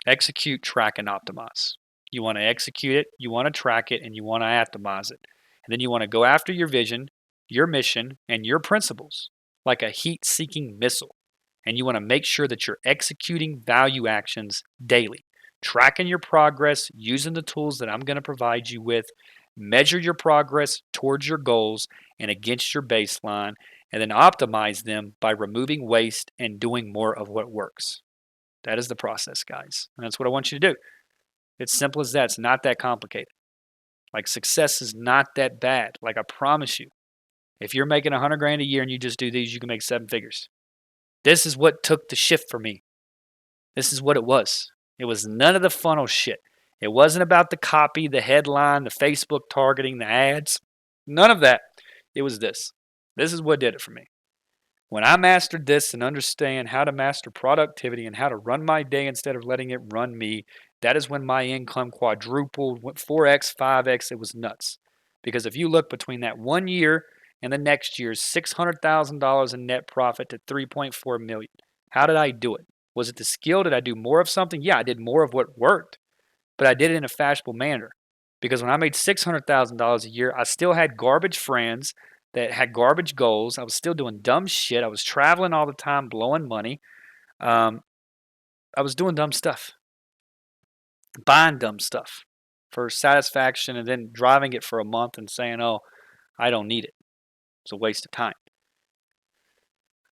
Speaker 1: execute, track, and optimize. You want to execute it, you want to track it, and you want to optimize it. And then you want to go after your vision, your mission, and your principles like a heat-seeking missile. And you want to make sure that you're executing value actions daily, tracking your progress, using the tools that I'm going to provide you with, measure your progress towards your goals and against your baseline, and then optimize them by removing waste and doing more of what works. That is the process, guys. And that's what I want you to do. It's simple as that. It's not that complicated. Like, success is not that bad. Like, I promise you, if you're making $100,000 a year and you just do these, you can make 7 figures. This is what took the shift for me. This is what it was. It was none of the funnel shit. It wasn't about the copy, the headline, the Facebook targeting, the ads. None of that. It was this. This is what did it for me. When I mastered this and understand how to master productivity and how to run my day instead of letting it run me, that is when my income quadrupled, went 4x, 5x. It was nuts. Because if you look between that 1 year and the next year's $600,000 in net profit to $3.4 million, how did I do it? Was it the skill? Did I do more of something? Yeah, I did more of what worked, but I did it in a fashionable manner. Because when I made $600,000 a year, I still had garbage friends that had garbage goals. I was still doing dumb shit. I was traveling all the time, blowing money. I was doing dumb stuff, buying dumb stuff for satisfaction, and then driving it for a month and saying, oh, I don't need it. It's a waste of time.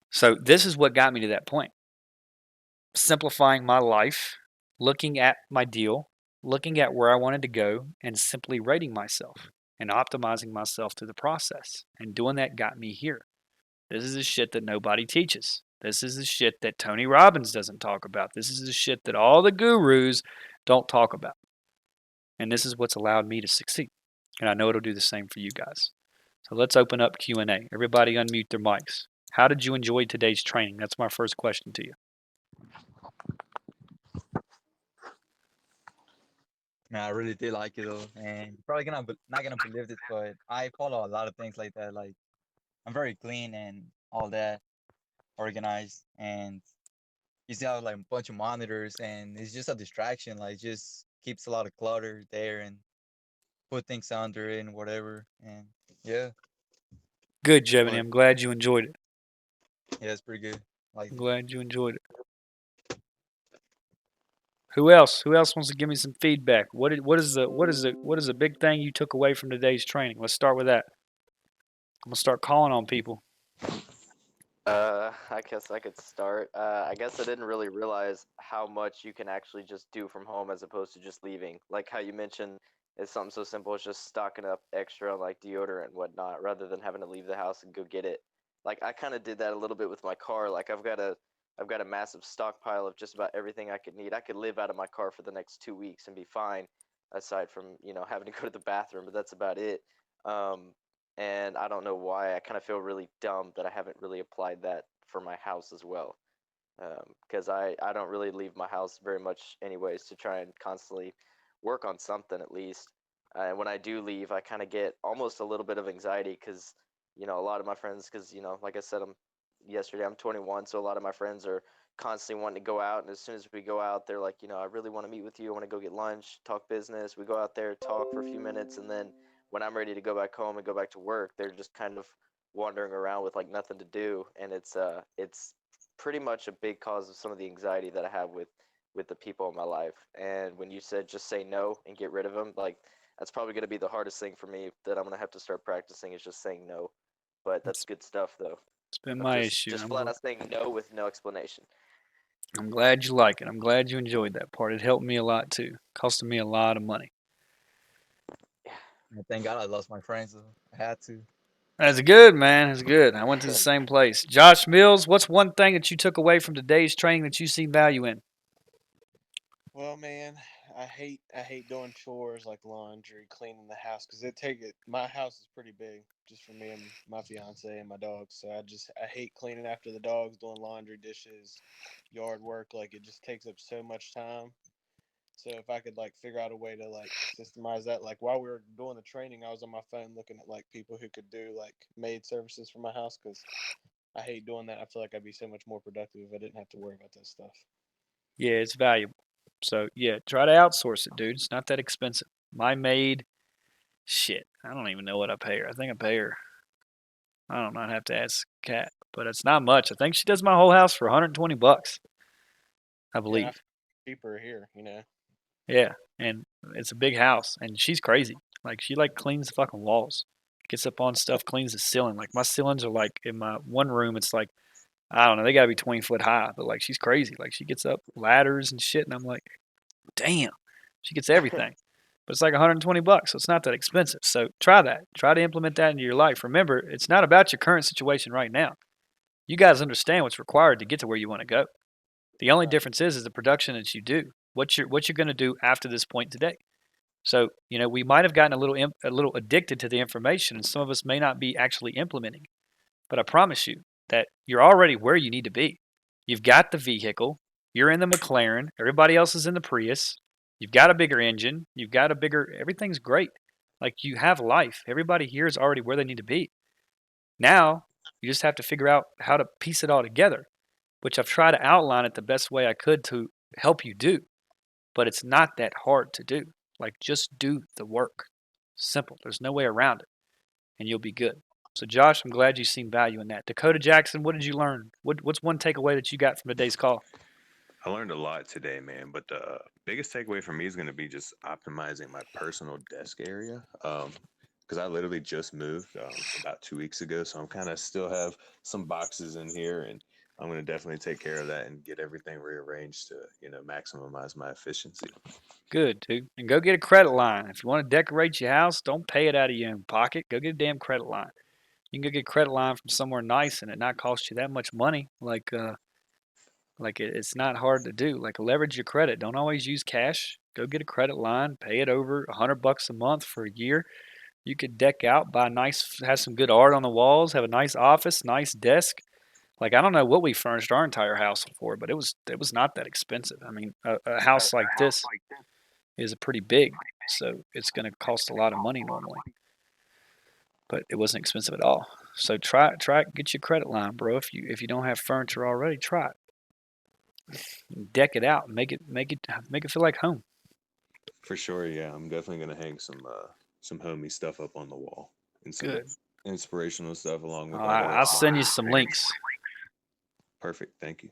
Speaker 1: So this is what got me to that point. Simplifying my life, looking at my deal, looking at where I wanted to go, and simply rating myself and optimizing myself through the process. And doing that got me here. This is the shit that nobody teaches. This is the shit that Tony Robbins doesn't talk about. This is the shit that all the gurus don't talk about. And this is what's allowed me to succeed. And I know it'll do the same for you guys. So let's open up Q&A. Everybody unmute their mics. How did you enjoy today's training? That's my first question to you.
Speaker 5: Man, I really did like it though, and you're probably not gonna believe this, but I follow a lot of things like that. Like, I'm very clean and all that, organized, and you see how like a bunch of monitors, and it's just a distraction. Like, just keeps a lot of clutter there and put things under it and whatever. And yeah,
Speaker 1: Good, Jevony.
Speaker 5: But-
Speaker 1: I'm glad you enjoyed it.
Speaker 5: yeah, it's pretty good. Like,
Speaker 1: I'm glad you enjoyed it. Who else? Who else wants to give me some feedback? What is the big thing you took away from today's training? Let's start with that. I'm gonna start calling on people.
Speaker 3: I guess I could start. I guess I didn't really realize how much you can actually just do from home as opposed to just leaving. Like how you mentioned, it's something so simple as just stocking up extra on like deodorant and whatnot, rather than having to leave the house and go get it. Like I kind of did that a little bit with my car. Like I've got a massive stockpile of just about everything I could need. I could live out of my car for the next 2 weeks and be fine, aside from having to go to the bathroom, but that's about it. And I don't know why. I kind of feel really dumb that I haven't really applied that for my house as well. Because I don't really leave my house very much anyways to try and constantly work on something at least. And when I do leave, I kind of get almost a little bit of anxiety because, you know, a lot of my friends, because, you know, like I said, I'm 21, so a lot of my friends are constantly wanting to go out. And as soon as we go out, they're like, you know, I really want to meet with you. I want to go get lunch, talk business. We go out there, talk for a few minutes, and then when I'm ready to go back home and go back to work, they're just kind of wandering around with like nothing to do, and it's pretty much a big cause of some of the anxiety that I have with the people in my life. And when you said just say no and get rid of them, like that's probably going to be the hardest thing for me that I'm going to have to start practicing is just saying no. But that's good stuff though.
Speaker 1: It's been
Speaker 3: Of
Speaker 1: my
Speaker 3: just
Speaker 1: issue.
Speaker 3: just
Speaker 1: I'm,
Speaker 3: flat out saying no with no explanation.
Speaker 1: I'm glad you like it. I'm glad you enjoyed that part. It helped me a lot too. Costed me a lot of money.
Speaker 5: Thank God I lost my friends. So I had to.
Speaker 1: That's good, man. That's good. I went to the same place. Josh Mills, what's one thing that you took away from today's training that you see value in?
Speaker 4: Well, man, I hate doing chores like laundry, cleaning the house because my house is pretty big just for me and my fiance and my dogs. So I hate cleaning after the dogs, doing laundry, dishes, yard work. Like it just takes up so much time. So if I could like figure out a way to like systemize that, like while we were doing the training, I was on my phone looking at like people who could do like maid services for my house because I hate doing that. I feel like I'd be so much more productive if I didn't have to worry about that stuff.
Speaker 1: Yeah, it's valuable. So, yeah, try to outsource it, dude. It's not that expensive. My maid, shit, I don't even know what I pay her. I think I pay her, I don't know, I'd have to ask Kat, but it's not much. I think she does my whole house for 120 bucks, I
Speaker 4: Yeah,
Speaker 1: believe.
Speaker 4: I feel cheaper here, you know.
Speaker 1: Yeah, and it's a big house, and she's crazy. Like, she, like, cleans the fucking walls, gets up on stuff, cleans the ceiling. Like, my ceilings are, like, in my one room, it's like, I don't know, they gotta be 20 foot high, but, like, she's crazy. Like, she gets up ladders and shit, and I'm like, damn, she gets everything. But it's like 120 bucks, so it's not that expensive. So try that. Try to implement that into your life. Remember, it's not about your current situation right now. You guys understand what's required to get to where you want to go. The only
Speaker 4: Right.
Speaker 1: difference is the production that you do. What you're going to do after this point today. So, you know, we might have gotten a little addicted to the information, and some of us may not be actually implementing. But I promise you that you're already where you need to be. You've got the vehicle. You're in the McLaren. Everybody else is in the Prius. You've got a bigger engine. You've got a bigger, everything's great. Like you have life. Everybody here is already where they need to be. Now, you just have to figure out how to piece it all together, which I've tried to outline it the best way I could to help you do. But it's not that hard to do. Like just do the work. Simple. There's no way around it. And you'll be good. So, Josh, I'm glad you seen value in that. Dakota Jackson, what did you learn? What's one takeaway that you got from today's call?
Speaker 6: I learned a lot today, man. But the biggest takeaway for me is going to be just optimizing my personal desk area. Because I literally just moved about 2 weeks ago, so I'm kind of still have some boxes in here, and I'm going to definitely take care of that and get everything rearranged to, maximize my efficiency.
Speaker 1: Good, dude. And go get a credit line. If you want to decorate your house, don't pay it out of your own pocket. Go get a damn credit line. You can go get a credit line from somewhere nice and it not cost you that much money. It's not hard to do. Like leverage your credit. Don't always use cash. Go get a credit line. Pay it over $100 a month for a year. You could deck out, buy nice, have some good art on the walls, have a nice office, nice desk. Like I don't know what we furnished our entire house for, but it was not that expensive. I mean, a house like this is pretty big, so it's going to cost a lot of money normally. But it wasn't expensive at all. So try it, get your credit line, bro. If you don't have furniture already, try it. Deck it out, make it feel like home.
Speaker 6: For sure, yeah. I'm definitely going to hang some homey stuff up on the wall and some
Speaker 1: Good.
Speaker 6: inspirational stuff along with
Speaker 1: I'll send you some links.
Speaker 6: Perfect. Thank you.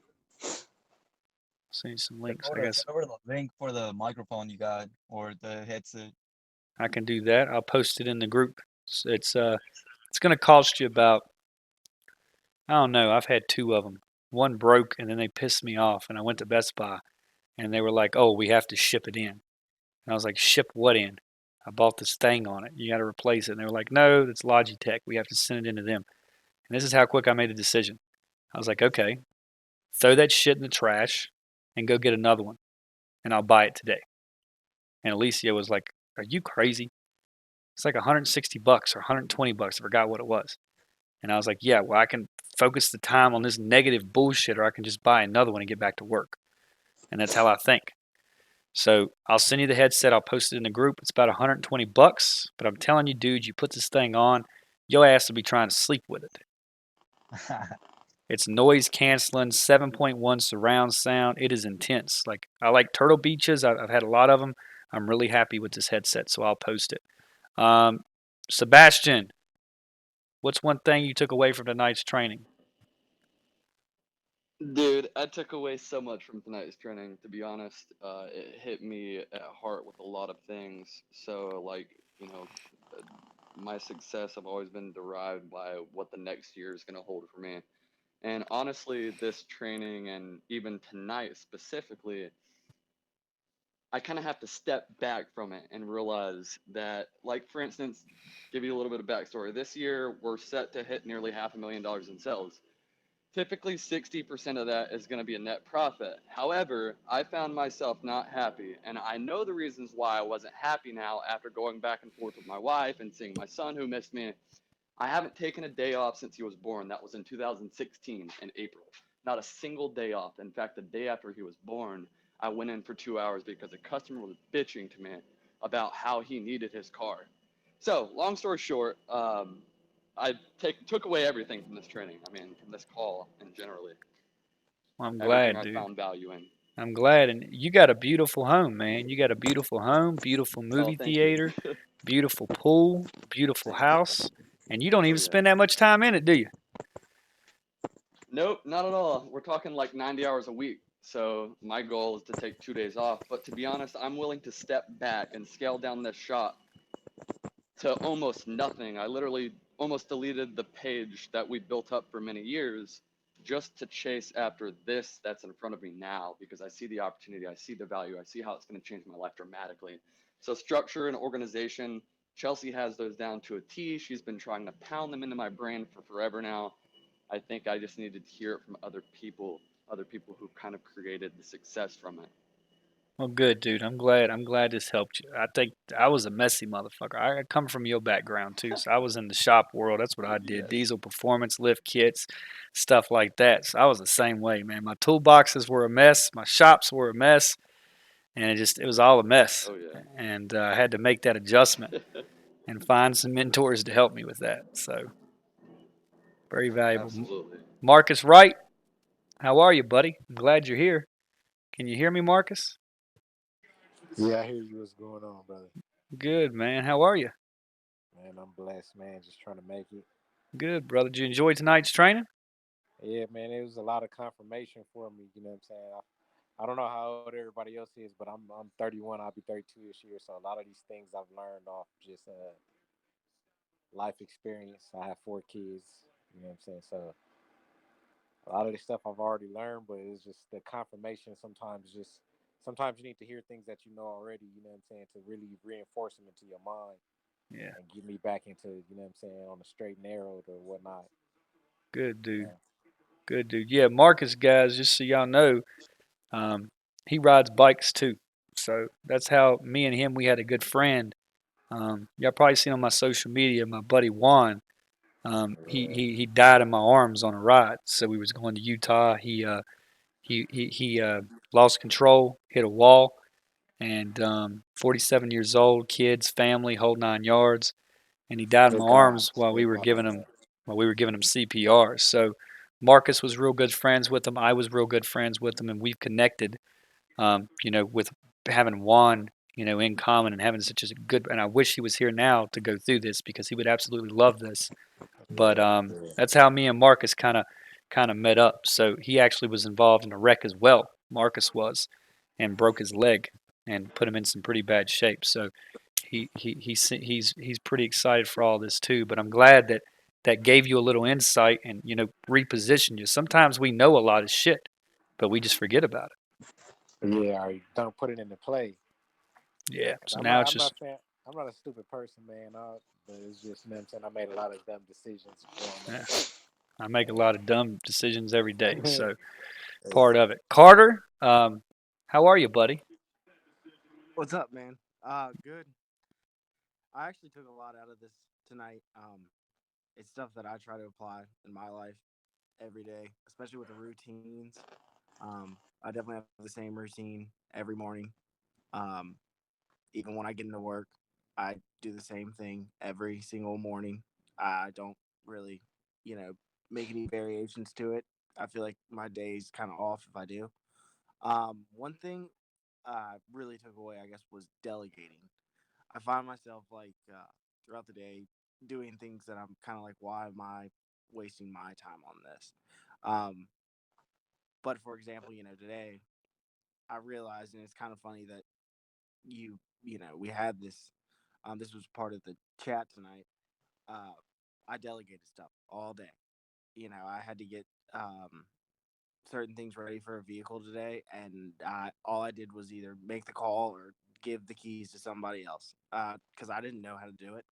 Speaker 1: Send you some links.
Speaker 5: Send over the link for the microphone you got or the headset.
Speaker 1: I can do that. I'll post it in the group. It's going to cost you about, I don't know. I've had two of them. One broke and then they pissed me off, and I went to Best Buy and they were like, "Oh, we have to ship it in." And I was like, "Ship what in?" I bought this thing on it. You got to replace it. And they were like, "No, it's Logitech. We have to send it into them." And this is how quick I made a decision. I was like, "Okay, throw that shit in the trash and go get another one, and I'll buy it today." And Alicia was like, "Are you crazy? It's like 160 bucks or 120 bucks. I forgot what it was." And I was like, "Yeah, well, I can focus the time on this negative bullshit, or I can just buy another one and get back to work." And that's how I think. So I'll send you the headset. I'll post it in the group. It's about $120, but I'm telling you, dude, you put this thing on, your ass will be trying to sleep with it. It's noise canceling, 7.1 surround sound. It is intense. Like I like Turtle Beaches. I've had a lot of them. I'm really happy with this headset, so I'll post it. Sebastian, what's one thing you took away from tonight's training?
Speaker 7: Dude, I took away so much from tonight's training, to be honest. It hit me at heart with a lot of things. So, like, you know, uh, my success have always been derived by what the next year is going to hold for me. And honestly, this training and even tonight specifically, I kind of have to step back from it and realize that, like, for instance, give you a little bit of backstory. This year, we're set to hit nearly $500,000 in sales. Typically, 60% of that is going to be a net profit. However, I found myself not happy, and I know the reasons why I wasn't happy now after going back and forth with my wife and seeing my son who missed me. I haven't taken a day off since he was born. That was in 2016 in April. Not a single day off. In fact, the day after he was born, I went in for 2 hours because a customer was bitching to me about how he needed his car. So, long story short, I took away everything from this training. I mean, from this call and generally
Speaker 1: Well, I'm
Speaker 7: everything
Speaker 1: glad,
Speaker 7: I
Speaker 1: dude.
Speaker 7: found value in.
Speaker 1: I'm glad. And you got a beautiful home, man. You got a beautiful home, beautiful
Speaker 7: Oh,
Speaker 1: movie
Speaker 7: thank
Speaker 1: theater,
Speaker 7: you.
Speaker 1: beautiful pool, beautiful house. And you don't
Speaker 7: Oh
Speaker 1: even
Speaker 7: yeah.
Speaker 1: spend that much time in it, do you?
Speaker 7: Nope, not at all. We're talking like 90 hours a week. So my goal is to take 2 days off. But to be honest, I'm willing to step back and scale down this shop to almost nothing. I literally almost deleted the page that we built up for many years just to chase after this that's in front of me now because I see the opportunity, I see the value, I see how it's going to change my life dramatically. So, structure and organization, Chelsea has those down to a T. She's been trying to pound them into my brain for forever now. I think I just needed to hear it from other people who kind of created the success from it.
Speaker 1: Well, good, dude. I'm glad. I'm glad this helped you. I think I was a messy motherfucker. I come from your background too, so I was in the shop world. That's what I did.
Speaker 7: Yes.
Speaker 1: Diesel performance lift kits, stuff like that. So I was the same way, man. My toolboxes were a mess. My shops were a mess, and it was all a mess.
Speaker 7: Oh yeah.
Speaker 1: And I had to make that adjustment and find some mentors to help me with that. So very valuable.
Speaker 7: Absolutely.
Speaker 1: Marcus Wright, how are you, buddy? I'm glad you're here. Can you hear me, Marcus?
Speaker 8: Yeah, I hear you. What's going on, brother?
Speaker 1: Good, man. How are you?
Speaker 8: Man, I'm blessed, man. Just trying to make it.
Speaker 1: Good, brother. Did you enjoy tonight's training?
Speaker 8: Yeah, man, it was a lot of confirmation for me. You know what I'm saying? I don't know how old everybody else is, but I'm 31. I'll be 32 this year. So a lot of these things I've learned off just life experience. I have 4 kids. You know what I'm saying? So a lot of this stuff I've already learned, but it's just the confirmation. Sometimes you need to hear things that you know already. You know what I'm saying? To really reinforce them into your mind.
Speaker 1: Yeah.
Speaker 8: And get me back into, you know what I'm saying, on the straight and narrow or whatnot.
Speaker 1: Good, dude.
Speaker 8: Yeah.
Speaker 1: Good, dude. Yeah, Marcus, guys, just so y'all know, um, he rides bikes too. So that's how me and him, we had a good friend. Y'all probably seen on my social media, my buddy Juan. He died in my arms on a ride. So we was going to Utah. He lost control, hit a wall, and 47 years old, kids, family, whole 9 yards, and he died in
Speaker 8: Good
Speaker 1: my
Speaker 8: God.
Speaker 1: arms while we
Speaker 8: Good
Speaker 1: were
Speaker 8: God.
Speaker 1: giving him CPR. So Marcus was real good friends with him. I was real good friends with him, and we've connected. With having Juan, in common and having such a good. And I wish he was here now to go through this because he would absolutely love this. But
Speaker 8: Yeah.
Speaker 1: that's how me and Marcus kind of met up. So he actually was involved in a wreck as well. Marcus was, and broke his leg and put him in some pretty bad shape. So he's pretty excited for all this too. But I'm glad that gave you a little insight and repositioned you. Sometimes we know a lot of shit, but we just forget about it.
Speaker 8: Yeah, I don't put it into play.
Speaker 1: Yeah. So
Speaker 8: I'm
Speaker 1: now
Speaker 8: not,
Speaker 1: it's
Speaker 8: I'm
Speaker 1: just
Speaker 8: not saying I'm not a stupid person, man. But it's just, you know what I'm saying, I made a lot of dumb decisions growing
Speaker 1: yeah,
Speaker 8: up.
Speaker 1: I make a lot of dumb decisions every day. So
Speaker 8: Hey,
Speaker 1: part of it. Carter, how are you, buddy?
Speaker 9: What's up, man? Good. I actually took a lot out of this tonight. It's stuff that I try to apply in my life every day, especially with the routines. I definitely have the same routine every morning. Um, Even when I get into work, I do the same thing every single morning. I don't really, you know, make any variations to it. I feel like my day's kind of off if I do. One thing I really took away, I guess, was delegating. I find myself like throughout the day doing things that I'm kind of like, why am I wasting my time on this? Um, but for example, today I realized, and it's kind of funny that we had this. This was part of the chat tonight. Uh, I delegated stuff all day. I had to get certain things ready for a vehicle today, and all I did was either make the call or give the keys to somebody else because I didn't know how to do it.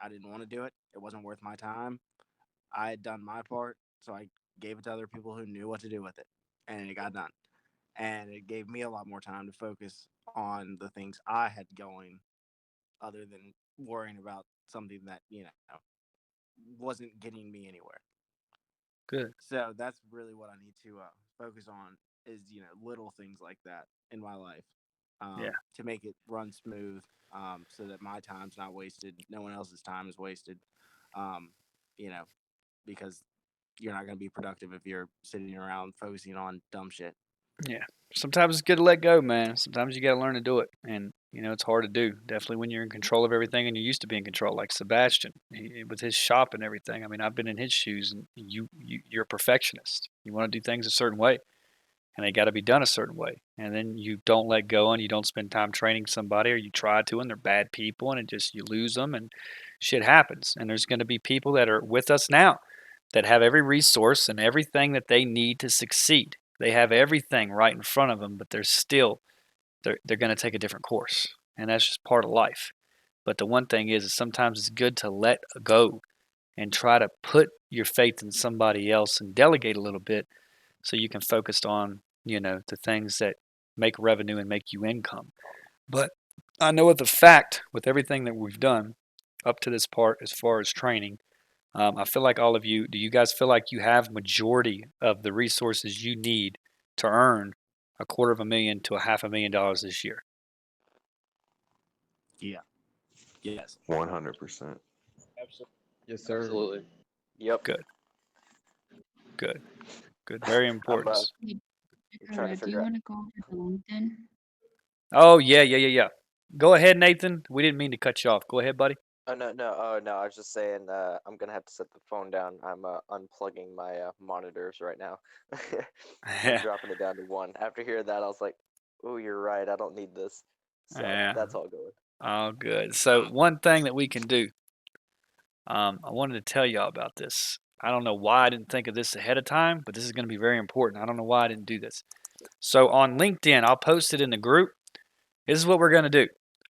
Speaker 9: I didn't want to do it. It wasn't worth my time. I had done my part, so I gave it to other people who knew what to do with it, and it got done. And it gave me a lot more time to focus on the things I had going, other than worrying about something that wasn't getting me anywhere.
Speaker 1: Good.
Speaker 9: So that's really what I need to focus on is little things like that in my life,
Speaker 1: Yeah.
Speaker 9: to make it run smooth, so that my time's not wasted, no one else's time is wasted, um, you know, because you're not going to be productive if you're sitting around focusing on dumb shit.
Speaker 1: Yeah. Sometimes it's good to let go, man. Sometimes you got to learn to do it. And, it's hard to do. Definitely when you're in control of everything and you're used to being in control, like Sebastian with his shop and everything. I mean, I've been in his shoes and you're a perfectionist. You want to do things a certain way and they got to be done a certain way. And then you don't let go and you don't spend time training somebody or you try to and they're bad people and you lose them and shit happens. And there's going to be people that are with us now that have every resource and everything that they need to succeed. They have everything right in front of them, but they're going to take a different course, and that's just part of life. But the one thing is sometimes it's good to let go and try to put your faith in somebody else and delegate a little bit so you can focus on the things that make revenue and make you income. But I know with the fact with everything that we've done up to this part as far as training, I feel like all of you, do you guys feel like you have majority of the resources you need to earn $250,000 to $500,000 this year?
Speaker 9: Yeah. Yes.
Speaker 6: 100%.
Speaker 4: Absolutely.
Speaker 5: Yes, sir.
Speaker 7: Absolutely.
Speaker 3: Yep.
Speaker 1: Good. Very important.
Speaker 3: I'm trying to
Speaker 10: Do
Speaker 3: figure
Speaker 10: you
Speaker 3: out.
Speaker 10: want to go over the LinkedIn?
Speaker 1: Oh, yeah. Go ahead, Nathan. We didn't mean to cut you off. Go ahead, buddy.
Speaker 3: Oh no! I was just saying. I'm gonna have to set the phone down. I'm unplugging my monitors right now. I'm dropping it down to 1. After hearing that, I was like, "Oh, you're right. I don't need this." So
Speaker 1: Yeah.
Speaker 3: that's all good.
Speaker 1: Oh, good. So one thing that we can do, I wanted to tell y'all about this. I don't know why I didn't think of this ahead of time, but this is going to be very important. I don't know why I didn't do this. So on LinkedIn, I'll post it in the group. This is what we're going to do.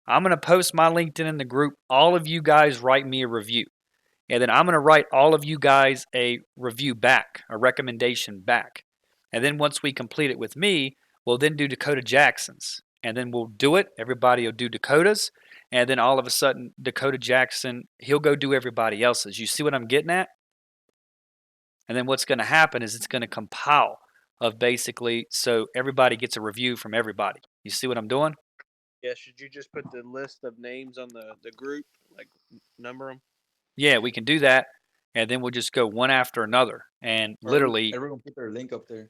Speaker 1: I'm going to post my LinkedIn in the group. All of you guys write me a review. And then I'm going to write all of you guys a review back, a recommendation back. And then once we complete it with me, we'll then do Dakota Jackson's. And then we'll do it. Everybody will do Dakota's. And then all of a sudden, Dakota Jackson, he'll go do everybody else's. You see what I'm getting at? And then what's going to happen is it's going to compile of basically, so everybody gets a review from everybody. You see what I'm doing?
Speaker 4: Yeah, should you just put the list of names on the group, like number them?
Speaker 1: Yeah, we can do that. And then we'll just go one after another. And literally,
Speaker 5: Everyone put their link up there.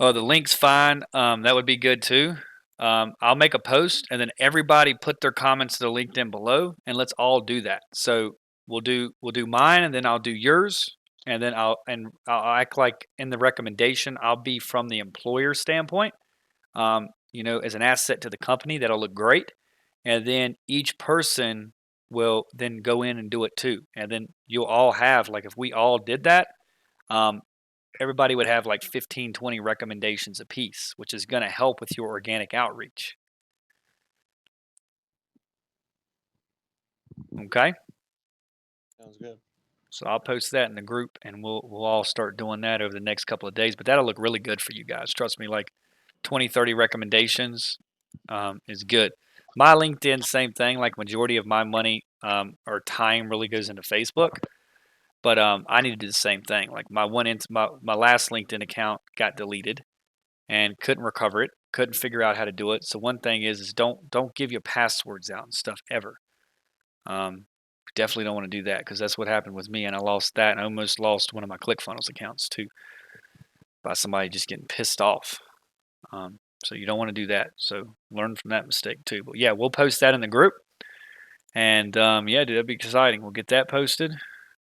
Speaker 1: oh, the link's fine. That would be good too. I'll make a post and then everybody put their comments to the LinkedIn below and let's all do that. So we'll do mine and then I'll do yours and then I'll act like in the recommendation I'll be from the employer standpoint. As an asset to the company, that'll look great. And then each person will then go in and do it too. And then you'll all have, like if we all did that, everybody would have like 15, 20 recommendations apiece, which is going to help with your organic outreach. Okay?
Speaker 4: Sounds good.
Speaker 1: So I'll post that in the group and we'll all start doing that over the next couple of days. But that'll look really good for you guys. Trust me, like 20, 30 recommendations is good. My LinkedIn, same thing. Like majority of my money or time really goes into Facebook. But I need to do the same thing. Like my last LinkedIn account got deleted and couldn't recover it. couldn't figure out how to do it. So one thing is don't give your passwords out and stuff ever. Definitely don't want to do that because that's what happened with me, and I lost that, and I almost lost one of my ClickFunnels accounts too by somebody just getting pissed off. So you don't want to do that. So learn from that mistake too. But yeah, we'll post that in the group, and yeah, dude, that'd be exciting. We'll get that posted,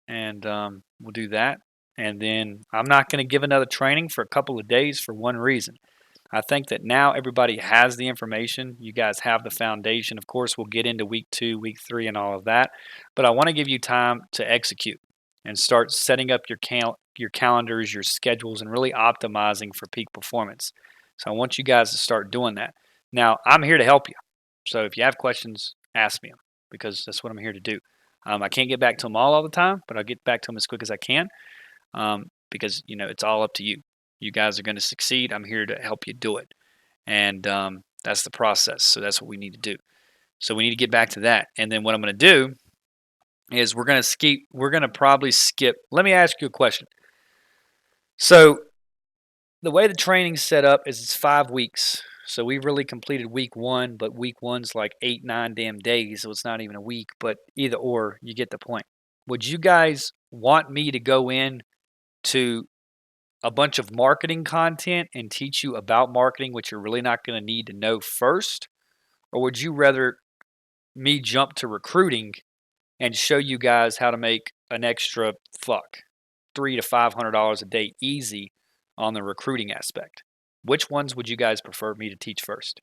Speaker 1: and we'll do that. And then I'm not going to give another training for a couple of days for one reason. I think that now everybody has the information. You guys have the foundation. Of course, we'll get into week 2, week 3, and all of that. But I want to give you time to execute and start setting up your calendars, your schedules, and really optimizing for peak performance. So I want you guys to start doing that. Now, I'm here to help you. So if you have questions, ask me them because that's what I'm here to do. I can't get back to them all the time, but I'll get back to them as quick as I can because, you know, it's all up to you. You guys are going to succeed. I'm here to help you do it. And that's the process. So that's what we need to do. So we need to get back to that. And then what I'm going to do is we're going to probably skip. Let me ask you a question. So the way the training's set up is it's 5 weeks. So we've really completed week 1, but week 1's like 8, 9 damn days. So it's not even a week, but either or, you get the point. Would you guys want me to go in to a bunch of marketing content and teach you about marketing, which you're really not going to need to know first? Or would you rather me jump to recruiting and show you guys how to make an extra $300 to $500 a day easy on the recruiting aspect? Which ones would you guys prefer me to teach first?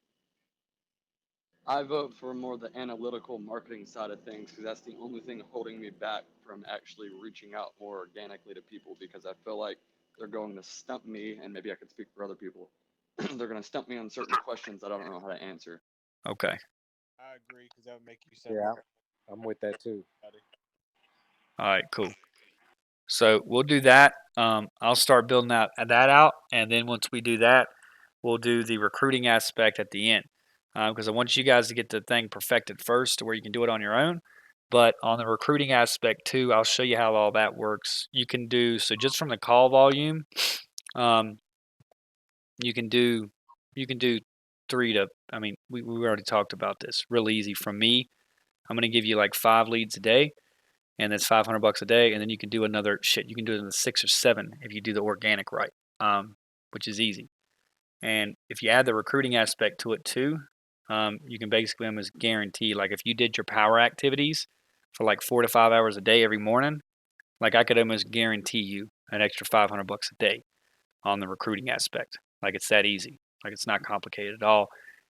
Speaker 7: I vote for more the analytical marketing side of things because that's the only thing holding me back from actually reaching out more organically to people because I feel like they're going to stump me, and maybe I could speak for other people. They're going to stump me on certain questions that I don't know how to answer.
Speaker 1: Okay.
Speaker 4: I agree because that would make you sound
Speaker 8: Yeah,
Speaker 4: more
Speaker 8: I'm with that too.
Speaker 4: buddy.
Speaker 1: All right, cool. So we'll do that. I'll start building that out, and then once we do that, we'll do the recruiting aspect at the end because I want you guys to get the thing perfected first to where you can do it on your own. But on the recruiting aspect too, I'll show you how all that works. You can do so just from the call volume. You can do 3 to. I mean, we already talked about this. Real easy from me. I'm gonna give you like 5 leads a day, and that's $500 a day. And then you can do another shit. You can do it in the 6 or 7 if you do the organic right, which is easy. And if you add the recruiting aspect to it too, you can basically almost guarantee, like if you did your power activities for like 4 to 5 hours a day every morning, like I could almost guarantee you an extra $500 a day on the recruiting aspect. Like it's that easy. Like it's not complicated at all.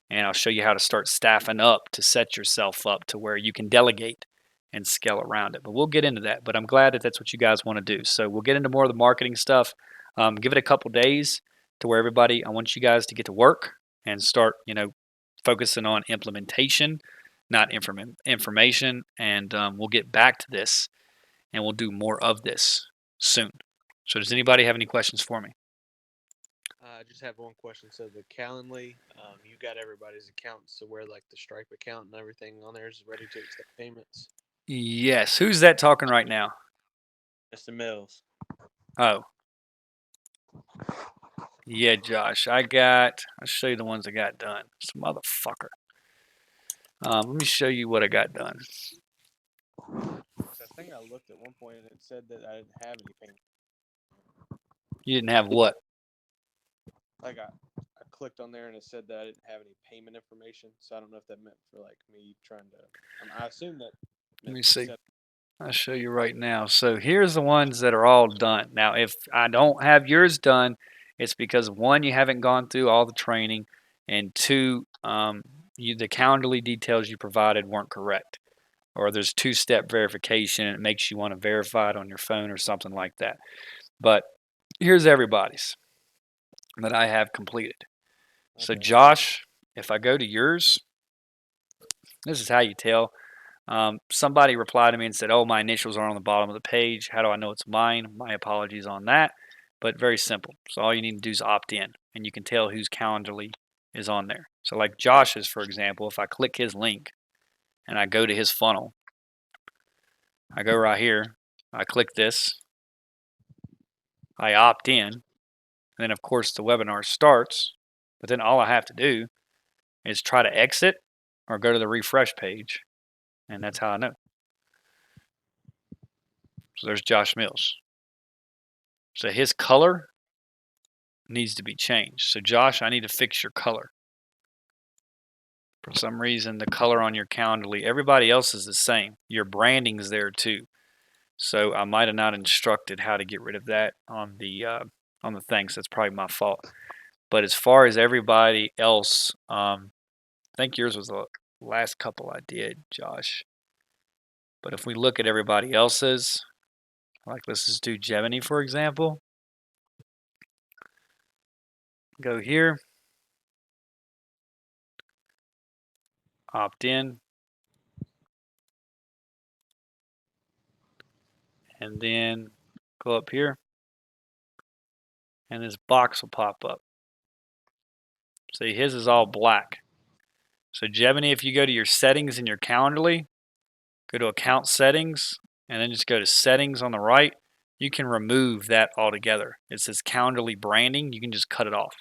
Speaker 1: And I'll show you how to start staffing up to set yourself up to where you can delegate and scale around it. But we'll get into that. But I'm glad that that's what you guys want to do. So we'll get into more of the marketing stuff. Give it a couple days to where everybody, I want you guys to get to work and start, focusing on implementation, not information. And we'll get back to this and we'll do more of this soon. So does anybody have any questions for me?
Speaker 4: I just have one question. So the Calendly, you got everybody's accounts to where like the Stripe account and everything on there is ready to accept payments.
Speaker 1: Yes. Who's that talking right now?
Speaker 4: Mr. Mills.
Speaker 1: Oh. Yeah, Josh. I'll show you the ones I got done. This motherfucker. Let me show you what I got done.
Speaker 4: I think I looked at one point and it said that I didn't have any payment.
Speaker 1: You didn't have what?
Speaker 4: Like I clicked on there and it said that I didn't have any payment information. So I don't know if that meant for like me trying to. I assume that.
Speaker 1: Let me see. I'll show you right now. So here's the ones that are all done. Now, if I don't have yours done, it's because 1, you haven't gone through all the training, and 2, the Calendly details you provided weren't correct, or there's 2-step verification and it makes you want to verify it on your phone or something like that. But here's everybody's that I have completed. So Josh, if I go to yours, this is how you tell. Somebody replied to me and said, "Oh, my initials are on the bottom of the page. How do I know it's mine?" My apologies on that, but very simple. So all you need to do is opt in, and you can tell whose Calendly is on there. So like Josh's, for example, if I click his link and I go to his funnel, I go right here, I click this, I opt in, and then of course the webinar starts, But then all I have to do is try to exit or go to the refresh page, and that's how I know. So there's Josh Mills. So his color needs to be changed. So Josh, I need to fix your color. For some reason, the color on your Calendly, everybody else is the same. Your branding's there too. So I might have not instructed how to get rid of that on the thing. So that's probably my fault. But as far as everybody else, I think yours was the last couple I did, Josh. But if we look at everybody else's, like let's just do Gemini for example. Go here, opt in, and then go up here, and this box will pop up. See, his is all black. So Gemini, if you go to your settings in your Calendly, go to account settings, and then just go to settings on the right, you can remove that altogether. It says Calendly branding, you can just cut it off.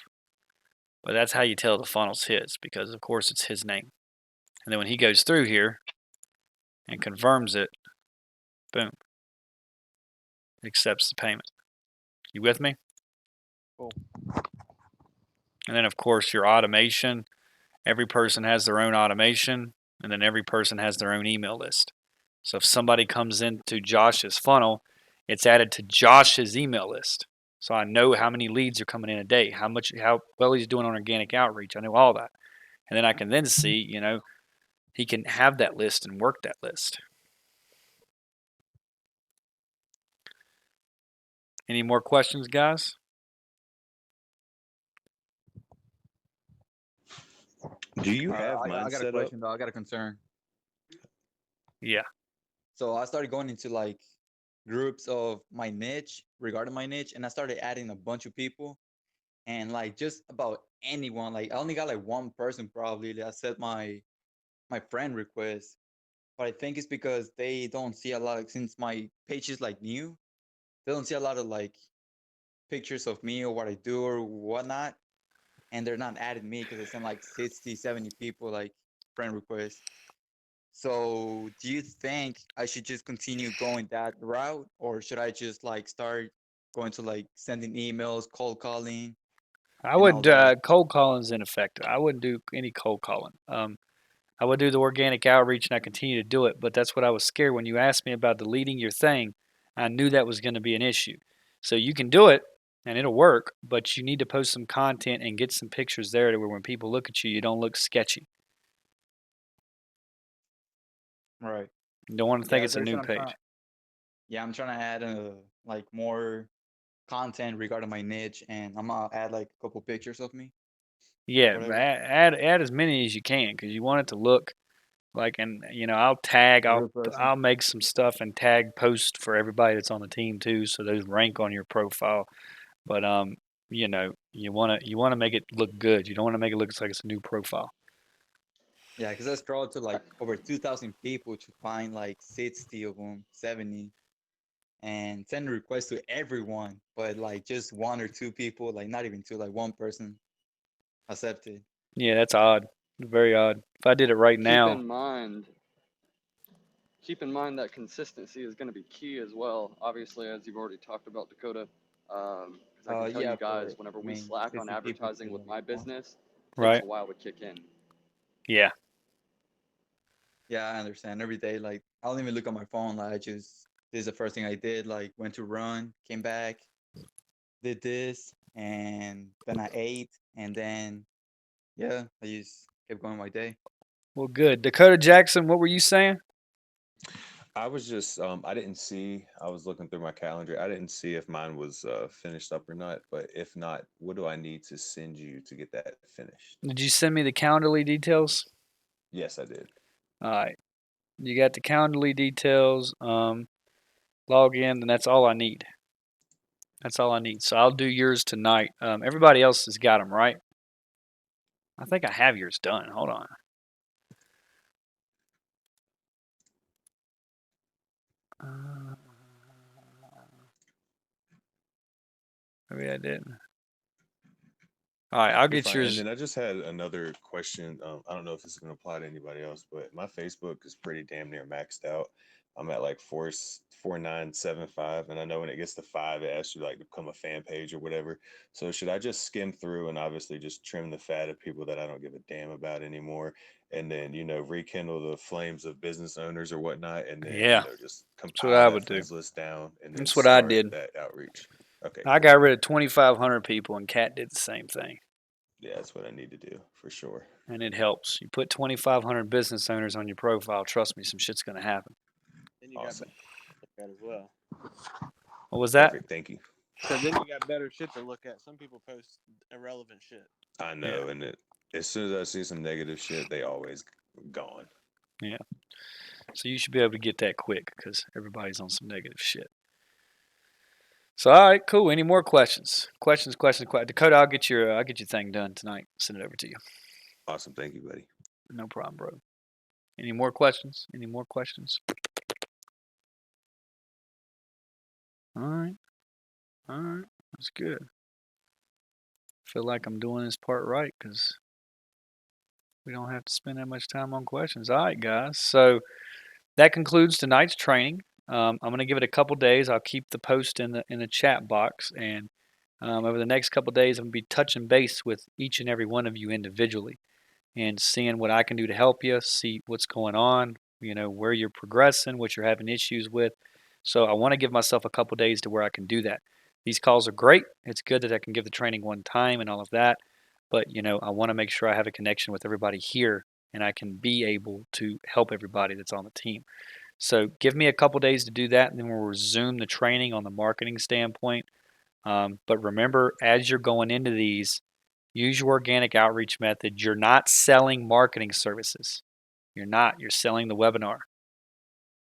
Speaker 1: But that's how you tell the funnel's his, because of course it's his name. And then when he goes through here and confirms it, boom, it accepts the payment. You with me?
Speaker 2: Cool.
Speaker 1: And then of course your automation, every person has their own automation, and then every person has their own email list. So if somebody comes into Josh's funnel, it's added to Josh's email list. So I know how many leads are coming in a day, how well he's doing on organic outreach. I know all that. And then I can then see, he can have that list and work that list. Any more questions, guys?
Speaker 6: Do you have
Speaker 5: I
Speaker 6: mine
Speaker 5: got a
Speaker 6: set up?
Speaker 5: question though. I got a concern.
Speaker 1: Yeah.
Speaker 5: So I started going into like groups of my niche regarding my niche, and I started adding a bunch of people, and like just about anyone. Like I only got like one person probably that said my friend request, but I think it's because they don't see a lot of, since my page is like new, they don't see a lot of like pictures of me or what I do or whatnot, and they're not adding me because I send like 60, 70 people like friend requests. So do you think I should just continue going that route, or should I just like start going to like sending emails, cold calling,
Speaker 1: I
Speaker 5: and all
Speaker 1: would
Speaker 5: that?
Speaker 1: cold calling's ineffective. I wouldn't do any cold calling. I would do the organic outreach, and I continue to do it. But that's what I was scared when you asked me about deleting your thing. I knew that was going to be an issue. So you can do it, and it'll work. But you need to post some content and get some pictures there to where when people look at you, you don't look sketchy.
Speaker 5: Right.
Speaker 1: You don't want to think
Speaker 5: Yeah,
Speaker 1: it's a
Speaker 5: there's
Speaker 1: new
Speaker 5: what I'm
Speaker 1: page.
Speaker 5: trying. Yeah, I'm trying to add like more content regarding my niche, and I'm gonna add like a couple pictures of me,
Speaker 1: Yeah,
Speaker 5: whatever.
Speaker 1: add as many as you can because you want it to look like, and I'll tag,
Speaker 5: A real person.
Speaker 1: I'll make some stuff and tag post for everybody that's on the team too, so those rank on your profile. But you wanna make it look good. You don't want to make it look like it's a new profile.
Speaker 5: Yeah, because I scrolled to like over 2,000 people to find like 60 of them, 70, and send requests to everyone, but like just one or two people, like not even two, like one person accepted.
Speaker 1: Yeah, that's odd. Very odd. If I did it right
Speaker 7: Keep
Speaker 1: now,
Speaker 7: in mind, keep in mind that consistency is going to be key as well. Obviously, as you've already talked about, Dakota, because I can tell
Speaker 5: Yeah,
Speaker 7: you guys,
Speaker 5: for
Speaker 7: whenever
Speaker 5: I
Speaker 7: we
Speaker 5: mean,
Speaker 7: slack on
Speaker 5: 60 people
Speaker 7: advertising
Speaker 5: to
Speaker 7: with
Speaker 5: like
Speaker 7: my
Speaker 5: one.
Speaker 7: business, it takes
Speaker 1: right?
Speaker 7: a while to kick in.
Speaker 1: Yeah.
Speaker 5: Yeah, I understand. Every day, like I don't even look at my phone. Like this is the first thing I did. Like went to run, came back, did this, and then I ate, and then yeah, I just kept going my day.
Speaker 1: Well, good. Dakota Jackson, what were you saying?
Speaker 6: I was just I didn't see. I was looking through my calendar. I didn't see if mine was finished up or not. But if not, what do I need to send you to get that finished?
Speaker 1: Did you send me the Calendly details?
Speaker 6: Yes, I did.
Speaker 1: All right. You got the Calendly details. Log in, and that's all I need. That's all I need. So I'll do yours tonight. Everybody else has got them, right? I think I have yours done. Hold on. Maybe I didn't. All right, I'll
Speaker 6: You're
Speaker 1: get
Speaker 6: fine.
Speaker 1: yours.
Speaker 6: And then I just had another question. I don't know if this is going to apply to anybody else, but my Facebook is pretty damn near maxed out. I'm at like 4975, and I know when it gets to 5, it asks you to like become a fan page or whatever. So should I just skim through and obviously just trim the fat of people that I don't give a damn about anymore, and then rekindle the flames of business owners or whatnot, and then
Speaker 1: Yeah,
Speaker 6: just
Speaker 1: that's what
Speaker 6: compile
Speaker 1: I
Speaker 6: that
Speaker 1: would do.
Speaker 6: friends list down and then
Speaker 1: That's what I
Speaker 6: start
Speaker 1: did.
Speaker 6: that outreach? Okay,
Speaker 1: I
Speaker 6: cool.
Speaker 1: got rid of 2,500 people, and Kat did the same thing.
Speaker 6: Yeah, that's what I need to do for sure.
Speaker 1: And it helps. You put 2,500 business owners on your profile. Trust me, some shit's going to happen.
Speaker 4: Then you
Speaker 6: Awesome.
Speaker 4: got better shit to look at as well.
Speaker 1: What was that?
Speaker 6: Perfect. Thank you.
Speaker 4: So then you got better shit to look at. Some people post irrelevant shit.
Speaker 6: I know, and as soon as I see some negative shit, they always gone.
Speaker 1: Yeah. So you should be able to get that quick because everybody's on some negative shit. So all right, cool. Any more questions? Questions. Dakota, I'll get your thing done tonight. Send it over to you.
Speaker 6: Awesome. Thank you, buddy.
Speaker 1: No problem, bro. Any more questions? All right. That's good. Feel like I'm doing this part right because we don't have to spend that much time on questions. All right, guys. So that concludes tonight's training. I'm going to give it a couple days. I'll keep the post in the chat box, and over the next couple days, I'm going to be touching base with each and every one of you individually and seeing what I can do to help you, see what's going on, where you're progressing, what you're having issues with. So I want to give myself a couple days to where I can do that. These calls are great. It's good that I can give the training one time and all of that, but I want to make sure I have a connection with everybody here and I can be able to help everybody that's on the team. So give me a couple days to do that, and then we'll resume the training on the marketing standpoint. But remember, as you're going into these, use your organic outreach method. You're not selling marketing services. You're not. You're selling the webinar.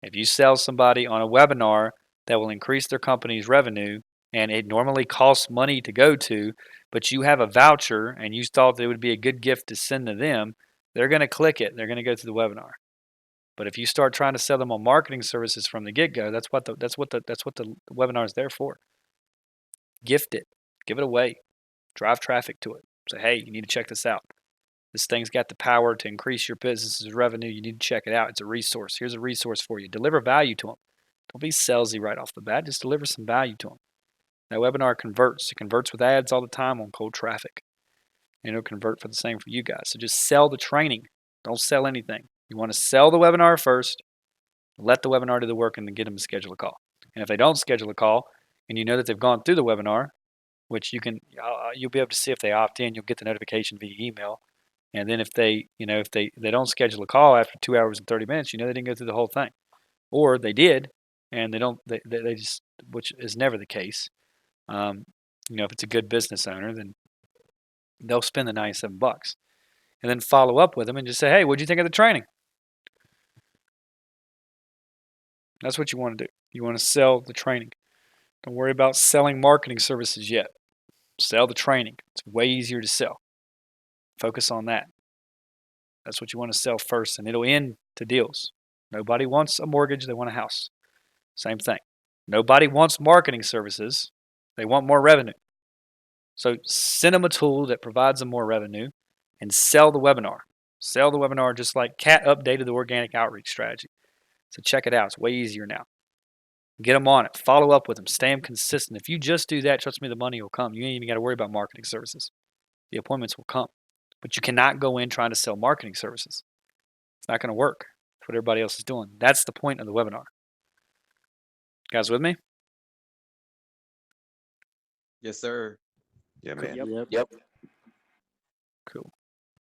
Speaker 1: If you sell somebody on a webinar that will increase their company's revenue, and it normally costs money to go to, but you have a voucher and you thought that it would be a good gift to send to them, they're going to click it. They're going to go to the webinar. But if you start trying to sell them on marketing services from the get-go, that's what the webinar is there for. Gift it, give it away, drive traffic to it. Say, hey, you need to check this out. This thing's got the power to increase your business's revenue. You need to check it out. It's a resource. Here's a resource for you. Deliver value to them. Don't be salesy right off the bat. Just deliver some value to them. That webinar converts. It converts with ads all the time on cold traffic. And it'll convert for the same for you guys. So just sell the training. Don't sell anything. You want to sell the webinar first. Let the webinar do the work and then get them to schedule a call. And if they don't schedule a call and you know that they've gone through the webinar, which you'll be able to see if they opt in, you'll get the notification via email. And then if they don't schedule a call after 2 hours and 30 minutes, they didn't go through the whole thing. Or they did and they just, which is never the case. If it's a good business owner, then they'll spend the $97 and then follow up with them and just say, hey, what'd you think of the training? That's what you want to do. You want to sell the training. Don't worry about selling marketing services yet. Sell the training. It's way easier to sell. Focus on that. That's what you want to sell first, and it'll end to deals. Nobody wants a mortgage. They want a house. Same thing. Nobody wants marketing services. They want more revenue. So send them a tool that provides them more revenue and sell the webinar. Sell the webinar just like Kat updated the organic outreach strategy. So check it out. It's way easier now. Get them on it. Follow up with them. Stay them consistent. If you just do that, trust me, the money will come. You ain't even got to worry about marketing services. The appointments will come. But you cannot go in trying to sell marketing services. It's not going to work. That's what everybody else is doing. That's the point of the webinar. You guys with me?
Speaker 5: Yes, sir.
Speaker 6: Yeah, man.
Speaker 3: Yep.
Speaker 1: Cool.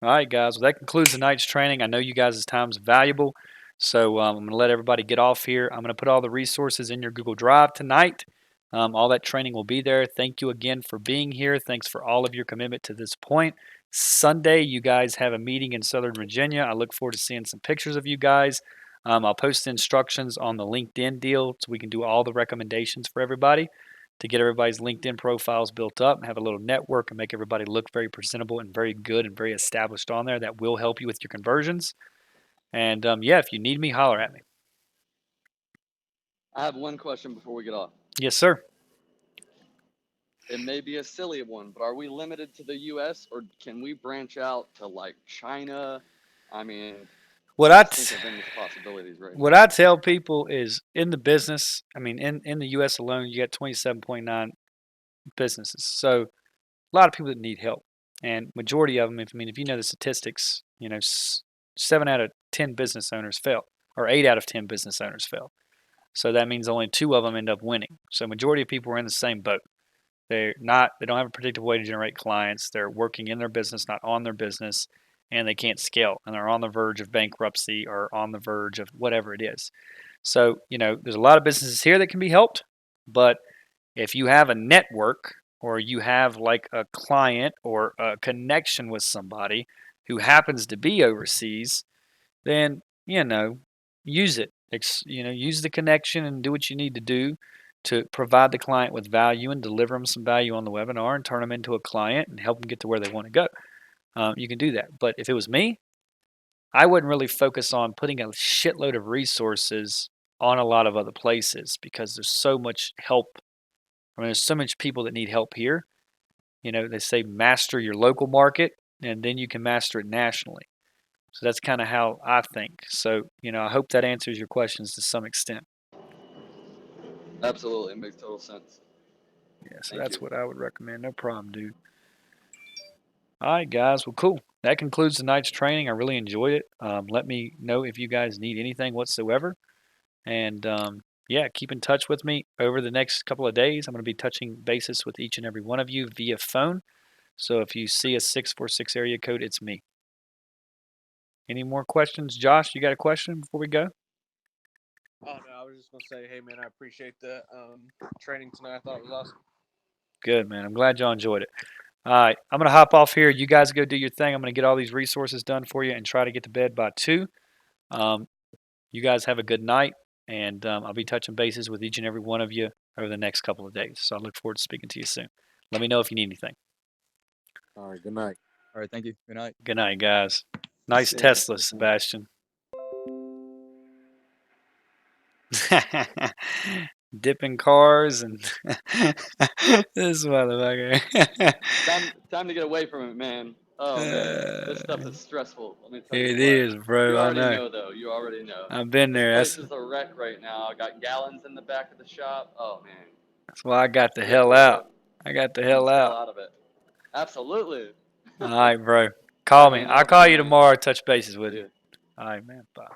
Speaker 1: All right, guys. Well, that concludes tonight's training. I know you guys' time is valuable. So I'm going to let everybody get off here. I'm going to put all the resources in your Google Drive tonight. All that training will be there. Thank you again for being here. Thanks for all of your commitment to this point. Sunday, you guys have a meeting in Southern Virginia. I look forward to seeing some pictures of you guys. I'll post the instructions on the LinkedIn deal so we can do all the recommendations for everybody to get everybody's LinkedIn profiles built up and have a little network and make everybody look very presentable and very good and very established on there. That will help you with your conversions. And if you need me, holler at me.
Speaker 7: I have one question before we get off.
Speaker 1: Yes, sir.
Speaker 7: it may be a silly one, but are we limited to the U.S. or can we branch out to like China? I mean,
Speaker 1: What
Speaker 7: I'm
Speaker 1: I
Speaker 7: just
Speaker 1: t-
Speaker 7: thinking of endless possibilities right
Speaker 1: what
Speaker 7: now.
Speaker 1: I tell people is in the business, I mean, in the U.S. alone, you got 27.9 businesses. So a lot of people that need help, and majority of them, if you know the statistics, 7 out of 10 business owners fail, or 8 out of 10 business owners fail. So that means only 2 of them end up winning. So majority of people are in the same boat. They don't have a predictable way to generate clients. They're working in their business, not on their business, and they can't scale, and they're on the verge of bankruptcy or on the verge of whatever it is. So, there's a lot of businesses here that can be helped, but if you have a network or you have like a client or a connection with somebody who happens to be overseas, then, use it. Use the connection and do what you need to do to provide the client with value and deliver them some value on the webinar and turn them into a client and help them get to where they want to go. You can do that. But if it was me, I wouldn't really focus on putting a shitload of resources on a lot of other places because there's so much help. I mean, there's so much people that need help here. They say master your local market and then you can master it nationally. So that's kind of how I think. So, I hope that answers your questions to some extent.
Speaker 7: Absolutely, it makes total sense.
Speaker 1: Yeah, so
Speaker 7: Thank
Speaker 1: that's
Speaker 7: you.
Speaker 1: what I would recommend. No problem, dude. All right, guys. Well, cool. That concludes tonight's training. I really enjoyed it. Let me know if you guys need anything whatsoever. And yeah, keep in touch with me over the next couple of days. I'm going to be touching bases with each and every one of you via phone. So if you see a 646 area code, it's me. Any more questions? Josh, you got a question before we go?
Speaker 4: Oh no, I was just gonna say, hey man, I appreciate the training tonight. I thought it was awesome.
Speaker 1: Good, man. I'm glad y'all enjoyed it. All right, I'm going to hop off here. You guys go do your thing. I'm going to get all these resources done for you and try to get to bed by 2. You guys have a good night, and I'll be touching bases with each and every one of you over the next couple of days. So I look forward to speaking to you soon. Let me know if you need anything.
Speaker 8: All right, good night.
Speaker 5: All right, thank you. Good night.
Speaker 1: Good night, guys. Nice
Speaker 7: See ya.
Speaker 1: Tesla, Sebastian. Dipping cars and this motherfucker.
Speaker 7: Time to get away from it, man. Oh man, this stuff is stressful. Let me tell you
Speaker 1: It
Speaker 7: what.
Speaker 1: is,
Speaker 7: You
Speaker 1: bro. I
Speaker 7: already
Speaker 1: know.
Speaker 7: know, though. You already know.
Speaker 1: I've been
Speaker 7: This
Speaker 1: there.
Speaker 7: place is a wreck right now. I got gallons in the back of the shop. Oh man.
Speaker 1: That's why I got the
Speaker 7: Good
Speaker 1: hell
Speaker 7: lord.
Speaker 1: out. I got the
Speaker 7: Get
Speaker 1: hell
Speaker 7: the hell
Speaker 1: out.
Speaker 7: out of it. Absolutely.
Speaker 1: All right, bro. Call
Speaker 7: Have
Speaker 1: me.
Speaker 7: an
Speaker 1: I'll call
Speaker 7: awesome
Speaker 1: you
Speaker 7: night.
Speaker 1: tomorrow. Touch bases with
Speaker 7: See
Speaker 1: you.
Speaker 7: ya.
Speaker 1: All right, man. Bye.